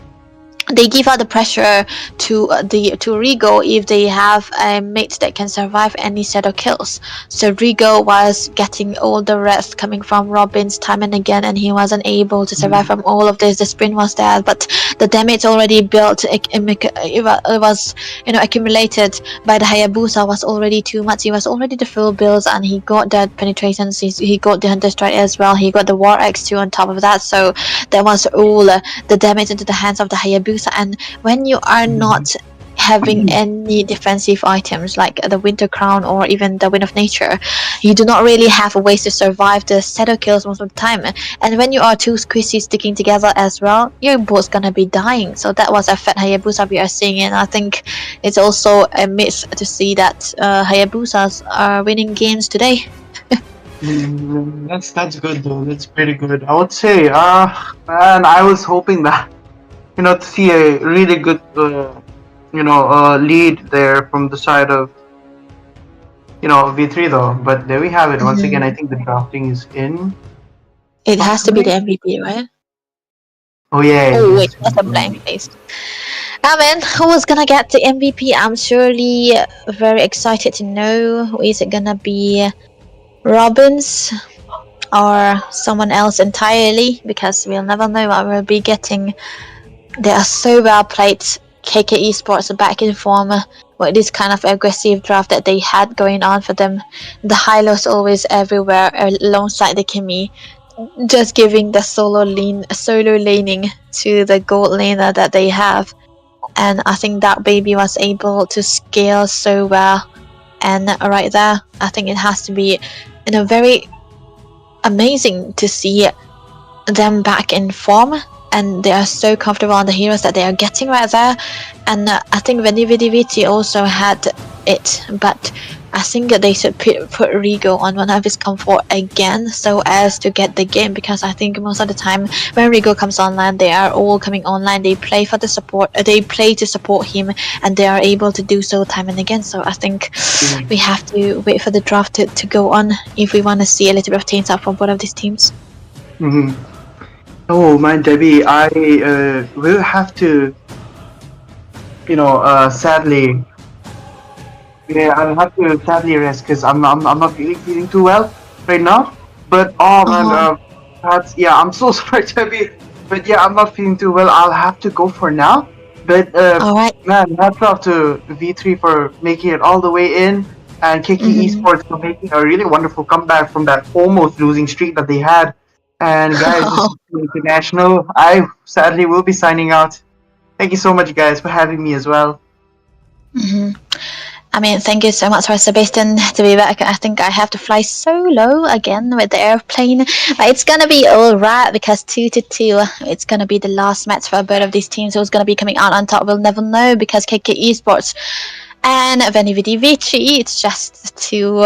they give out the pressure to Rigo if they have a mate that can survive any set of kills. So Rigo was getting all the rest coming from Robin's time and again, and he wasn't able to survive from all of this. The sprint was there, but the damage already built. It was accumulated by the Hayabusa was already too much. He was already the full builds, and he got that penetration. He got the Hunter Strike as well. He got the War Axe too on top of that. So that was all the damage into the hands of the Hayabusa. And when you are not having any defensive items like the Winter Crown or even the Wind of Nature, you do not really have ways to survive the Shadow kills most of the time. And when you are two squishies sticking together as well, you're both gonna be dying. So that was a fat Hayabusa we are seeing, and I think it's also a miss to see that Hayabusas are winning games today. That's good though. That's pretty good. I would say, man, I was hoping that to see a really good lead there from the side of V3 though. But there we have it. Once again, I think the drafting is in. It has to be the MVP, right? Oh yeah. Oh wait, that's a blank face. Man, who is gonna get the MVP? I'm surely very excited to know. Who is it gonna be? Robbins or someone else entirely? Because we'll never know what we'll be getting. They are so well played. KK Esports are back in form with this kind of aggressive draft that they had going on for them. The Hylos always everywhere alongside the Kimi, just giving the solo laning to the gold laner that they have. And I think that baby was able to scale so well. And right there, I think it has to be very amazing to see them back in form, and they are so comfortable on the heroes that they are getting right there. And I think Veni Vici also had it, but I think that they should put Rigo on one of his comfort again so as to get the game, because I think most of the time when Rigo comes online, they are all coming online, they play for the support, they play to support him, and they are able to do so time and again. So I think we have to wait for the draft to go on if we want to see a little bit of change up from both of these teams. Oh man, Debbie, I will have to, sadly, I'll have to sadly rest because I'm not feeling too well right now. But oh man, I'm so sorry, Debbie, but yeah, I'm not feeling too well. I'll have to go for now. But All right. man, hats off to V3 for making it all the way in, and KK Esports for making a really wonderful comeback from that almost losing streak that they had. And guys, this is International. I sadly will be signing out. Thank you so much, guys, for having me as well. I mean, thank you so much for Sebastian to be back. I think I have to fly solo again with the airplane, but it's gonna be alright because 2-2. It's gonna be the last match for both of these teams. Who's gonna be coming out on top? We'll never know because KK Esports and Veni Vidi Vici, it's just too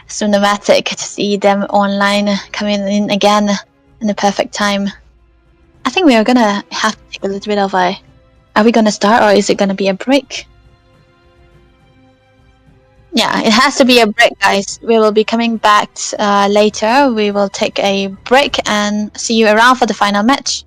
cinematic to see them online coming in again in the perfect time. I think we are gonna have to take a little bit of a. Are we gonna start or is it gonna be a break? Yeah, it has to be a break, guys. We will be coming back later. We will take a break and see you around for the final match.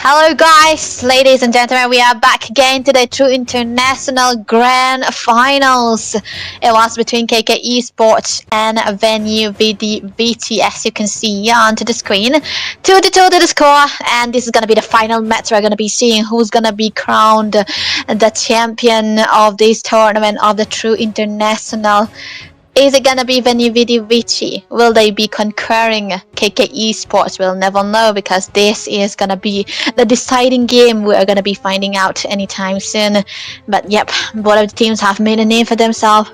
Hello guys, ladies and gentlemen, we are back again to the True International Grand Finals. It was between KK Esports and Veni, Vidi, Vici, as you can see onto the screen. 2-2 to the score, and this is going to be the final match. We're going to be seeing who's going to be crowned the champion of this tournament of the True International. Is it gonna be Veni, Vidi, Vici? Will they be conquering KK Esports? We'll never know, because this is gonna be the deciding game. We are gonna be finding out anytime soon. But yep, both of the teams have made a name for themselves,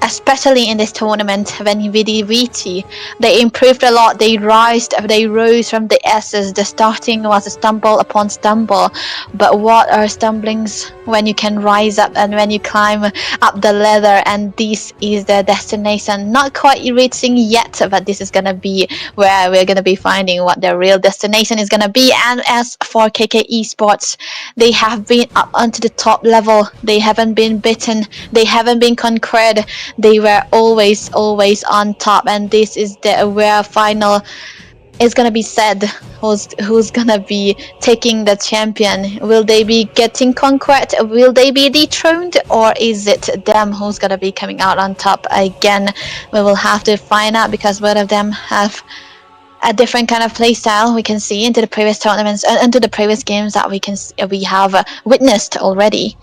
especially in this tournament. Veni, Vidi, Vici, they improved a lot. They rose from the S's. The starting was a stumble upon stumble, but what are stumblings when you can rise up and when you climb up the ladder? And this is the destination. Not quite reaching yet, but this is gonna be where we're gonna be finding what their real destination is gonna be. And as for KK Esports, they have been up onto the top level. They haven't been beaten. They haven't been conquered. They were always on top, and this is the where final is gonna be said. Who's gonna be taking the champion? Will they be getting conquered? Will they be dethroned? Or is it them who's gonna be coming out on top again? We will have to find out, because both of them have a different kind of play style. We can see into the previous tournaments and into the previous games that we have witnessed already.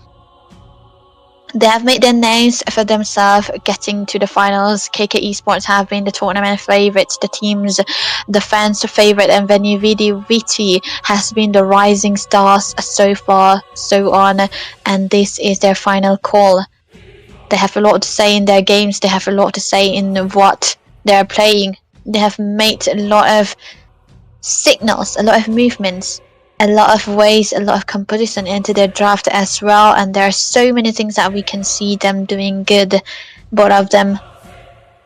They have made their names for themselves getting to the finals. KK Esports have been the tournament favorites, the fans' favorite, and Veni, Vidi, Vici has been the rising stars so far, so on, and this is their final call. They have a lot to say in their games. They have a lot to say in what they're playing. They have made a lot of signals, a lot of movements, a lot of ways, a lot of composition into their draft as well, and there are so many things that we can see them doing good. Both of them,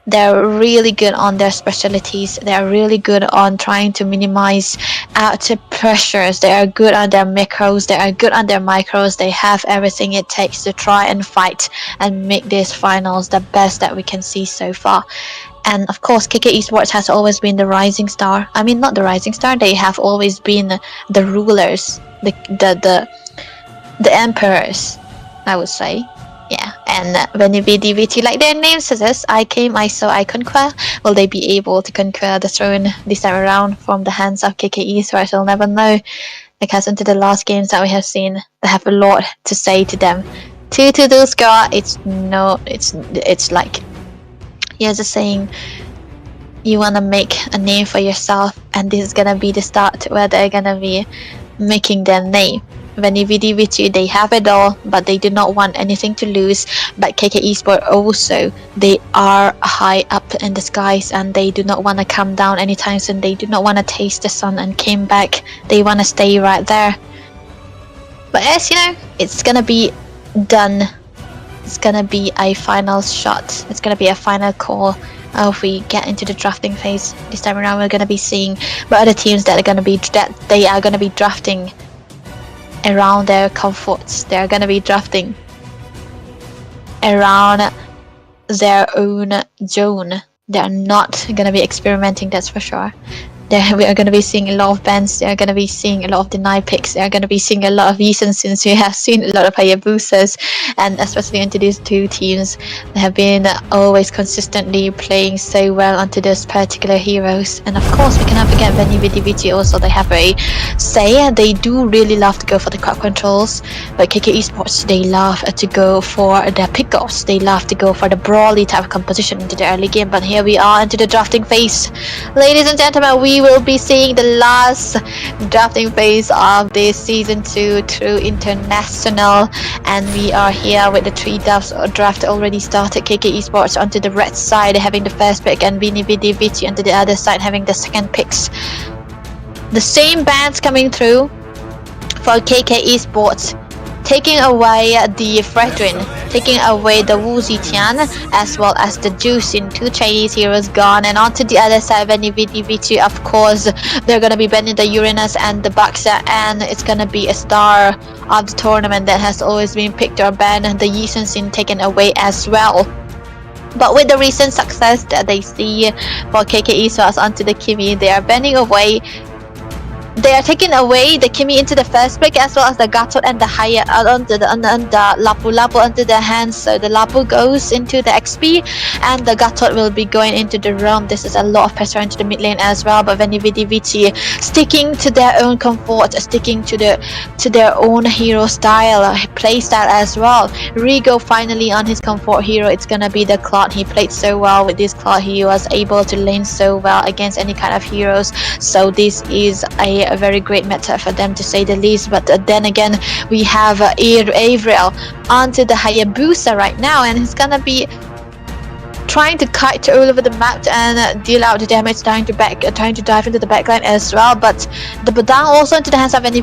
they're really good on their specialties. They're really good on trying to minimize out pressures. They are good on their macros. They are good on their micros. They have everything it takes to try and fight and make these finals the best that we can see so far. And of course, KK Esports has always been the rising star. I mean, not the rising star. They have always been the rulers, the emperors, I would say. Yeah. And Veni, Vidi, Vici, like their name says, I came, I saw, I conquer. Will they be able to conquer the throne this time around from the hands of KK Esports? We'll never know, because into the last games that we have seen, they have a lot to say to them. 2-2 score. It's like, here's a saying, you want to make a name for yourself, and this is gonna be the start where they're gonna be making their name. Veni, Vidi, Vici, they have it all, but they do not want anything to lose. But KK Esports also, they are high up in the skies, and they do not want to come down anytime soon. They do not want to taste the sun and came back. They want to stay right there. But as you know, it's gonna be done. It's gonna be a final shot. It's gonna be a final call. If we get into the drafting phase this time around, we're gonna be seeing what other teams that they are gonna be drafting around their comforts. They are gonna be drafting around their own zone. They are not gonna be experimenting, that's for sure. We are going to be seeing a lot of bans. They are going to be seeing a lot of deny picks. They are going to be seeing a lot of Vici, since we have seen a lot of Hayabusas, and especially into these two teams, they have been always consistently playing so well onto those particular heroes. And of course, we cannot forget Veni, Vidi, Vici also. They have a say. They do really love to go for the crowd controls, but KK Esports, they love to go for the pickoffs. They love to go for the brawly type of composition into the early game. But here we are into the drafting phase. Ladies and gentlemen, we will be seeing the last drafting phase of this season 2 True International, and we are here with the 3 draft already started. KK Esports onto the red side having the first pick, and Veni, Vidi, Vici onto the other side having the second picks. The same bands coming through for KK Esports, taking away the Fredrin, taking away the Wu Zetian, as well as the Juicin. 2 Chinese heroes gone, and onto the other side, Veni, Vidi, Vici, of course, they're gonna be banning the Uranus and the Baxa, and it's gonna be a star of the tournament that has always been picked or banned, the Yisun taken away as well. But with the recent success that they see for KK Esports onto the Kimi, they are banning away they are taking away the Kimi into the first pick as well as the Gatot and the Haya onto the Lapu Lapu onto their hands. So the Lapu goes into the XP and the Gatot will be going into the roam. This is a lot of pressure into the mid lane as well. But Veni Vidi Vici sticking to their own comfort, sticking to their own hero style, play style as well. Rigo finally on his comfort hero. It's gonna be the Claude. He played so well with this Claude. He was able to lane so well against any kind of heroes. So this is a very great meta for them to say the least. But then again, we have Avriel onto the Hayabusa right now, and he's gonna be trying to kite all over the map and deal out the damage, trying to dive into the backline as well. But the Badang also into the hands of Veni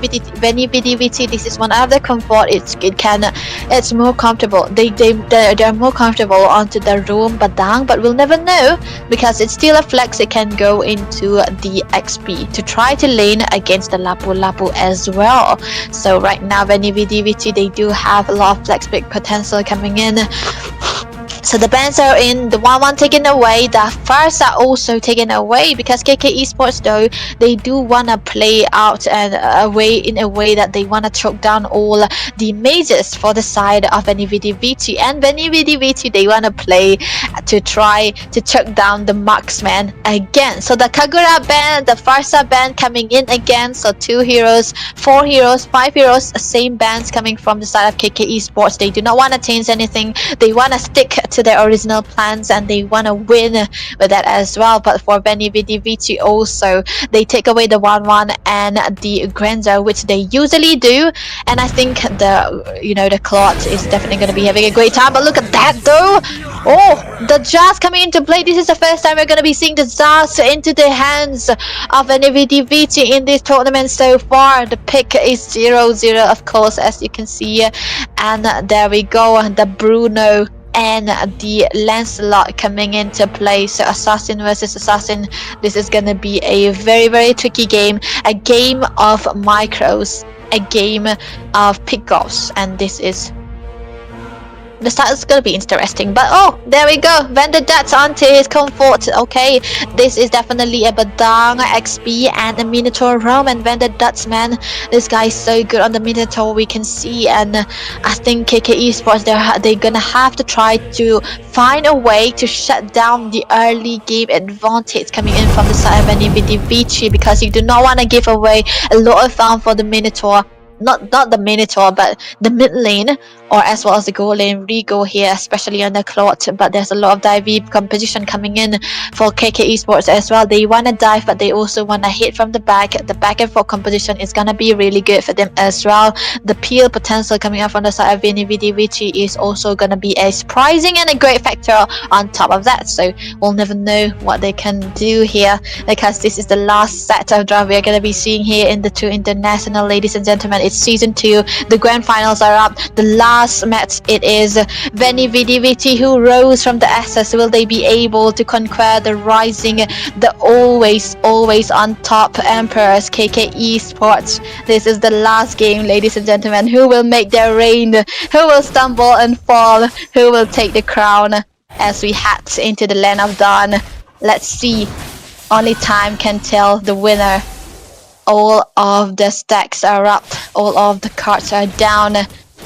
Vidi Vici. This is one of the comfort. It's more comfortable. They're more comfortable onto the roam Badang, but we'll never know because it's still a flex. It can go into the XP to try to lane against the Lapu Lapu as well. So right now Veni Vidi Vici, they do have a lot of flex pick potential coming in. So the bans are in, the 1-1 taken away, the first are also taken away because KK Esports though, they do wanna play out and in a way that they wanna choke down all the mazes for the side of Veni Vidi Vici, and Veni Vidi Vici, they wanna play to try to choke down the marksman again. So the Kagura ban, the Farsa ban coming in again, so 2 heroes, 4 heroes, 5 heroes, same bans coming from the side of KK Esports. They do not wanna change anything, they wanna stick to their original plans and they want to win with that as well. But for Veni Vidi Vici also, they take away the 1-1 and the Grenzo, which they usually do, and I think the Claude is definitely going to be having a great time. But look at that though, oh, the Jazz coming into play. This is the first time we're going to be seeing the Jazz into the hands of Veni Vidi Vici in this tournament so far. The pick is 0-0 of course, as you can see, and there we go, the Bruno and the Lancelot coming into play. So Assassin versus Assassin, this is gonna be a very, very tricky game, a game of micros, a game of pickoffs, and this is the start is gonna be interesting. But oh, there we go, Vander Dutz onto his comfort. Okay, this is definitely a Badang XP and a Minotaur roam, and Vander Dutz, man, this guy is so good on the Minotaur, we can see. And I think KK Esports, they're gonna have to try to find a way to shut down the early game advantage coming in from the side of Veni Vidi Vici, because you do not want to give away a lot of farm for the Minotaur. Not the Minotaur, but the mid lane, or as well as the goal lane. Rigo here, especially on the Claude, but there's a lot of dive competition coming in for KK Esports as well. They want to dive, but they also want to hit from the back. The back and forth competition is gonna be really good for them as well. The peel potential coming up from the side of Veni Vidi Vici is also gonna be a surprising and a great factor on top of that. So we'll never know what they can do here, because this is the last set of draft we're gonna be seeing here in the 2 international, ladies and gentlemen. It's season 2, the grand finals are up, the last match, it is Veni Vidi Vici who rose from the SS. Will they be able to conquer the rising, the always on top emperors, KK Esports? This is the last game, ladies and gentlemen. Who will make their reign? Who will stumble and fall? Who will take the crown as we head into the land of dawn? Let's see, only time can tell the winner. All of the stacks are up, all of the cards are down,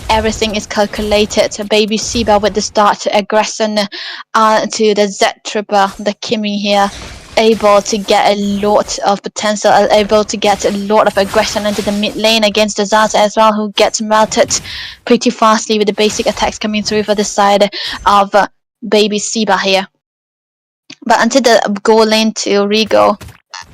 everything is calculated. Baby Siba with the start aggression to the Z tripper, the Kimi here, able to get a lot of potential, able to get a lot of aggression into the mid lane against the Zaza as well, who gets melted pretty fastly with the basic attacks coming through for the side of Baby Siba here. But until the goal lane to Rigo,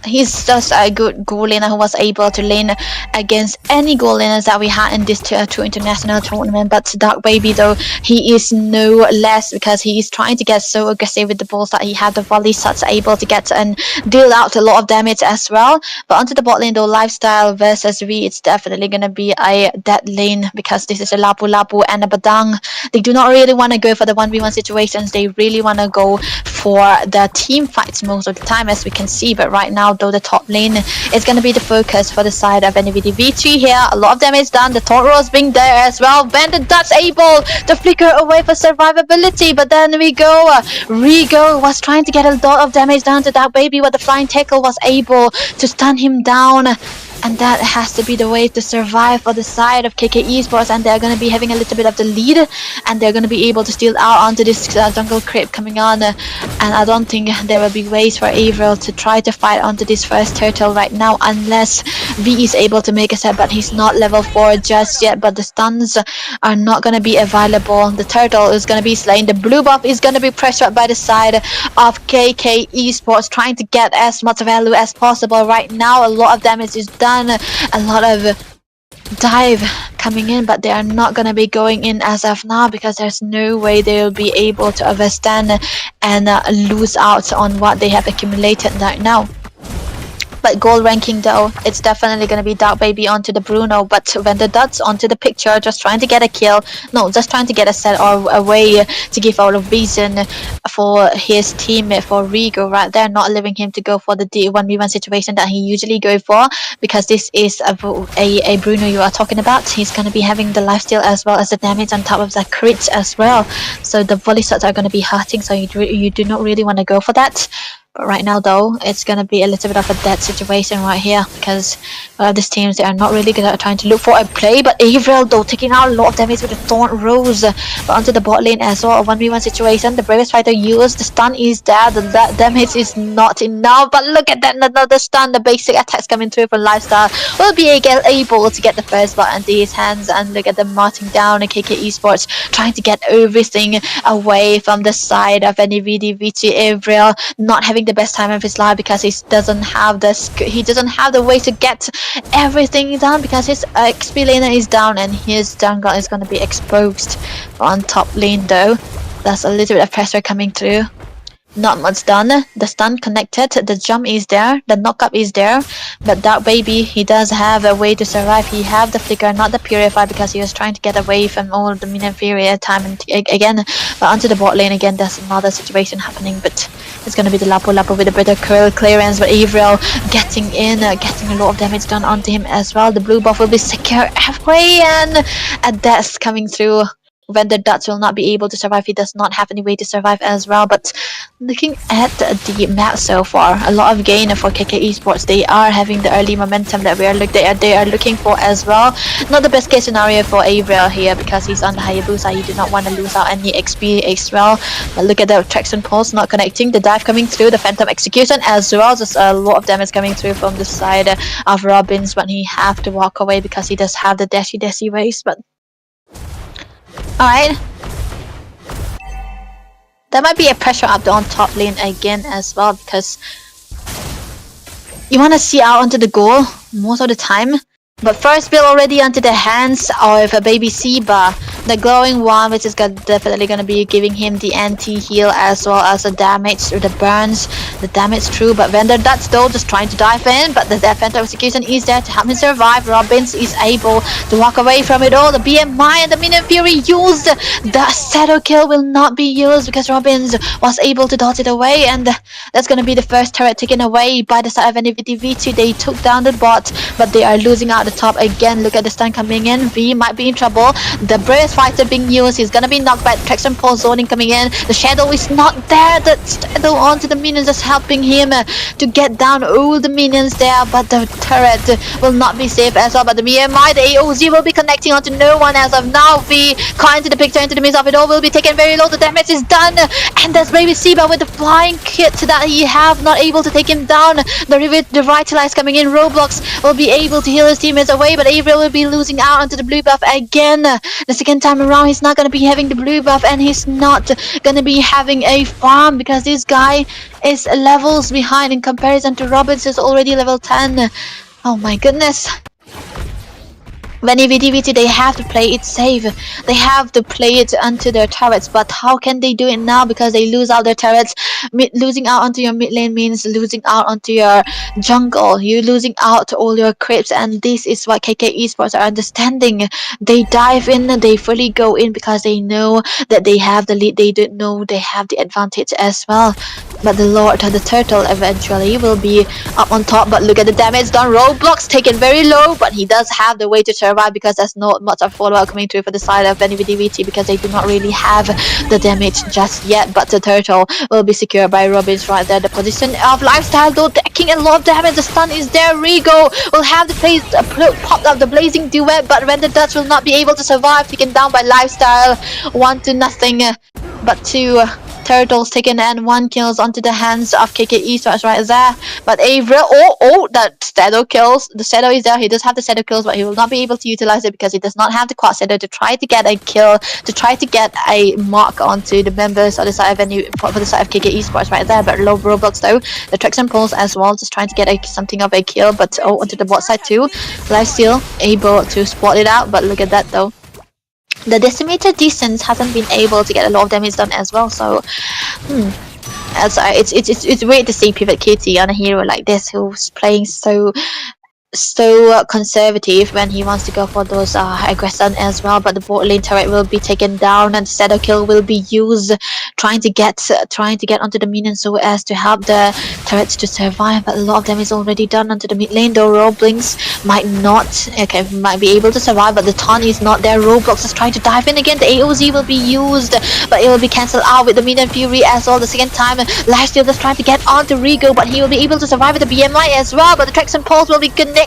he's just a good goal laner who was able to lane against any goal laners that we had in this 2 international tournament. But Dark Baby though, he is no less, because he is trying to get so aggressive with the balls that he had the volley shots, able to get and deal out a lot of damage as well. But onto the bot lane though, Lifestyle versus V, it's definitely gonna be a dead lane, because this is a Lapu Lapu and a Badang. They do not really want to go for the 1v1 situations, they really want to go for the team fights most of the time, as we can see. But right now though, the top lane is going to be the focus for the side of Veni Vidi Vici here. A lot of damage done, the Taunt Rose being there as well. Vander Dutz able to flicker away for survivability, but then we go, Rigo was trying to get a lot of damage down to that baby, but the flying tackle was able to stun him down. And that has to be the way to survive for the side of KK Esports, and they're going to be having a little bit of the lead, and they're going to be able to steal out onto this jungle creep coming on, and I don't think there will be ways for Avril to try to fight onto this first turtle right now unless V is able to make a set, but he's not level 4 just yet, but the stuns are not going to be available. The turtle is going to be slain. The blue buff is going to be pressured by the side of KK Esports, trying to get as much value as possible right now. A lot of damage is done, a lot of dive coming in, but they are not going to be going in as of now because there's no way they will be able to withstand and lose out on what they have accumulated right now. But gold ranking though, it's definitely going to be Dark Baby onto the Bruno, but when the Dots onto the picture, just trying to get a kill, no, just trying to get a set or a way to give out a reason for his teammate, for Rigo right there, not leaving him to go for the 1v1 situation that he usually go for, because this is a Bruno you are talking about. He's going to be having the lifesteal as well as the damage on top of the crits as well, so the volley shots are going to be hurting, so you do not really want to go for that. But right now though, it's gonna be a little bit of a dead situation right here because these teams, they are not really good at trying to look for a play. But Avril though taking out a lot of damage with the Thorn Rose, but onto the bot lane as well. A 1v1 situation. The bravest fighter used. The stun is there. The damage is not enough. But look at that, another stun. The basic attacks coming through from Lifestyle will be able to get the first blood into his hands. And look at them marching down. KK Esports trying to get everything away from the side of any Vidi, Vici, Avril, not having the best time of his life because he doesn't have the way to get everything done because his XP laner is down and his jungle is going to be exposed. On top lane though, that's a little bit of pressure coming through. Not much done. The stun connected, the jump is there, the knockup is there, but Dark Baby, he does have a way to survive. He have the flicker, not the purify, because he was trying to get away from all the minion inferior time and again. But onto the bot lane again, there's another situation happening, but it's gonna be the Lapu with a better clearance, but Avril getting in, getting a lot of damage done onto him as well. The blue buff will be secure halfway, and a death coming through. When the Dots will not be able to survive, he does not have any way to survive as well. But looking at the map so far, a lot of gain for KK Esports. They are having the early momentum that they are looking for as well. Not the best case scenario for Avril here because he's on the Hayabusa. You do not want to lose out any XP as well. But look at the traction pulse not connecting, the dive coming through, the Phantom Execution as well. Just a lot of damage coming through from the side of Robbins, but he have to walk away because he does have the dashy ways. But alright. There might be a pressure up on top lane again as well because you want to see out onto the goal most of the time. But first build already onto the hands of Baby Siba, the glowing one, which is definitely going to be giving him the anti-heal as well as the damage, or the burns, the damage through. But Vendor Dutch though just trying to dive in, but the Phantom Execution is there to help him survive. Robbins is able to walk away from it all. The BMI and the Minion Fury used. The Shadow Kill will not be used because Robbins was able to dodge it away, and that's going to be the first turret taken away by the side of Vici. They took down the bot, but they are losing out the top again. Look at the stun coming in. V might be in trouble. The Bravest Fighter being used. He's gonna be knocked back. Traction pulse zoning coming in. The Shadow is not there. The Shadow onto the minions is helping him to get down all the minions there, but the turret will not be safe as well. But the BMI, the AOZ will be connecting onto no one as of now. V caught into the picture, into the midst of it all, will be taken very low. The damage is done, and there's Baby Siba with the flying kit that he have, not able to take him down. The Revitalize coming in. Roblox will be able to heal his teammates away, but Avril will be losing out onto the blue buff again. The second time around, he's not going to be having the blue buff, and he's not going to be having a farm because this guy is levels behind in comparison to Robbins, is already level 10. Oh my goodness. Veni, Vidi, Vici, they have to play it safe. They have to play it onto their turrets. But how can they do it now? Because they lose out their turrets. Losing out onto your mid lane means losing out onto your jungle. You're losing out to all your creeps. And this is what KK Esports are understanding. They dive in, they fully go in because they know that they have the lead. They don't know they have the advantage as well. But the Lord, the turtle, eventually will be up on top. But look at the damage done. Roadblocks taken very low, but he does have the way to survive because there's not much of follow-up coming through for the side of Veni Vidi because they do not really have the damage just yet. But the turtle will be secured by Robins right there. The position of Lifestyle though, taking a lot of damage. The stun is there. Rigo will have the place popped up the blazing duet, but Render Dutch will not be able to survive. Taken down by Lifestyle. 1-0. But 2 turtles taken and 1 kills onto the hands of KK Esports right there. But Avril, that shadow kills. The shadow is there. He does have the shadow kills, but he will not be able to utilize it because he does not have the quad shadow to try to get a kill, to try to get a mark onto the members on the side of Veni for the side of KK Esports right there. But low Roblox though, the tracks and pulls as well, just trying to get something of a kill. But onto the bot side too. Lifesteal able to spot it out, but look at that though. The decimator distance hasn't been able to get a lot of damage done as well, so it's weird to see Pivot Kitty on a hero like this who's playing so conservative when he wants to go for those aggression as well. But the bot lane turret will be taken down and the shadow kill will be used, trying to get onto the minion so as to help the turrets to survive. But a lot of them is already done onto the mid lane though. Roblinks might be able to survive, but the taunt is not there. Roblox is trying to dive in again. The AOZ will be used, but it will be cancelled out with the minion fury as well. The second time Lifesteal is trying to get onto Rigo, but he will be able to survive with the BMI as well. But the Tracks and Pulse will be connecting,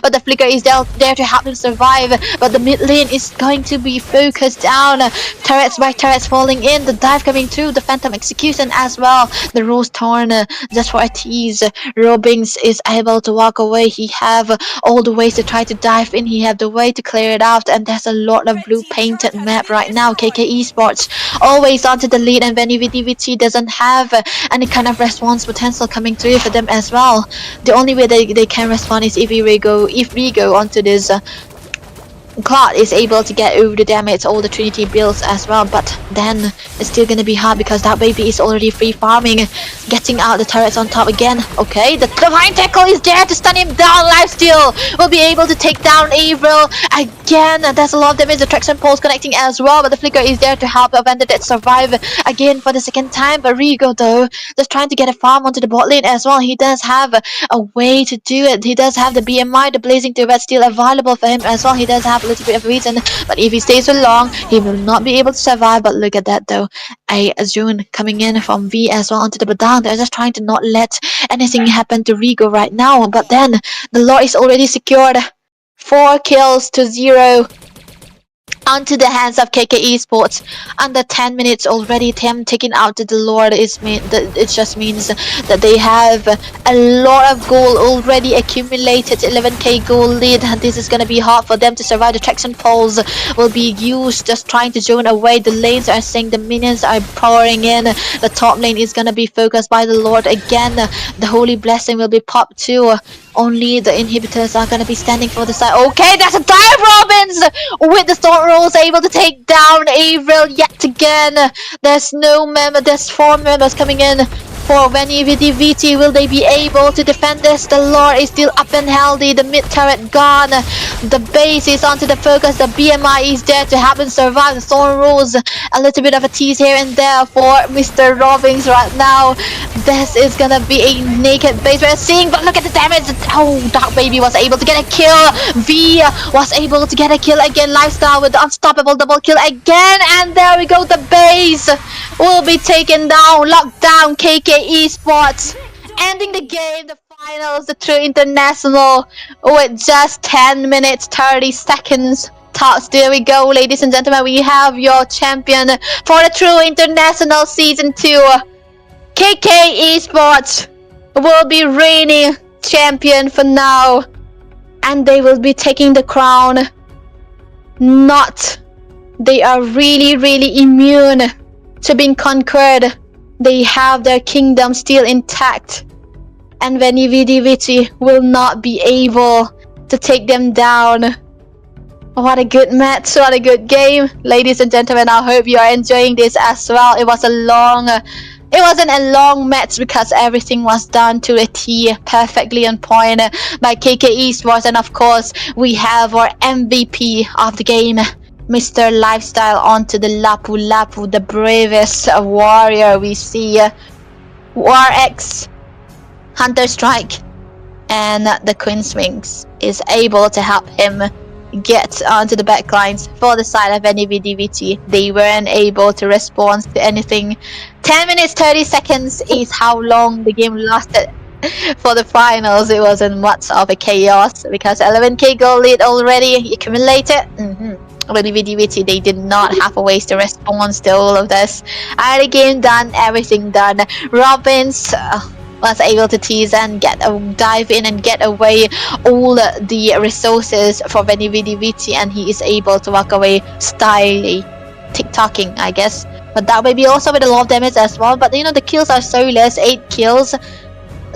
but the flicker is there to help him survive. But the mid lane is going to be focused down. Turrets by turrets falling in. The dive coming through. The Phantom Execution as well. The Rose Torn just for a tease. Robings is able to walk away. He have all the ways to try to dive in. He have the way to clear it out, and there's a lot of blue painted map right now. KK Esports always onto the lead, and Veni Vidi Vici doesn't have any kind of response potential coming through for them as well. The only way they can respond is if we go onto this Claude is able to get over the damage, all the Trinity builds as well, but then it's still gonna be hard because that baby is already free farming, getting out the turrets on top again. Okay, the Divine Tackle is there to stun him down. Lifesteal will be able to take down Avril again. There's a lot of damage. The Tracks and Poles connecting as well, but the Flicker is there to help Vendor that survive again for the second time. But Rigo though, just trying to get a farm onto the bot lane as well. He does have a way to do it. He does have the BMI, the Blazing Duet still available for him as well. He does have a little bit of reason, but if he stays for long, he will not be able to survive. But look at that though, a June coming in from V as well onto the Badang. They're just trying to not let anything happen to Rigo right now, but then the Lord is already secured. 4 kills to 0 onto the hands of KK Esports. Under 10 minutes already, them taking out the Lord it just means that they have a lot of gold already accumulated. 11k gold lead. This is gonna be hard for them to survive. The traction poles will be used, just trying to zone away. The lanes are saying the minions are pouring in. The top lane is gonna be focused by the Lord again. The holy blessing will be popped too. Only the inhibitors are gonna be standing for the side. Okay, that's a dive. Robins with the Storm Rolls able to take down Avril yet again. There's no member, there's 4 members coming in for Veni Vidi Vici. Will they be able to defend this? The Lord is still up and healthy. The mid turret gone. The base is onto the focus. The BMI is there to help him survive. The Storm Rolls, a little bit of a tease here and there for Mr. Robbins right now. This is gonna be a naked base we're seeing, but look at the damage. Oh, Dark Baby was able to get a kill. V was able to get a kill again. Lifestyle with the unstoppable double kill again, and there we go. The base will be taken down. Locked down KK Esports, ending the game, the finals, the true international with just 10 minutes 30 seconds tops. There we go, ladies and gentlemen. We have your champion for the true international season 2. KK Esports will be reigning champion for now, and they will be taking the crown. They are really immune to being conquered. They have their kingdom still intact, and Veni Vidi Vici will not be able to take them down. What a good match, what a good game, ladies and gentlemen. I hope you are enjoying this as well. It wasn't a long match because everything was done to a T, perfectly on point by KK Esports. And of course, we have our MVP of the game, Mr. Lifestyle, onto the Lapu Lapu, the bravest warrior we see. War X, Hunter Strike, and the Queen's Wings is able to help him get onto the backlines for the side of Veni, Vidi, Vici. They weren't able to respond to anything. 10 minutes 30 seconds is how long the game lasted. For the finals, it wasn't much of a chaos because 11k goal lead already accumulated. Veni, Vidi, Vici, they did not have a ways to respond to all of this. Early game done, everything done. Robbins was able to tease and dive in and get away all the resources for Veni, Vidi, Vici, and he is able to walk away styly, tick-tocking, I guess. But that may be also with a lot of damage as well. But you know, the kills are so less, 8 kills.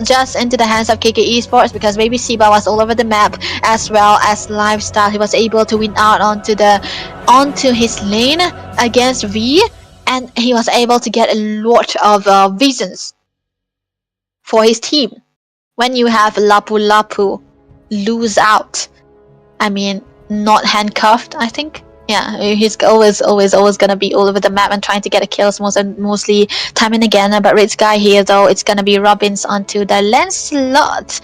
Just into the hands of KK Esports because Baby Siba was all over the map as well as Lifestyle. He was able to win out onto his lane against V, and he was able to get a lot of visions for his team. When you have Lapu Lapu lose out, I mean, not handcuffed, I think. Yeah, he's always gonna be all over the map and trying to get a kills mostly time and again. But Rich Guy here though, it's gonna be Robbins onto the Lancelot.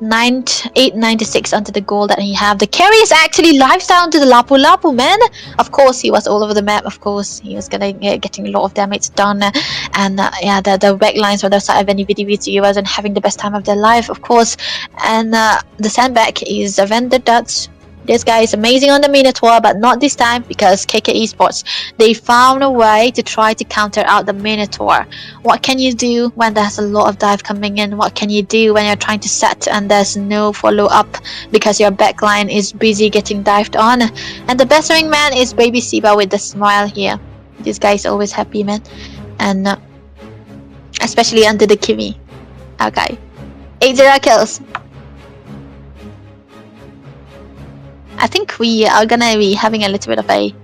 896 onto the goal that he have. The carry is actually Lifestyle onto the Lapu Lapu, man. Of course he was all over the map. Of course he was gonna getting a lot of damage done. And yeah, the backlines for the side of Veni, Vidi, Vici wasn't having the best time of their life, of course. And the sandbag is Vendor Dutch. This guy is amazing on the Minotaur, but not this time because KK Esports, they found a way to try to counter out the Minotaur. What can you do when there's a lot of dive coming in? What can you do when you're trying to set and there's no follow-up because your backline is busy getting dived on? And the best wingman is Baby Siba with the smile here. This guy is always happy, man. And especially under the Kimi. Okay. 8-0 kills. I think we are gonna be having a little bit of a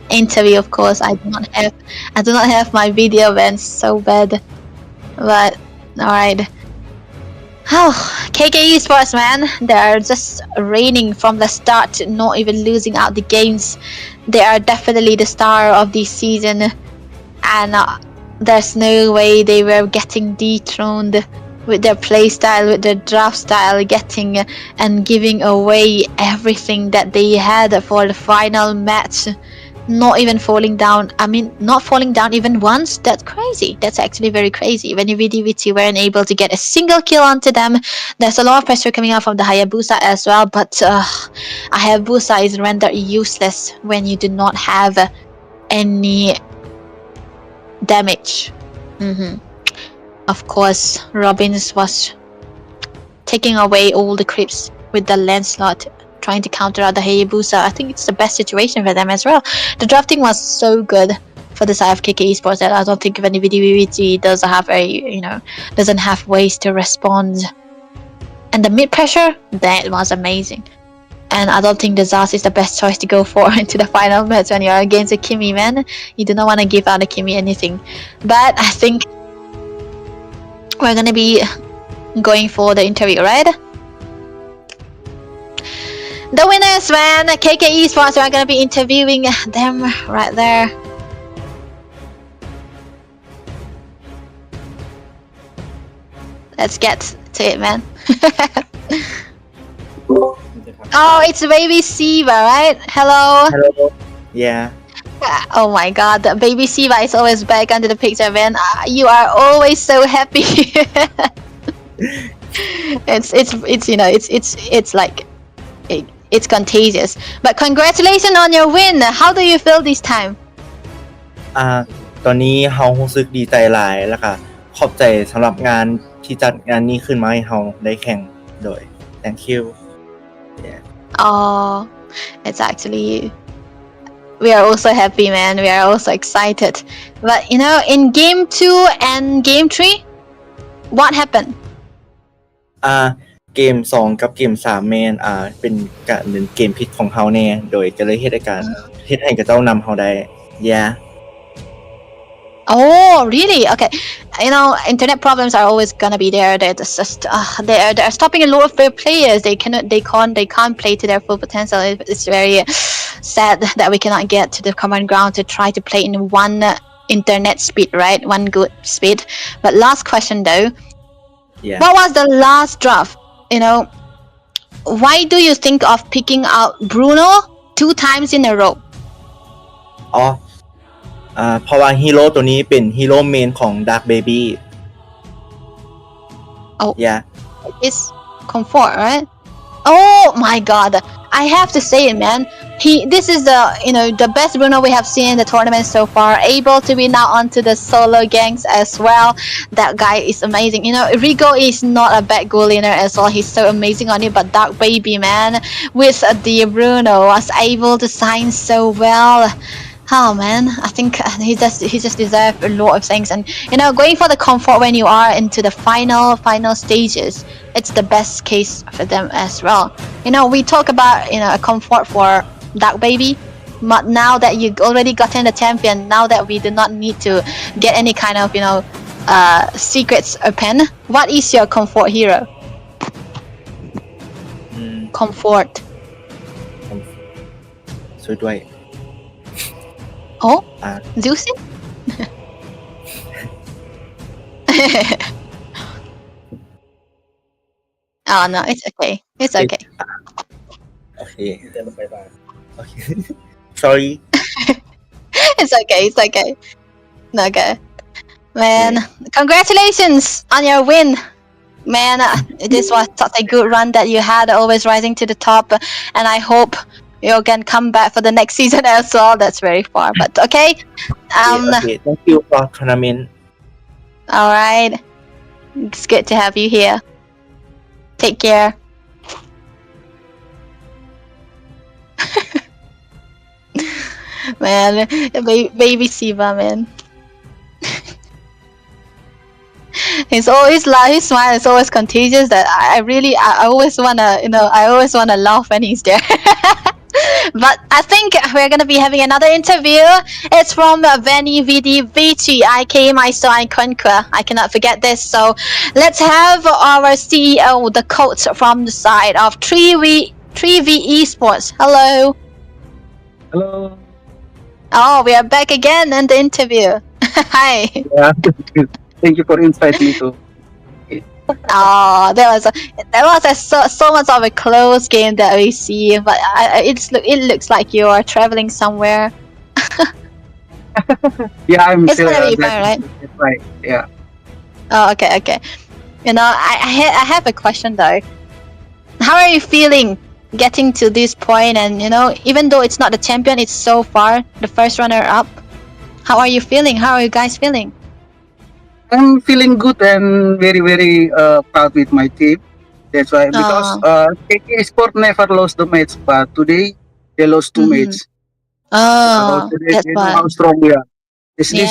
interview. Of course, I do not have my video, man. So bad, but all right. Oh, KK Esports, man, they are just reigning from the start, not even losing out the games. They are definitely the star of this season, and there's no way they were getting dethroned with their playstyle, with their draft style, getting and giving away everything that they had for the final match. Not even falling down. I mean, not falling down even once. That's crazy. That's actually very crazy. When Vidi Vici weren't able to get a single kill onto them, there's a lot of pressure coming out from the Hayabusa as well. But Hayabusa is rendered useless when you do not have any damage. Of course, Robbins was taking away all the creeps with the Lancelot, trying to counter out the Hayabusa. I think it's the best situation for them as well. The drafting was so good for the side of KK Esports that I don't think Veni, Vidi, Vici doesn't have ways to respond. And the mid pressure, that was amazing. And I don't think the Zaz is the best choice to go for into the final match when you're against a Kimi, man. You do not want to give out a Kimi anything. But I think we're gonna be going for the interview, right? The winners, man, KK Esports, we're gonna be interviewing them right there. Let's get to it, man. Oh, it's Baby Siva, right? Hello. Hello. Yeah. Oh my God, Baby Siva is always back under the picture, man. You are always so happy. it's like it's contagious. But congratulations on your win. How do you feel this time? ตอนนี้เฮารู้สึกดีใจหลายแล้วก็ขอบใจสำหรับงานที่จัดงานนี้ขึ้นมาให้เฮาได้แข่งโดย thank you. Yeah. Oh, it's actually, we are also happy, man. We are also excited. But you know, in game 2 and game 3, what happened? เกม2กับเกม3แม่นเป็นการเล่นเกมผิดของเฮาแน่โดยก็เลยเฮ็ดให้กับเจ้านำเฮาได้ Yeah. Oh, really? Okay. You know, internet problems are always gonna be there. They're just they're stopping a lot of their players. They can't play to their full potential. It's very sad that we cannot get to the common ground to try to play in one internet speed, right? One good speed. But last question though, Yeah. what was the last draft? You know, why do you think of picking out Bruno 2 times in a row? อ๋อเพราะว่าฮีโร่ตัวนี้เป็นฮีโร่เมนของ Dark Baby Oh. Yeah. It's comfort, right? Oh my god. I have to say it, man. This is the best Bruno we have seen in the tournament so far. Able to be now onto the solo gangs as well. That guy is amazing. You know, Rigo is not a bad goal laner as well. He's so amazing on it. But Dark Baby, man, with the Bruno was able to sign so well. Oh man, I think he just deserves a lot of things. And you know, going for the comfort when you are into the final stages, it's the best case for them as well. You know, we talk about a comfort for Dark Baby, but now that you already gotten the champion, now that we do not need to get any kind of secrets open, what is your comfort hero? Comfort. ช่วยด้วย Oh, Zusin? Oh no, it's okay. It's okay. Okay. Sorry. It's okay. It's okay. Okay. Man, congratulations on your win. Man, this was such a good run that you had, always rising to the top, and I hope you can come back for the next season as well. That's very far, but okay. Okay. Thank you for tournament. All right. It's good to have you here. Take care. Man, baby Siva, man. He's always his smile is always contagious. That I always wanna laugh when he's there. But I think we're gonna be having another interview. It's from Veni, Vidi, Vici. I came, I saw, I conquer. I cannot forget this. So let's have our CEO, the coach from the side of 3V Esports. Hello. Hello. Oh, we are back again in the interview. Hi. Yeah. Thank you for inviting me to. Oh, there was so much of a close game that we see, but it looks like you are traveling somewhere. Yeah, I'm It's still. gonna be fine, right? That's right. Yeah. Oh, okay. You know, I have a question though. How are you feeling getting to this point? And you know, even though it's not the champion, it's so far the first runner up. How are you feeling? How are you guys feeling? I'm feeling good and very, very proud with my team. That's why, because KK Sport never lost the match, but today they lost 2 matches. Oh, that's you know why. how strong we are. This team,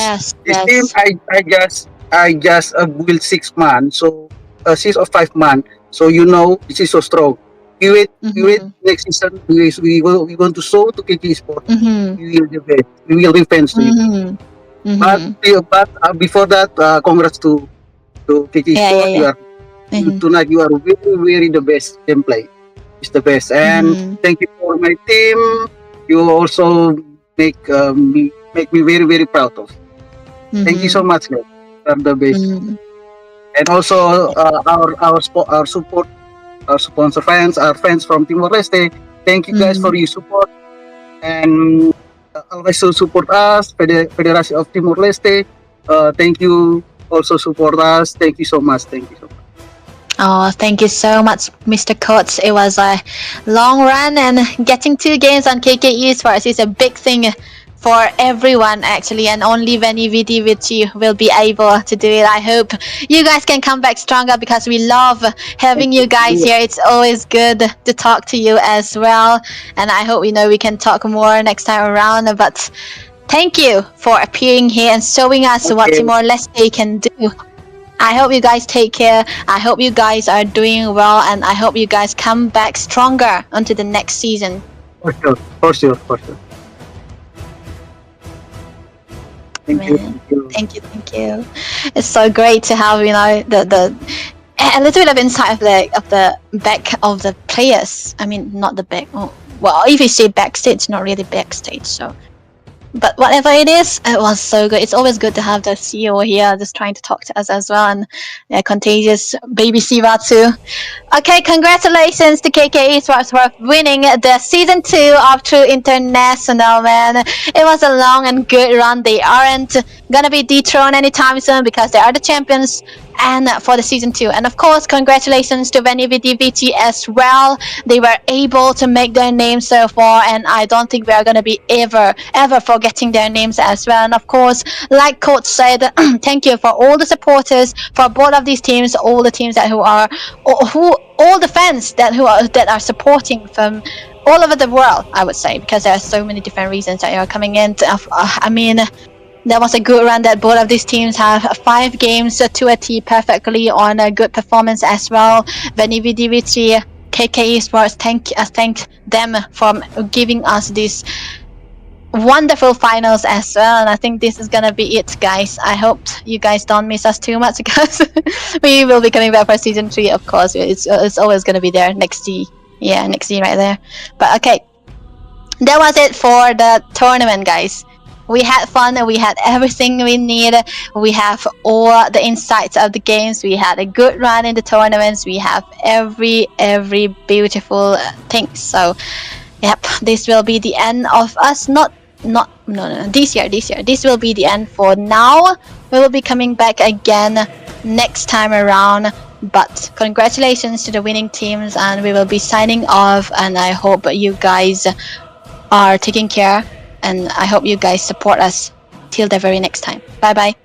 I just built 6 man, so 6 or 5 man. So you know this is so strong. We wait next season. We want to show to KK Sport. We will defend to you. But before that, congrats to KK Sport. Yeah. Tonight you are very, very the best gameplay. It's the best, and thank you for my team. You also make me very, very proud of. Thank you so much, guys. You are the best. And also our support, our sponsor fans, our fans from Timor Leste. Thank you guys for your support, and always support us, Federasi of Timor Leste. Thank you, also support us. Thank you so much. Oh, thank you so much, Mr. Coates. It was a long run, and getting 2 games on KK Esports is a big thing for everyone actually, and only Veni, Vidi, Vici will be able to do it. I hope you guys can come back stronger, because we love having you guys here. It's always good to talk to you as well, and I hope we can talk more next time around. But thank you for appearing here and showing us what Timor Leste can do. I hope you guys take care. I hope you guys are doing well, and I hope you guys come back stronger onto the next season. For sure. Thank you. It's so great to have the a little bit of insight of the back of the players. I mean, not the back. Oh, well, if you say backstage, not really backstage. So, But whatever it is, it was so good. It's always good to have the CEO here just trying to talk to us as well, and contagious baby Siva too. Okay, congratulations to KK Esports for winning the season 2 of True International, man. It was a long and good run. They aren't gonna be dethroned anytime soon because they are the champions and for the season 2. And of course, congratulations to Veni, Vidi, Vici as well. They were able to make their name so far, and I don't think we are gonna be ever forgetting their names as well. And of course, like Coach said, thank you for all the supporters for both of these teams, all the teams that all the fans that are supporting from all over the world, I would say, because there are so many different reasons that are coming in. I mean, that was a good run that both of these teams have 5 games to a T perfectly on a good performance as well. Veni, Vidi, Vici, KK Esports, thank them for giving us this wonderful finals as well, and I think this is gonna be it, guys. I hope you guys don't miss us too much because we will be coming back for season 3, of course. It's always gonna be there next year. Yeah, next year right there. But okay, that was it for the tournament, guys. We had fun and we had everything we need. We have all the insights of the games. We had a good run in the tournaments. We have every beautiful thing. So yep, this will be the end of us. No, this year. This will be the end for now. We will be coming back again next time around. But congratulations to the winning teams, and we will be signing off. And I hope you guys are taking care, and I hope you guys support us till the very next time. Bye bye.